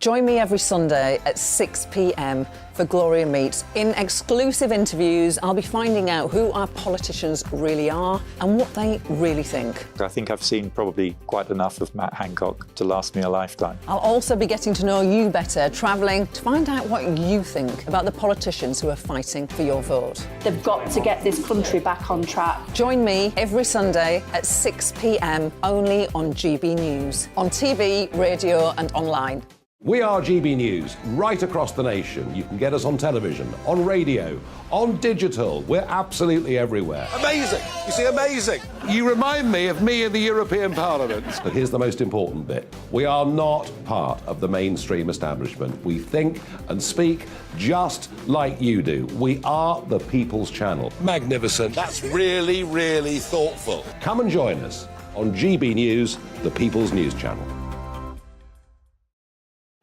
Join me every Sunday at 6 p.m. for Gloria Meets. In exclusive interviews, I'll be finding out who our politicians really are and what they really think. I think I've seen probably quite enough of Matt Hancock to last me a lifetime. I'll also be getting to know you better, travelling to find out what you think about the politicians who are fighting for your vote. They've got to get this country back on track. Join me every Sunday at 6 p.m. only on GB News, on TV, radio and online. We are GB News, right across the nation. You can get us on television, on radio, on digital. We're absolutely everywhere. Amazing! You see, amazing! You remind me of me in the European Parliament. But here's the most important bit. We are not part of the mainstream establishment. We think and speak just like you do. We are the People's Channel. Magnificent. That's really, really thoughtful. Come and join us on GB News, the People's News Channel.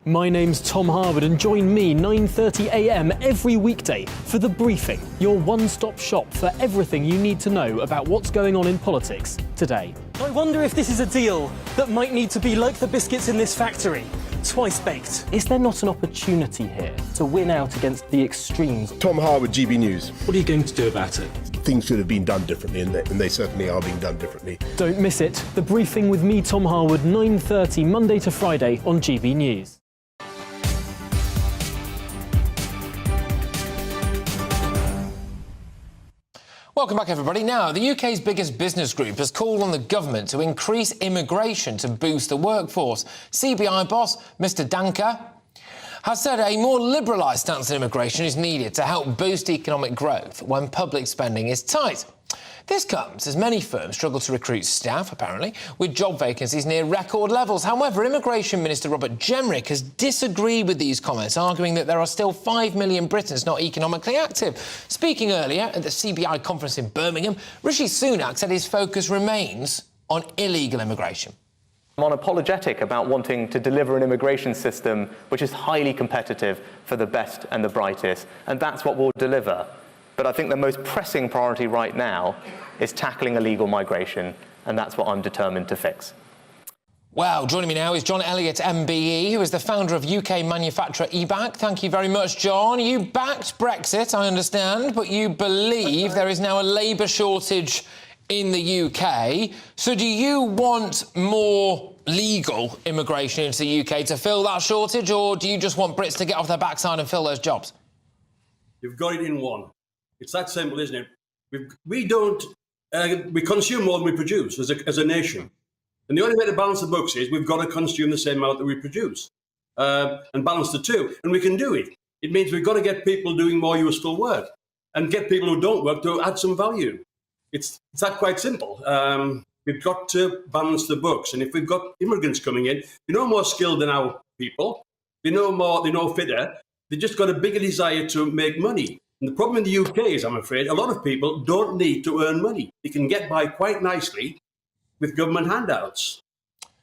My name's Tom Harwood and join me 9:30 a.m. every weekday for The Briefing, your one-stop shop for everything you need to know about what's going on in politics today. I wonder if this is a deal that might need to be like the biscuits in this factory, twice baked. Is there not an opportunity here to win out against the extremes? Tom Harwood, GB News. What are you going to do about it? Things should have been done differently, and they certainly are being done differently. Don't miss it. The Briefing with me, Tom Harwood, 9:30 Monday to Friday on GB News. Welcome back, everybody. Now, the UK's biggest business group has called on the government to increase immigration to boost the workforce. CBI boss, Mr Danker, has said a more liberalised stance on immigration is needed to help boost economic growth when public spending is tight. This comes as many firms struggle to recruit staff, apparently, with job vacancies near record levels. However, Immigration Minister Robert Jenrick has disagreed with these comments, arguing that there are still 5 million Britons not economically active. Speaking earlier at the CBI conference in Birmingham, Rishi Sunak said his focus remains on illegal immigration. I'm unapologetic about wanting to deliver an immigration system which is highly competitive for the best and the brightest, and that's what we'll deliver. But I think the most pressing priority right now is tackling illegal migration, and that's what I'm determined to fix. Well, joining me now is John Elliott, MBE, who is the founder of UK manufacturer eBack. Thank you very much, John. You backed Brexit, I understand, but you believe there is now a labour shortage in the UK. So do you want more legal immigration into the UK to fill that shortage, or do you just want Brits to get off their backside and fill those jobs? You've got it in one. It's that simple, isn't it? We consume more than we produce as a nation. And the only way to balance the books is we've got to consume the same amount that we produce and balance the two. And we can do it. It means we've got to get people doing more useful work and get people who don't work to add some value. It's that quite simple. We've got to balance the books. And if we've got immigrants coming in, they're no more skilled than our people. They're no fitter. They've just got a bigger desire to make money. And the problem in the UK is, I'm afraid, a lot of people don't need to earn money. They can get by quite nicely with government handouts.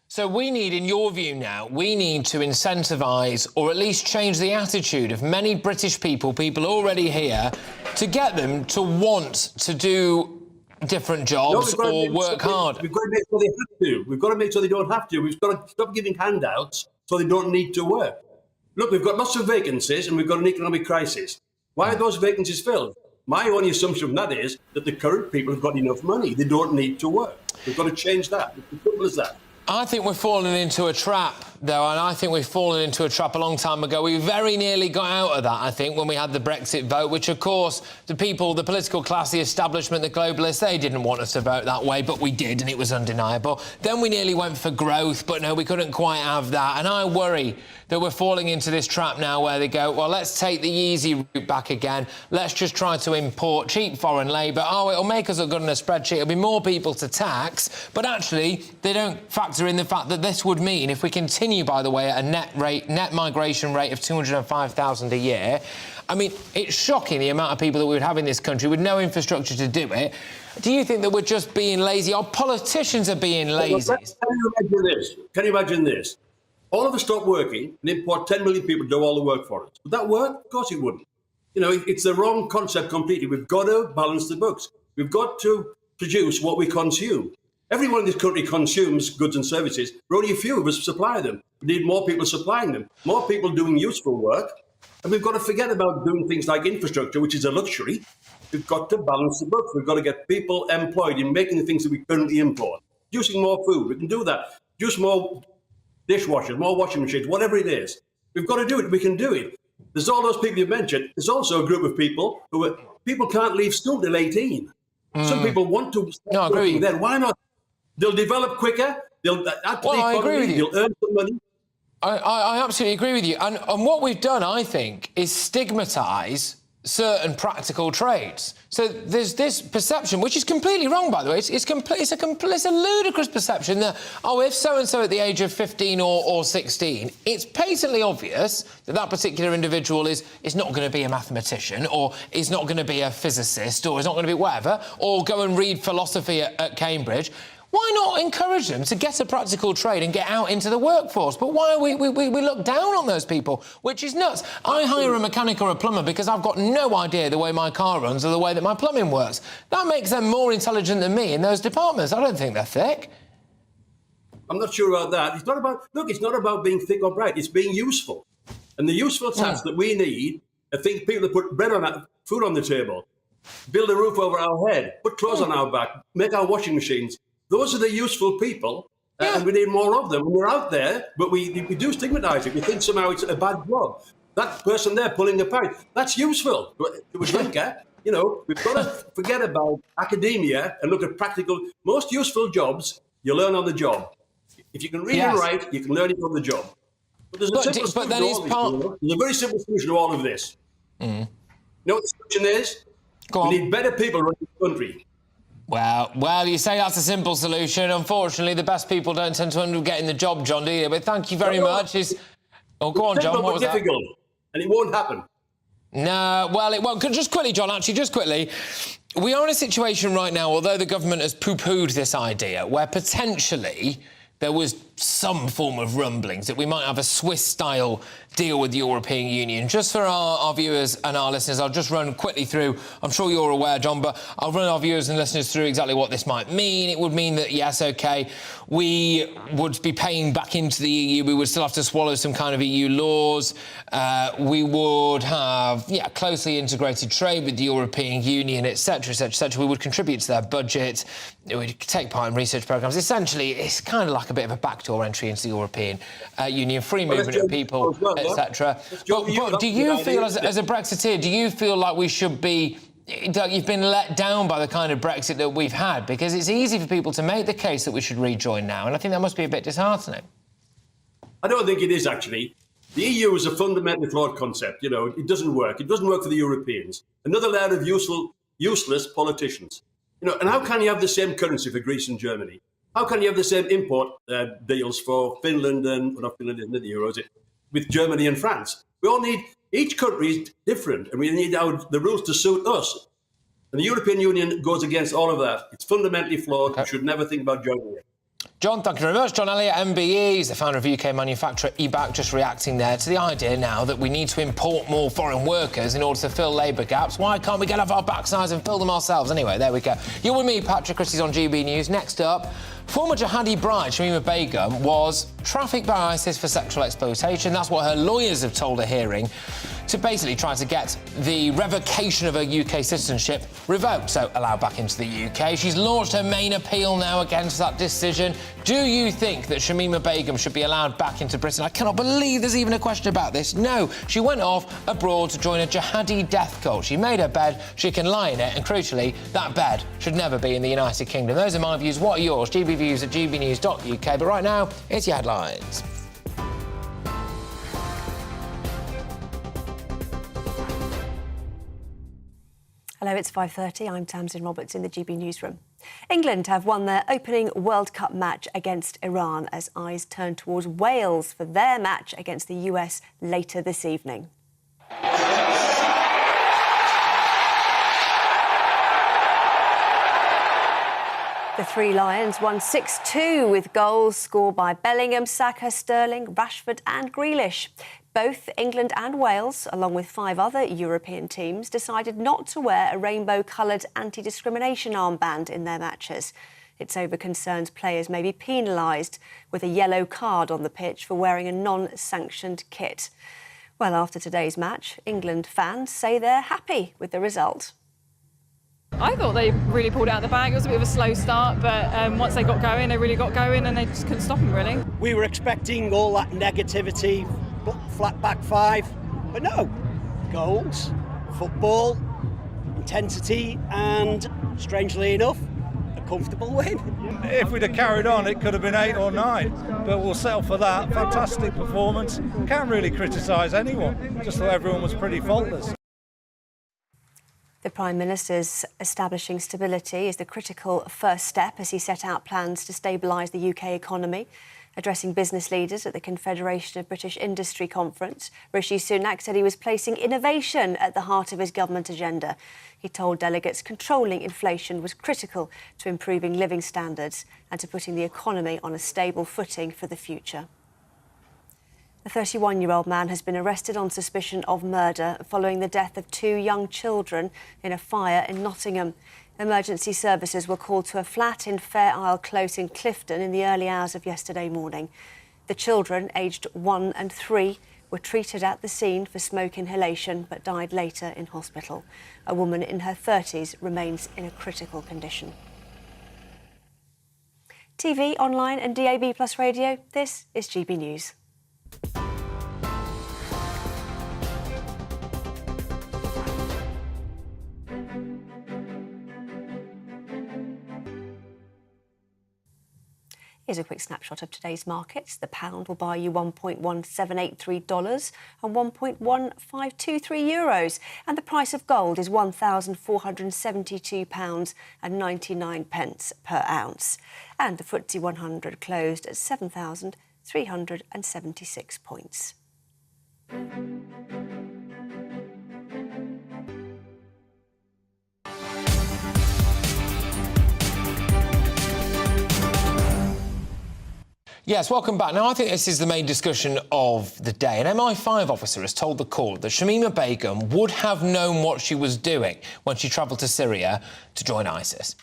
So we need, in your view now, we need to incentivise or at least change the attitude of many British people already here, to get them to want to do different jobs or work hard. We've got to make sure they have to. We've got to make sure they don't have to. We've got to stop giving handouts so they don't need to work. Look, we've got lots of vacancies and we've got an economic crisis. Why are those vacancies filled? My only assumption from that is that the current people have got enough money. They don't need to work. We've got to change that. It's as simple as that. I think we're falling into a trap, though, and I think we've fallen into a trap a long time ago. We very nearly got out of that, I think, when we had the Brexit vote, which, of course, the people, the political class, the establishment, the globalists, they didn't want us to vote that way, but we did, and it was undeniable. Then we nearly went for growth, but no, we couldn't quite have that. And I worry that we're falling into this trap now where they go, well, let's take the easy route back again. Let's just try to import cheap foreign labour. Oh, it'll make us look good on a spreadsheet. It'll be more people to tax. But actually, they don't factor in the fact that this would mean, if we continue, by the way, at a net migration rate of 205,000 a year, I mean, it's shocking the amount of people that we would have in this country with no infrastructure to do it. Do you think that we're just being lazy? Our politicians are being lazy? Can you imagine this? All of us stop working and import 10 million people to do all the work for us. Would that work? Of course it wouldn't. You know, it's the wrong concept completely. We've got to balance the books. We've got to produce what we consume. Everyone in this country consumes goods and services, but only a few of us supply them. We need more people supplying them, more people doing useful work, and we've got to forget about doing things like infrastructure, which is a luxury. We've got to balance the books. We've got to get people employed in making the things that we currently import. Producing more food, we can do that. Produce more dishwashers, more washing machines, whatever it is. We've got to do it. We can do it. There's all those people you mentioned. There's also a group of people people can't leave school till 18. Some people want to start working then. Why not? They'll develop quicker. They'll add to the economy. They'll earn some money. I absolutely agree with you. And what we've done, I think, is stigmatise certain practical trades. So there's this perception, which is completely wrong, by the way. It's a ludicrous perception that, oh, if so-and-so at the age of 15 or 16, it's patently obvious that that particular individual is not going to be a mathematician, or is not going to be a physicist, or is not going to be whatever, or go and read philosophy at Cambridge. Why not encourage them to get a practical trade and get out into the workforce? But why we look down on those people, which is nuts. I hire a mechanic or a plumber because I've got no idea the way my car runs or the way that my plumbing works. That makes them more intelligent than me in those departments. I don't think they're thick. I'm not sure about that. It's not about being thick or bright. It's being useful. And the useful tasks that we need are things people that put food on the table, build a roof over our head, put clothes on our back, make our washing machines. Those are the useful people, and we need more of them. And we're out there, but we do stigmatise it. We think somehow it's a bad job. That person there pulling a pipe, that's useful to a drinker. You know, we've got to forget about academia and look at practical. Most useful jobs you learn on the job. If you can read and write, you can learn it on the job. But there's a simple solution to all of this. There's a very simple solution to all of this. You know what the solution is? We need better people running the country. Well, you say that's a simple solution. Unfortunately, the best people don't tend to end up getting the job, John, do you? But thank you very much. Oh, go on, John. What was that? Difficult, and it won't happen. No, well, it won't. Just quickly, John, actually, just quickly. We are in a situation right now, although the government has poo-pooed this idea, where potentially there was some form of rumblings that we might have a Swiss-style deal with the European Union. Just for our viewers and our listeners, I'll just run quickly through. I'm sure you're aware, John, but I'll run our viewers and listeners through exactly what this might mean. It would mean that, yes, OK, we would be paying back into the EU. We would still have to swallow some kind of EU laws. We would have, closely integrated trade with the European Union, etc., etc., etc. We would contribute to their budget. We would take part in research programmes. Essentially, it's kind of like a bit of a backdoor entry into the European Union, free movement of people, etc. But do you feel, as a Brexiteer, do you feel like we should be... You've been let down by the kind of Brexit that we've had? Because it's easy for people to make the case that we should rejoin now, and I think that must be a bit disheartening. I don't think it is, actually. The EU is a fundamentally flawed concept. You know, it doesn't work. It doesn't work for the Europeans. Another layer of useless politicians. You know, and how can you have the same currency for Greece and Germany? How can you have the same import deals for Finland and, well, not Finland, isn't it, the Euro, is it, with Germany and France? We all need, each country is different, and we need the rules to suit us. And the European Union goes against all of that. It's fundamentally flawed. We should never think about joining it. John, thank you very much. John Elliott, MBE, he's the founder of UK manufacturer eBack, just reacting there to the idea now that we need to import more foreign workers in order to fill labour gaps. Why can't we get off our backsides and fill them ourselves? Anyway, there we go. You're with me, Patrick Christys, on GB News. Next up, former jihadi bride Shamima Begum was trafficked by ISIS for sexual exploitation. That's what her lawyers have told a hearing, to basically try to get the revocation of her UK citizenship revoked, so allowed back into the UK. She's launched her main appeal now against that decision. Do you think that Shamima Begum should be allowed back into Britain? I cannot believe there's even a question about this. No, she went off abroad to join a jihadi death cult. She made her bed, she can lie in it, and crucially, that bed should never be in the United Kingdom. Those are my views. What are yours? GBviews at gbnews.uk. But right now, it's your headlines. Hello, it's 5:30. I'm Tamsin Roberts in the GB newsroom. England have won their opening World Cup match against Iran as eyes turn towards Wales for their match against the US later this evening. The Three Lions won 6-2 with goals scored by Bellingham, Saka, Sterling, Rashford and Grealish. Both England and Wales, along with 5 other European teams, decided not to wear a rainbow-coloured anti-discrimination armband in their matches. It's over concerns players may be penalised with a yellow card on the pitch for wearing a non-sanctioned kit. Well, after today's match, England fans say they're happy with the result. I thought they really pulled it out of the bag. It was a bit of a slow start, but once they got going, they really got going and they just couldn't stop them, really. We were expecting all that negativity, flat back five, but no. Goals, football, intensity and, strangely enough, a comfortable win. If we'd have carried on, it could have been 8 or 9, but we'll settle for that. Fantastic performance. Can't really criticise anyone. Just thought everyone was pretty faultless. The Prime Minister's establishing stability is the critical first step as he set out plans to stabilise the UK economy. Addressing business leaders at the Confederation of British Industry Conference, Rishi Sunak said he was placing innovation at the heart of his government agenda. He told delegates controlling inflation was critical to improving living standards and to putting the economy on a stable footing for the future. A 31-year-old man has been arrested on suspicion of murder following the death of 2 young children in a fire in Nottingham. Emergency services were called to a flat in Fair Isle Close in Clifton in the early hours of yesterday morning. The children, aged 1 and 3, were treated at the scene for smoke inhalation but died later in hospital. A woman in her 30s remains in a critical condition. TV, online and DAB+ radio, this is GB News. Here's a quick snapshot of today's markets. The pound will buy you $1.1783 and €1.1523. And the price of gold is £1,472.99 per ounce. And the FTSE 100 closed at 7,376 points. Yes, welcome back. Now, I think this is the main discussion of the day. An MI5 officer has told the court that Shamima Begum would have known what she was doing when she travelled to Syria to join ISIS.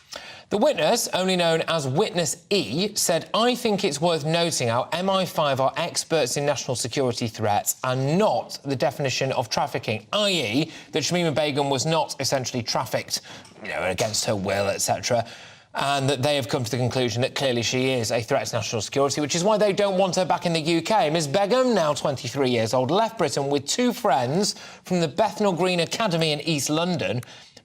The witness, only known as Witness E, said, "I think it's worth noting how MI5 are experts in national security threats and not the definition of trafficking, i.e. that Shamima Begum was not essentially trafficked, against her will, etc., and that they have come to the conclusion that clearly she is a threat to national security, which is why they don't want her back in the UK. Ms Begum, now 23 years old, left Britain with 2 friends from the Bethnal Green Academy in East London.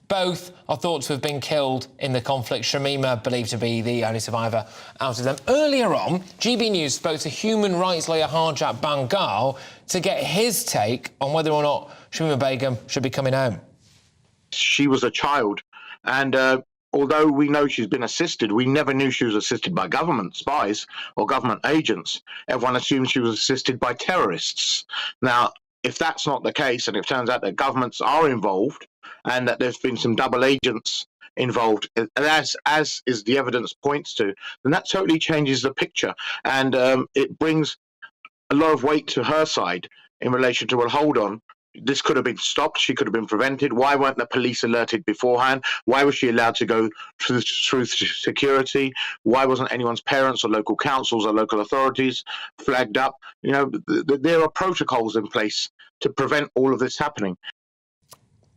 Both are thought to have been killed in the conflict. Shamima believed to be the only survivor out of them. Earlier on, GB News spoke to human rights lawyer Harjat Bangal to get his take on whether or not Shamima Begum should be coming home. She was a child, and although we know she's been assisted, we never knew she was assisted by government spies or government agents. Everyone assumed she was assisted by terrorists. Now, if that's not the case, and it turns out that governments are involved and that there's been some double agents involved, as is the evidence points to, then that totally changes the picture. And it brings a lot of weight to her side in relation to, well, hold on, this could have been stopped. She could have been prevented. Why weren't the police alerted beforehand? Why was she allowed to go through security? Why wasn't anyone's parents or local councils or local authorities flagged up? There are protocols in place to prevent all of this happening.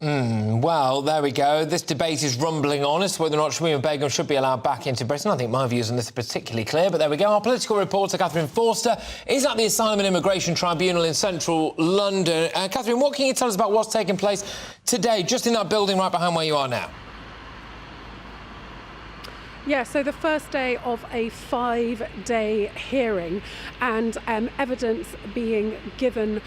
Well, there we go. This debate is rumbling on as to whether or not Shamima Begum should be allowed back into Britain. I think my views on this are particularly clear, but there we go. Our political reporter, Catherine Forster, is at the Asylum and Immigration Tribunal in central London. Catherine, what can you tell us about what's taking place today, just in that building right behind where you are now? Yeah, so the first day of a 5-day hearing and evidence being given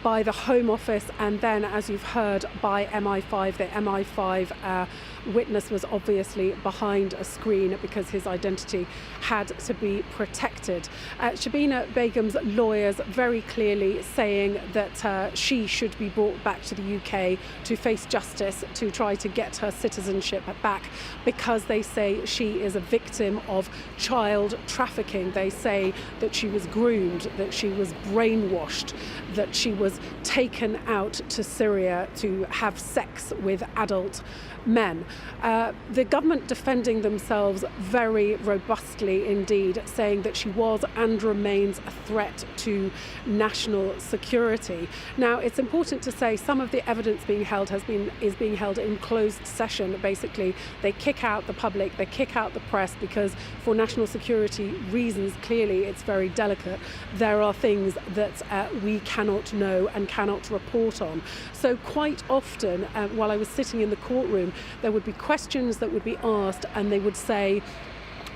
by the Home Office and then, as you've heard, by MI5. The MI5 witness was obviously behind a screen because his identity had to be protected. Shamima Begum's lawyers very clearly saying that she should be brought back to the UK to face justice, to try to get her citizenship back, because they say she is a victim of child trafficking. They say that she was groomed, that she was brainwashed, that she was taken out to Syria to have sex with adult men. The government defending themselves very robustly indeed, saying that she was and remains a threat to national security. Now, it's important to say some of the evidence being held is being held in closed session. Basically, they kick out the public, they kick out the press, because for national security reasons, clearly it's very delicate. There are things that we cannot know and cannot report on. So quite often, while I was sitting in the courtroom, there would be questions that would be asked, and they would say,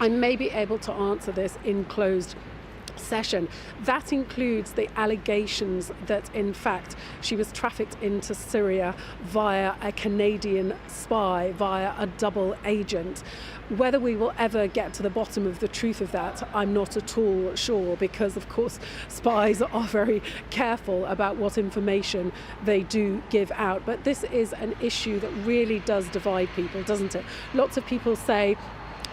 I may be able to answer this in closed session. That includes the allegations that in fact she was trafficked into Syria via a Canadian spy, via a double agent. Whether we will ever get to the bottom of the truth of that, I'm not at all sure, because of course spies are very careful about what information they do give out. But this is an issue that really does divide people, doesn't it? Lots of people say,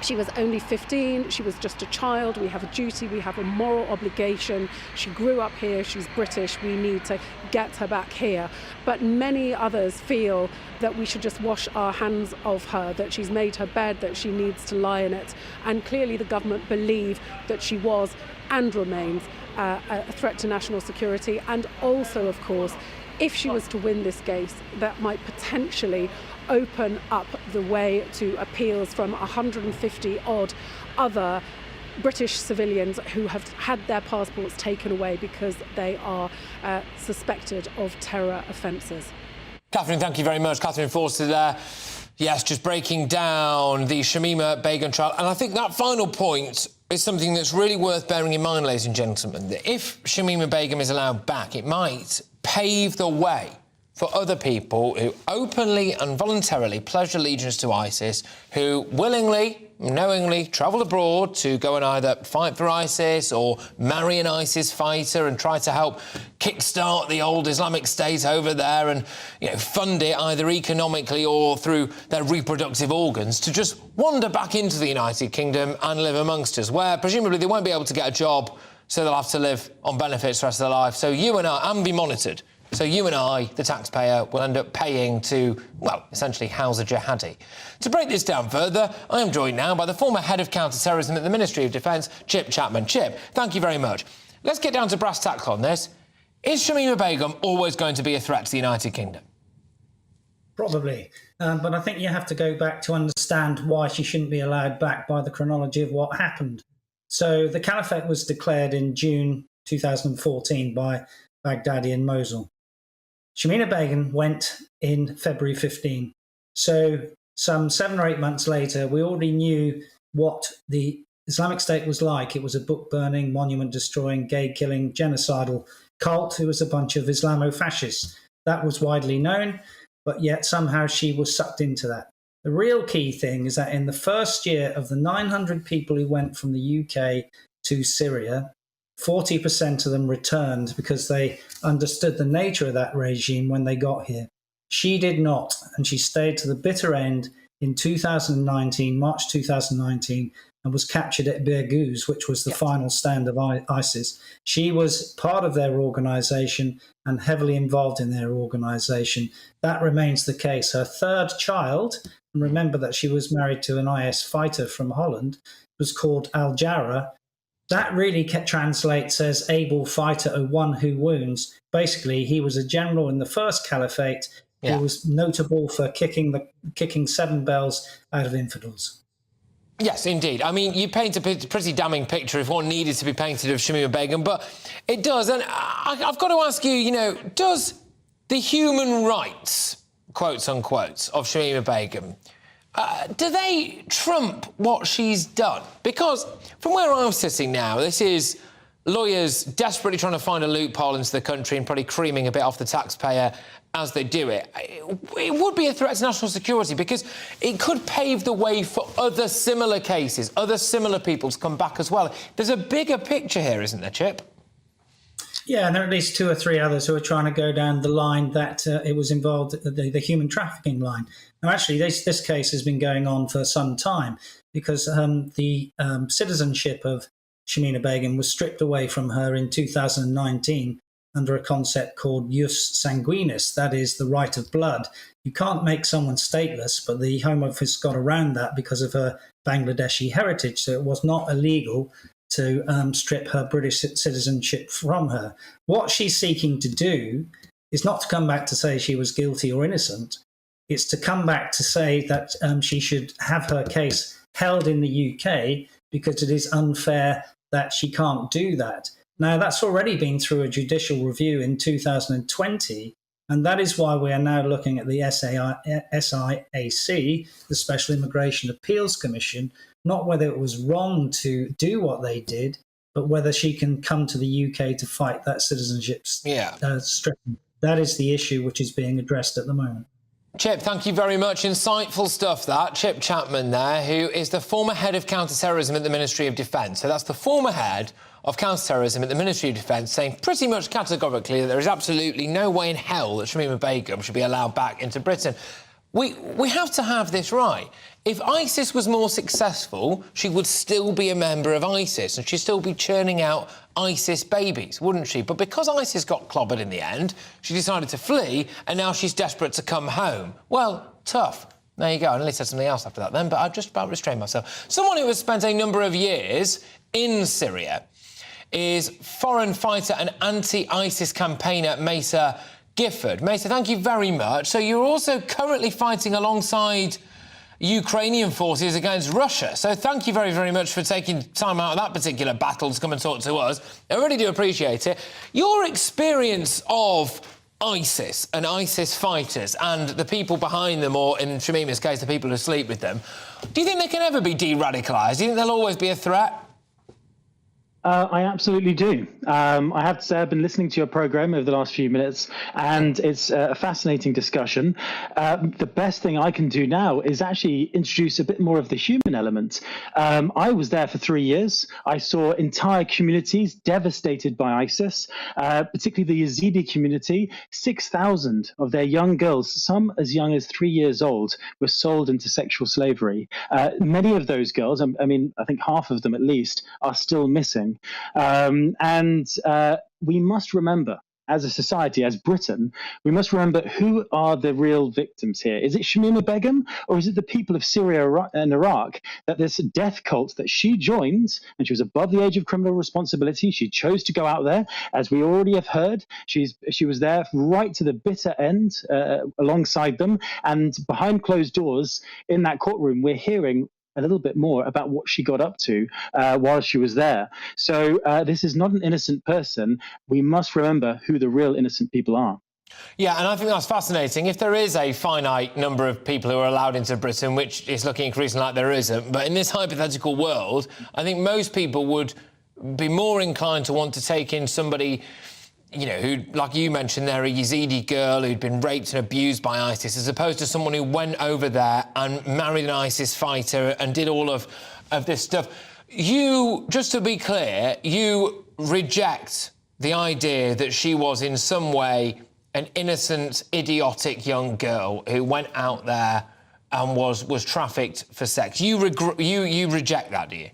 she was only 15, she was just a child, we have a duty, we have a moral obligation, she grew up here, she's British, we need to get her back here. But many others feel that we should just wash our hands of her, that she's made her bed, that she needs to lie in it. And clearly the government believe that she was and remains a threat to national security. And also, of course, if she was to win this case, that might potentially open up the way to appeals from 150 odd other British civilians who have had their passports taken away because they are suspected of terror offences. Catherine, thank you very much. Catherine Forster there. Yes, just breaking down the Shamima Begum trial. And I think that final point is something that's really worth bearing in mind, ladies and gentlemen, that if Shamima Begum is allowed back, it might pave the way for other people who openly and voluntarily pledge allegiance to ISIS, who willingly, knowingly travel abroad to go and either fight for ISIS or marry an ISIS fighter and try to help kickstart the old Islamic State over there and, you know, fund it either economically or through their reproductive organs, to just wander back into the United Kingdom and live amongst us, where presumably they won't be able to get a job, so they'll have to live on benefits the rest of their life. So you and I, and be monitored. So you and I, the taxpayer, will end up paying to, well, essentially house a jihadi. To break this down further, I am joined now by the former head of counter-terrorism at the Ministry of Defence, Chip Chapman. Chip, thank you very much. Let's get down to brass tacks on this. Is Shamima Begum always going to be a threat to the United Kingdom? Probably. But I think you have to go back to understand why she shouldn't be allowed back by the chronology of what happened. So the caliphate was declared in June 2014 by Baghdadi and Mosul. Shamima Begum went in February 15. So some 7 or 8 months later, we already knew what the Islamic State was like. It was a book-burning, monument-destroying, gay-killing, genocidal cult who was a bunch of Islamo-fascists. That was widely known, but yet somehow she was sucked into that. The real key thing is that in the first year of the 900 people who went from the UK to Syria, 40% of them returned because they understood the nature of that regime when they got here. She did not, and she stayed to the bitter end in 2019, March 2019, and was captured at Bir Ghuz, which was the final stand of ISIS. She was part of their organisation and heavily involved in their organisation. That remains the case. Her third child, and remember that she was married to an IS fighter from Holland, was called Al-Jarrah. That really translates as able fighter, or one who wounds. Basically, he was a general in the first caliphate who was notable for kicking 7 bells out of infidels. Yes, indeed. I mean, you paint a pretty damning picture if one needed to be painted of Shamima Begum, but it does. And I've got to ask you, you know, does the human rights, quotes unquote, of Shamima Begum, do they trump what she's done? Because from where I'm sitting now, this is lawyers desperately trying to find a loophole into the country and probably creaming a bit off the taxpayer as they do it. It would be a threat to national security because it could pave the way for other similar cases, other similar people to come back as well. There's a bigger picture here, isn't there, Chip? Yeah, and there are at least 2 or 3 others who are trying to go down the line that it was involved, the human trafficking line. Now, actually, this case has been going on for some time because the citizenship of Shamima Begum was stripped away from her in 2019 under a concept called jus sanguinis, that is the right of blood. You can't make someone stateless, but the Home Office got around that because of her Bangladeshi heritage. So it was not illegal to strip her British citizenship from her. What she's seeking to do is not to come back to say she was guilty or innocent. It's to come back to say that she should have her case held in the UK because it is unfair that she can't do that. Now, that's already been through a judicial review in 2020, and that is why we are now looking at the SIAC, the Special Immigration Appeals Commission, not whether it was wrong to do what they did, but whether she can come to the UK to fight that citizenship stripping. That is the issue which is being addressed at the moment. Chip, thank you very much. Insightful stuff, that. Chip Chapman there, who is the former head of counter-terrorism at the Ministry of Defence. So that's the former head of counter-terrorism at the Ministry of Defence saying pretty much categorically that there is absolutely no way in hell that Shamima Begum should be allowed back into Britain. We have to have this right. If ISIS was more successful, she would still be a member of ISIS and she'd still be churning out ISIS babies, wouldn't she? But because ISIS got clobbered in the end, she decided to flee and now she's desperate to come home. Well, tough. There you go. I nearly said something else after that then, but I just about restrained myself. Someone who has spent a number of years in Syria is foreign fighter and anti-ISIS campaigner Mesa Gifford. Mesa, thank you very much. So you're also currently fighting alongside Ukrainian forces against Russia. So thank you very, very much for taking time out of that particular battle to come and talk to us. I really do appreciate it. Your experience of ISIS and ISIS fighters and the people behind them, or in Shamima's case, the people who sleep with them, do you think they can ever be de-radicalised? Do you think they'll always be a threat? I absolutely do. I have to say I've been listening to your programme over the last few minutes, and it's a fascinating discussion. The best thing I can do now is actually introduce a bit more of the human element. I was there for 3 years. I saw entire communities devastated by ISIS, particularly the Yazidi community. 6,000 of their young girls, some as young as 3 years old, were sold into sexual slavery. Many of those girls, I mean, I think half of them at least, are still missing. We must remember, as a society, as Britain, we must remember who are the real victims here. Is it Shamima Begum, or is it the people of Syria and Iraq, that this death cult that she joined, and she was above the age of criminal responsibility, she chose to go out there, as we already have heard, she was there right to the bitter end alongside them, and behind closed doors in that courtroom, we're hearing a little bit more about what she got up to while she was there. So this is not an innocent person. We must remember who the real innocent people are. Yeah, and I think that's fascinating. If there is a finite number of people who are allowed into Britain, which is looking increasingly like there isn't, but in this hypothetical world, I think most people would be more inclined to want to take in somebody, you know, who, like you mentioned there, a Yazidi girl who'd been raped and abused by ISIS, as opposed to someone who went over there and married an ISIS fighter and did all of this stuff. You, just to be clear, you reject the idea that she was in some way an innocent, idiotic young girl who went out there and was trafficked for sex. You reject that, do you?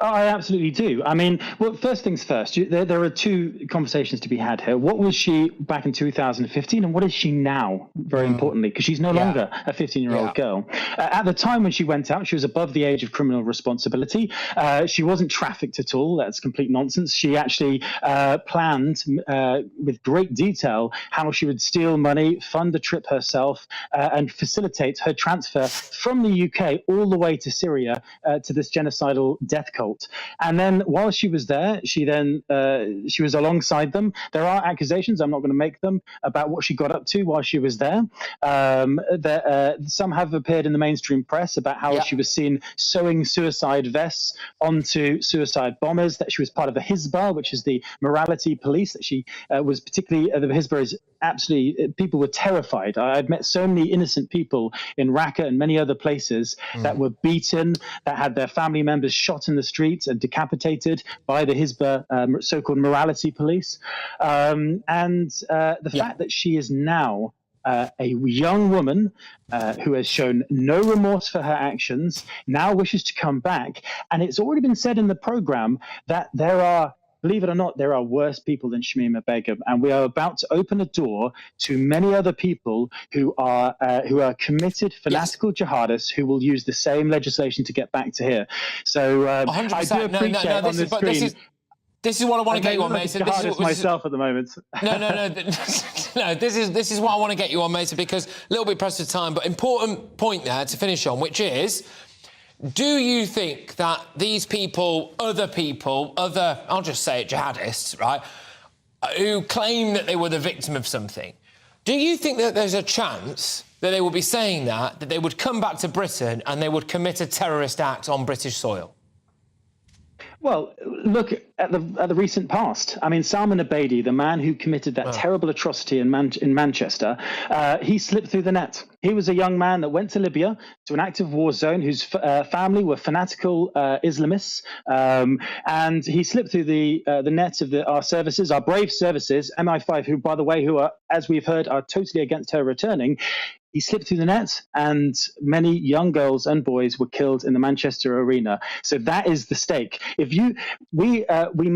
I absolutely do. I mean, well, first things first, there are two conversations to be had here. What was she back in 2015 and what is she now, very importantly, because she's no longer a 15-year-old girl. At the time when she went out, she was above the age of criminal responsibility. She wasn't trafficked at all. That's complete nonsense. She actually planned with great detail how she would steal money, fund a trip herself, and facilitate her transfer from the UK all the way to Syria to this genocidal death cult. And then while she was there, she was alongside them. There are accusations, I'm not going to make them, about what she got up to while she was there. Some have appeared in the mainstream press about how she was seen sewing suicide vests onto suicide bombers, that she was part of the Hizbah, which is the morality police, that she was particularly, the Hizbah is absolutely, people were terrified. I'd met so many innocent people in Raqqa and many other places that were beaten, that had their family members shot in the streets and decapitated by the Hizbah so-called morality police. The fact that she is now a young woman who has shown no remorse for her actions, now wishes to come back. And it's already been said in the programme that there are believe it or not, there are worse people than Shamima Begum, and we are about to open a door to many other people who are committed fanatical jihadists who will use the same legislation to get back to here. So I do appreciate on the screen. This is what I want to get you on, Mason. This is myself at the moment. No. No, this is what I want to get you on, Mason, because a little bit pressed for time, but important point there to finish on, which is, do you think that these people, I'll just say it, jihadists, right, who claim that they were the victim of something, do you think that there's a chance that they will be saying that they would come back to Britain and they would commit a terrorist act on British soil? Well, look at the recent past. I mean, Salman Abedi, the man who committed that terrible atrocity in Manchester, he slipped through the net. He was a young man that went to Libya, to an active war zone, whose family were fanatical Islamists, and he slipped through the net of our services, our brave services, MI5, who, by the way, who are, as we've heard, are totally against her returning. He slipped through the net, and many young girls and boys were killed in the Manchester arena. So that is the stake. We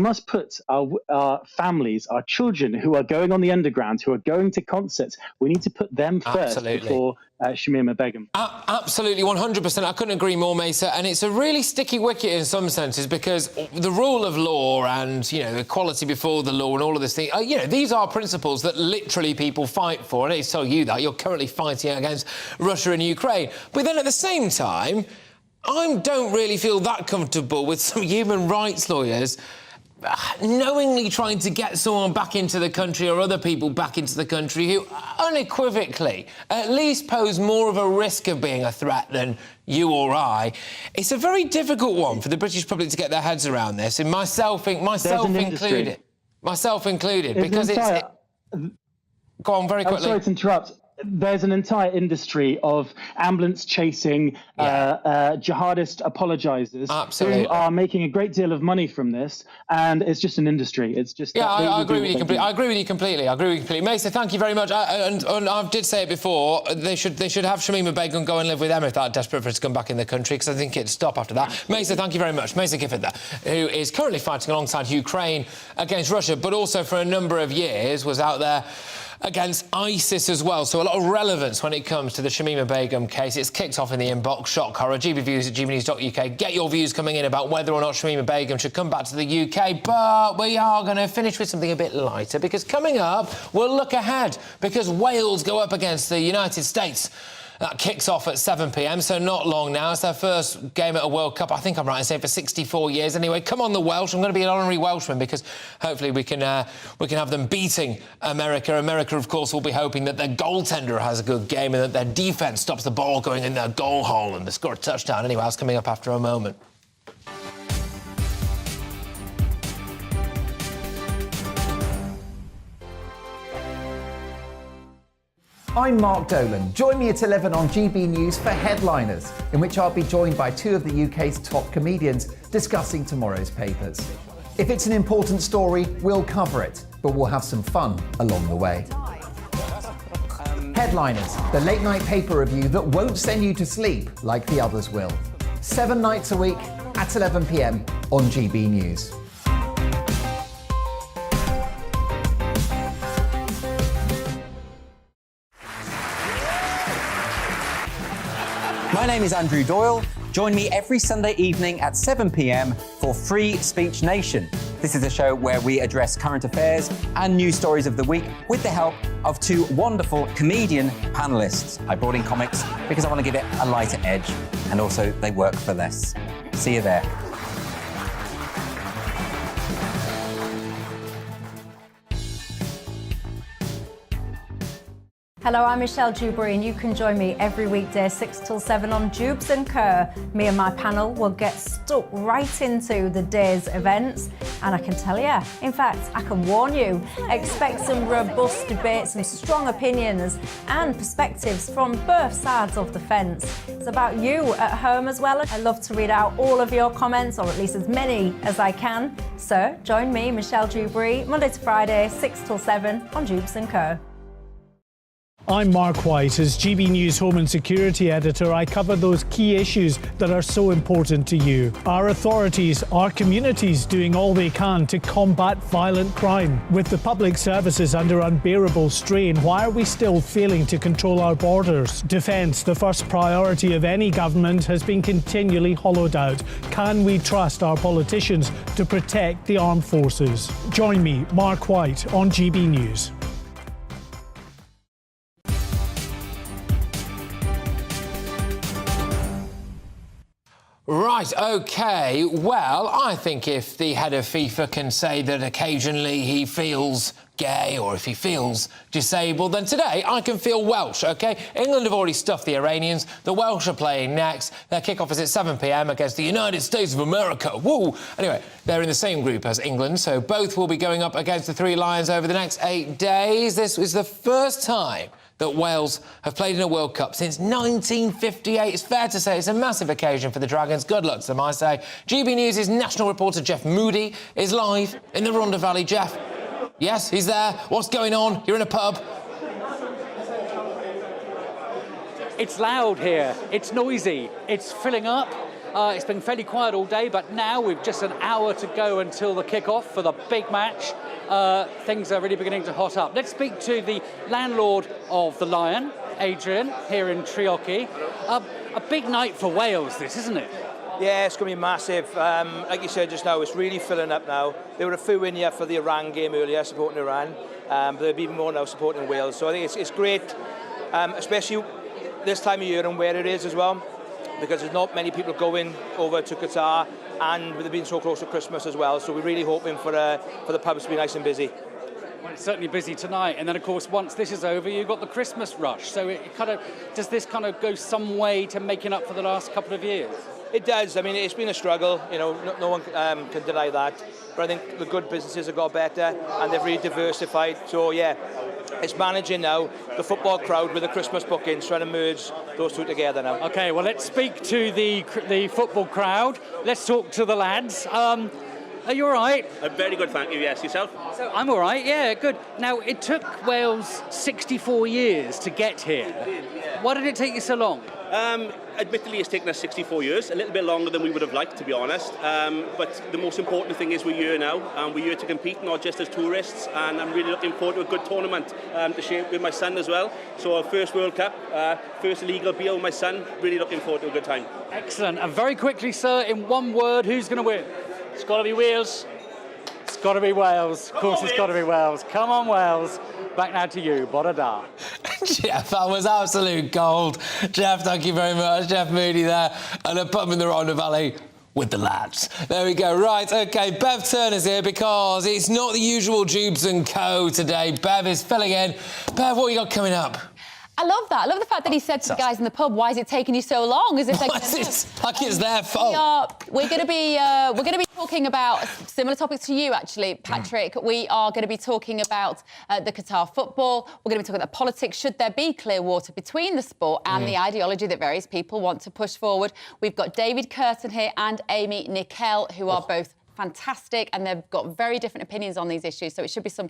must put our families, our children who are going on the underground, who are going to concerts, we need to put them first before Shamima Begum. Absolutely, 100%. I couldn't agree more, Mesa. And it's a really sticky wicket in some senses, because the rule of law and, equality before the law and all of this thing, these are principles that literally people fight for. And I tell you that you're currently fighting against Russia and Ukraine. But then at the same time, I don't really feel that comfortable with some human rights lawyers knowingly trying to get someone back into the country or other people back into the country who unequivocally at least pose more of a risk of being a threat than you or I. It's a very difficult one for the British public to get their heads around this, and myself included. Because it's... Go on, very quickly. I'm sorry to interrupt. There's an entire industry of ambulance chasing jihadist apologizers who are making a great deal of money from this, and it's just an industry. It's just I agree with you completely. I agree with you completely. Mesa, thank you very much. And I did say it before. They should have Shamima Begum go and live with them if they're desperate for her to come back in the country, because I think it'd stop after that. Mesa, thank you very much. Mesa Gifford there, who is currently fighting alongside Ukraine against Russia, but also for a number of years was out there against ISIS as well. So a lot of relevance when it comes to the Shamima Begum case. It's kicked off in the inbox. Shock horror. GBViews at GBNews.uk. Get your views coming in about whether or not Shamima Begum should come back to the UK. But we are going to finish with something a bit lighter, because coming up, we'll look ahead, because Wales go up against the United States. That kicks off at 7 p.m, so not long now. It's their first game at a World Cup, I think I'm right in saying, for 64 years. Anyway, come on the Welsh. I'm going to be an honorary Welshman, because hopefully we can have them beating America. America, of course, will be hoping that their goaltender has a good game and that their defence stops the ball going in their goal hole and they score a touchdown. Anyway, that's coming up after a moment. I'm Mark Dolan. Join me at 11 on GB News for Headliners, in which I'll be joined by two of the UK's top comedians discussing tomorrow's papers. If it's an important story, we'll cover it, but we'll have some fun along the way. Headliners, the late-night paper review that won't send you to sleep like the others will. 7 nights a week at 11 p.m. on GB News. My name is Andrew Doyle. Join me every Sunday evening at 7 p.m. for Free Speech Nation. This is a show where we address current affairs and news stories of the week with the help of two wonderful comedian panellists. I brought in comics because I want to give it a lighter edge, and also they work for less. See you there. Hello, I'm Michelle Dewberry, and you can join me every weekday 6 till 7 on Jubes and Kerr. Me and my panel will get stuck right into the day's events, and I can tell you, in fact, I can warn you, expect some robust debates, some strong opinions and perspectives from both sides of the fence. It's about you at home as well. I love to read out all of your comments, or at least as many as I can. So join me, Michelle Dewberry, Monday to Friday, 6 till 7 on Jubes and Kerr. I'm Mark White. As GB News Home and Security Editor, I cover those key issues that are so important to you. Our authorities, our communities doing all they can to combat violent crime. With the public services under unbearable strain, why are we still failing to control our borders? Defence, the first priority of any government, has been continually hollowed out. Can we trust our politicians to protect the armed forces? Join me, Mark White, on GB News. Right, OK. Well, I think if the head of FIFA can say that occasionally he feels gay or if he feels disabled, then today I can feel Welsh, OK? England have already stuffed the Iranians. The Welsh are playing next. Their kick-off is at 7 p.m. against the United States of America. Woo! Anyway, they're in the same group as England, so both will be going up against the Three Lions over the next 8 days. This is the first time that Wales have played in a World Cup since 1958. It's fair to say it's a massive occasion for the Dragons. Good luck to them, I say. GB News' national reporter Jeff Moody is live in the Rhondda Valley. Jeff? Yes, he's there. What's going on? You're in a pub. It's loud here. It's noisy. It's filling up. It's been fairly quiet all day, but now we've just an hour to go until the kick-off for the big match. Things are really beginning to hot up. Let's speak to the landlord of the Lion, Adrian, here in Treorchy. A big night for Wales, this, isn't it? Yeah, it's going to be massive. Like you said just now, it's really filling up now. There were a few in here for the Iran game earlier, supporting Iran, but there'll be more now supporting Wales. So I think it's great, especially this time of year and where it is as well, because there's not many people going over to Qatar, and with it being so close to Christmas as well. So we're really hoping for the pubs to be nice and busy. Well, it's certainly busy tonight, and then of course once this is over, you've got the Christmas rush. So does this kind of go some way to making up for the last couple of years? It does. I mean, it's been a struggle. You know, no one can deny that. But I think the good businesses have got better, and they've really diversified. So yeah, it's managing now the football crowd with the Christmas bookings, trying to merge those two together now. Okay, well let's speak to the football crowd. Let's talk to the lads. Are you all right? I'm very good, thank you. Yes, yourself? So I'm all right. Yeah, good. Now it took Wales 64 years to get here. It did, yeah. Why did it take you so long? Admittedly, it's taken us 64 years, a little bit longer than we would have liked, to be honest. But the most important thing is we're here now, and we're here to compete, not just as tourists. And I'm really looking forward to a good tournament to share with my son as well. So our first World Cup, first legal beer with my son. Really looking forward to a good time. Excellent. And very quickly, sir, in one word, who's going to win? It's got to be Wales. It's got to be Wales. Of course, it's got to be Wales. Come on, Wales. Back now to you, Bodada. Jeff, that was absolute gold. Jeff, thank you very much. Jeff Moody there, and a pub in the Rhondda Valley with the lads. There we go. Right, OK, Bev Turner's here because it's not the usual Jubes and Co today. Bev is filling in. Bev, what you got coming up? I love that. I love the fact that he said to the guys in the pub, "Why is it taking you so long?" As if they like it's their fault. We're going to be talking about similar topics to you, actually, Patrick. We are going to be talking about the Qatar football. We're going to be talking about politics. Should there be clear water between the sport and the ideology that various people want to push forward? We've got David Curtin here and Amy Nickel, who are both fantastic, and they've got very different opinions on these issues, so it should be some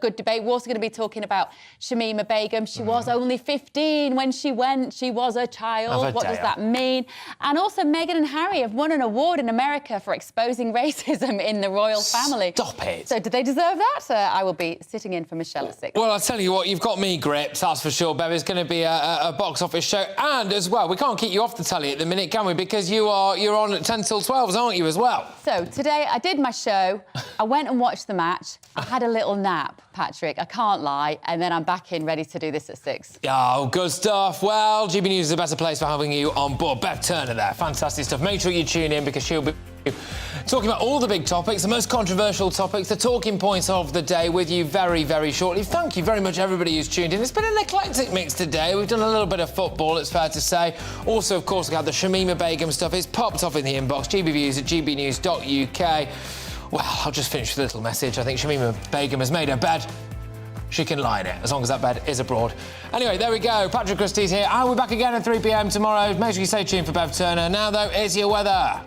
good debate. We're also going to be talking about Shamima Begum. She was only 15 when she went. She was a child. What does that mean? And also Meghan and Harry have won an award in America for exposing racism in the royal family. Stop it. So do they deserve that? I will be sitting in for Michelle at 6. Well, I'll tell you what, you've got me gripped, that's for sure, Bev. It's going to be a box office show. And as well, we can't keep you off the telly at the minute, can we? Because you're on at 10 till 12, aren't you, as well? So today I did my show, I went and watched the match, I had a little nap, Patrick, I can't lie, and then I'm back in ready to do this at 6. Oh, good stuff. Well, GB News is a better place for having you on board. Bev Turner there, fantastic stuff. Make sure you tune in because she'll be talking about all the big topics, the most controversial topics, the talking points of the day with you very, very shortly. Thank you very much, everybody who's tuned in. It's been an eclectic mix today. We've done a little bit of football, it's fair to say. Also, of course, we had the Shamima Begum stuff. It's popped off in the inbox, gbviews@gbnews.uk. Well, I'll just finish with a little message. I think Shamima Begum has made her bed. She can lie in it, as long as that bed is abroad. Anyway, there we go. Patrick Christys here. I'll be back again at 3 p.m. tomorrow. Make sure you stay tuned for Bev Turner. Now, though, it's your weather.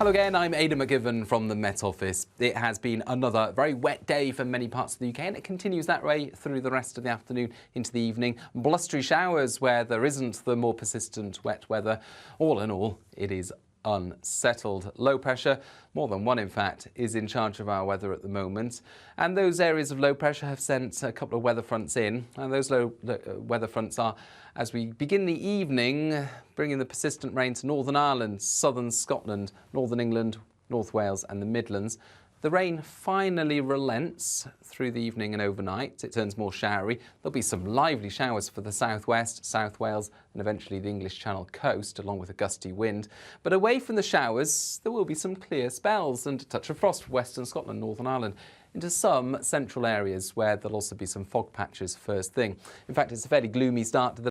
Hello again, I'm Aidan McGivern from the Met Office. It has been another very wet day for many parts of the UK, and it continues that way through the rest of the afternoon into the evening. Blustery showers where there isn't the more persistent wet weather. All in all, it is unsettled. Low pressure, more than one in fact, is in charge of our weather at the moment, and those areas of low pressure have sent a couple of weather fronts in, and those low weather fronts are, as we begin the evening, bringing the persistent rain to Northern Ireland, southern Scotland, northern England, North Wales and the Midlands. The rain finally relents through the evening and overnight. It turns more showery. There'll be some lively showers for the southwest, South Wales and eventually the English Channel coast, along with a gusty wind. But away from the showers, there will be some clear spells and a touch of frost for Western Scotland, Northern Ireland, into some central areas where there'll also be some fog patches first thing. In fact, it's a fairly gloomy start to the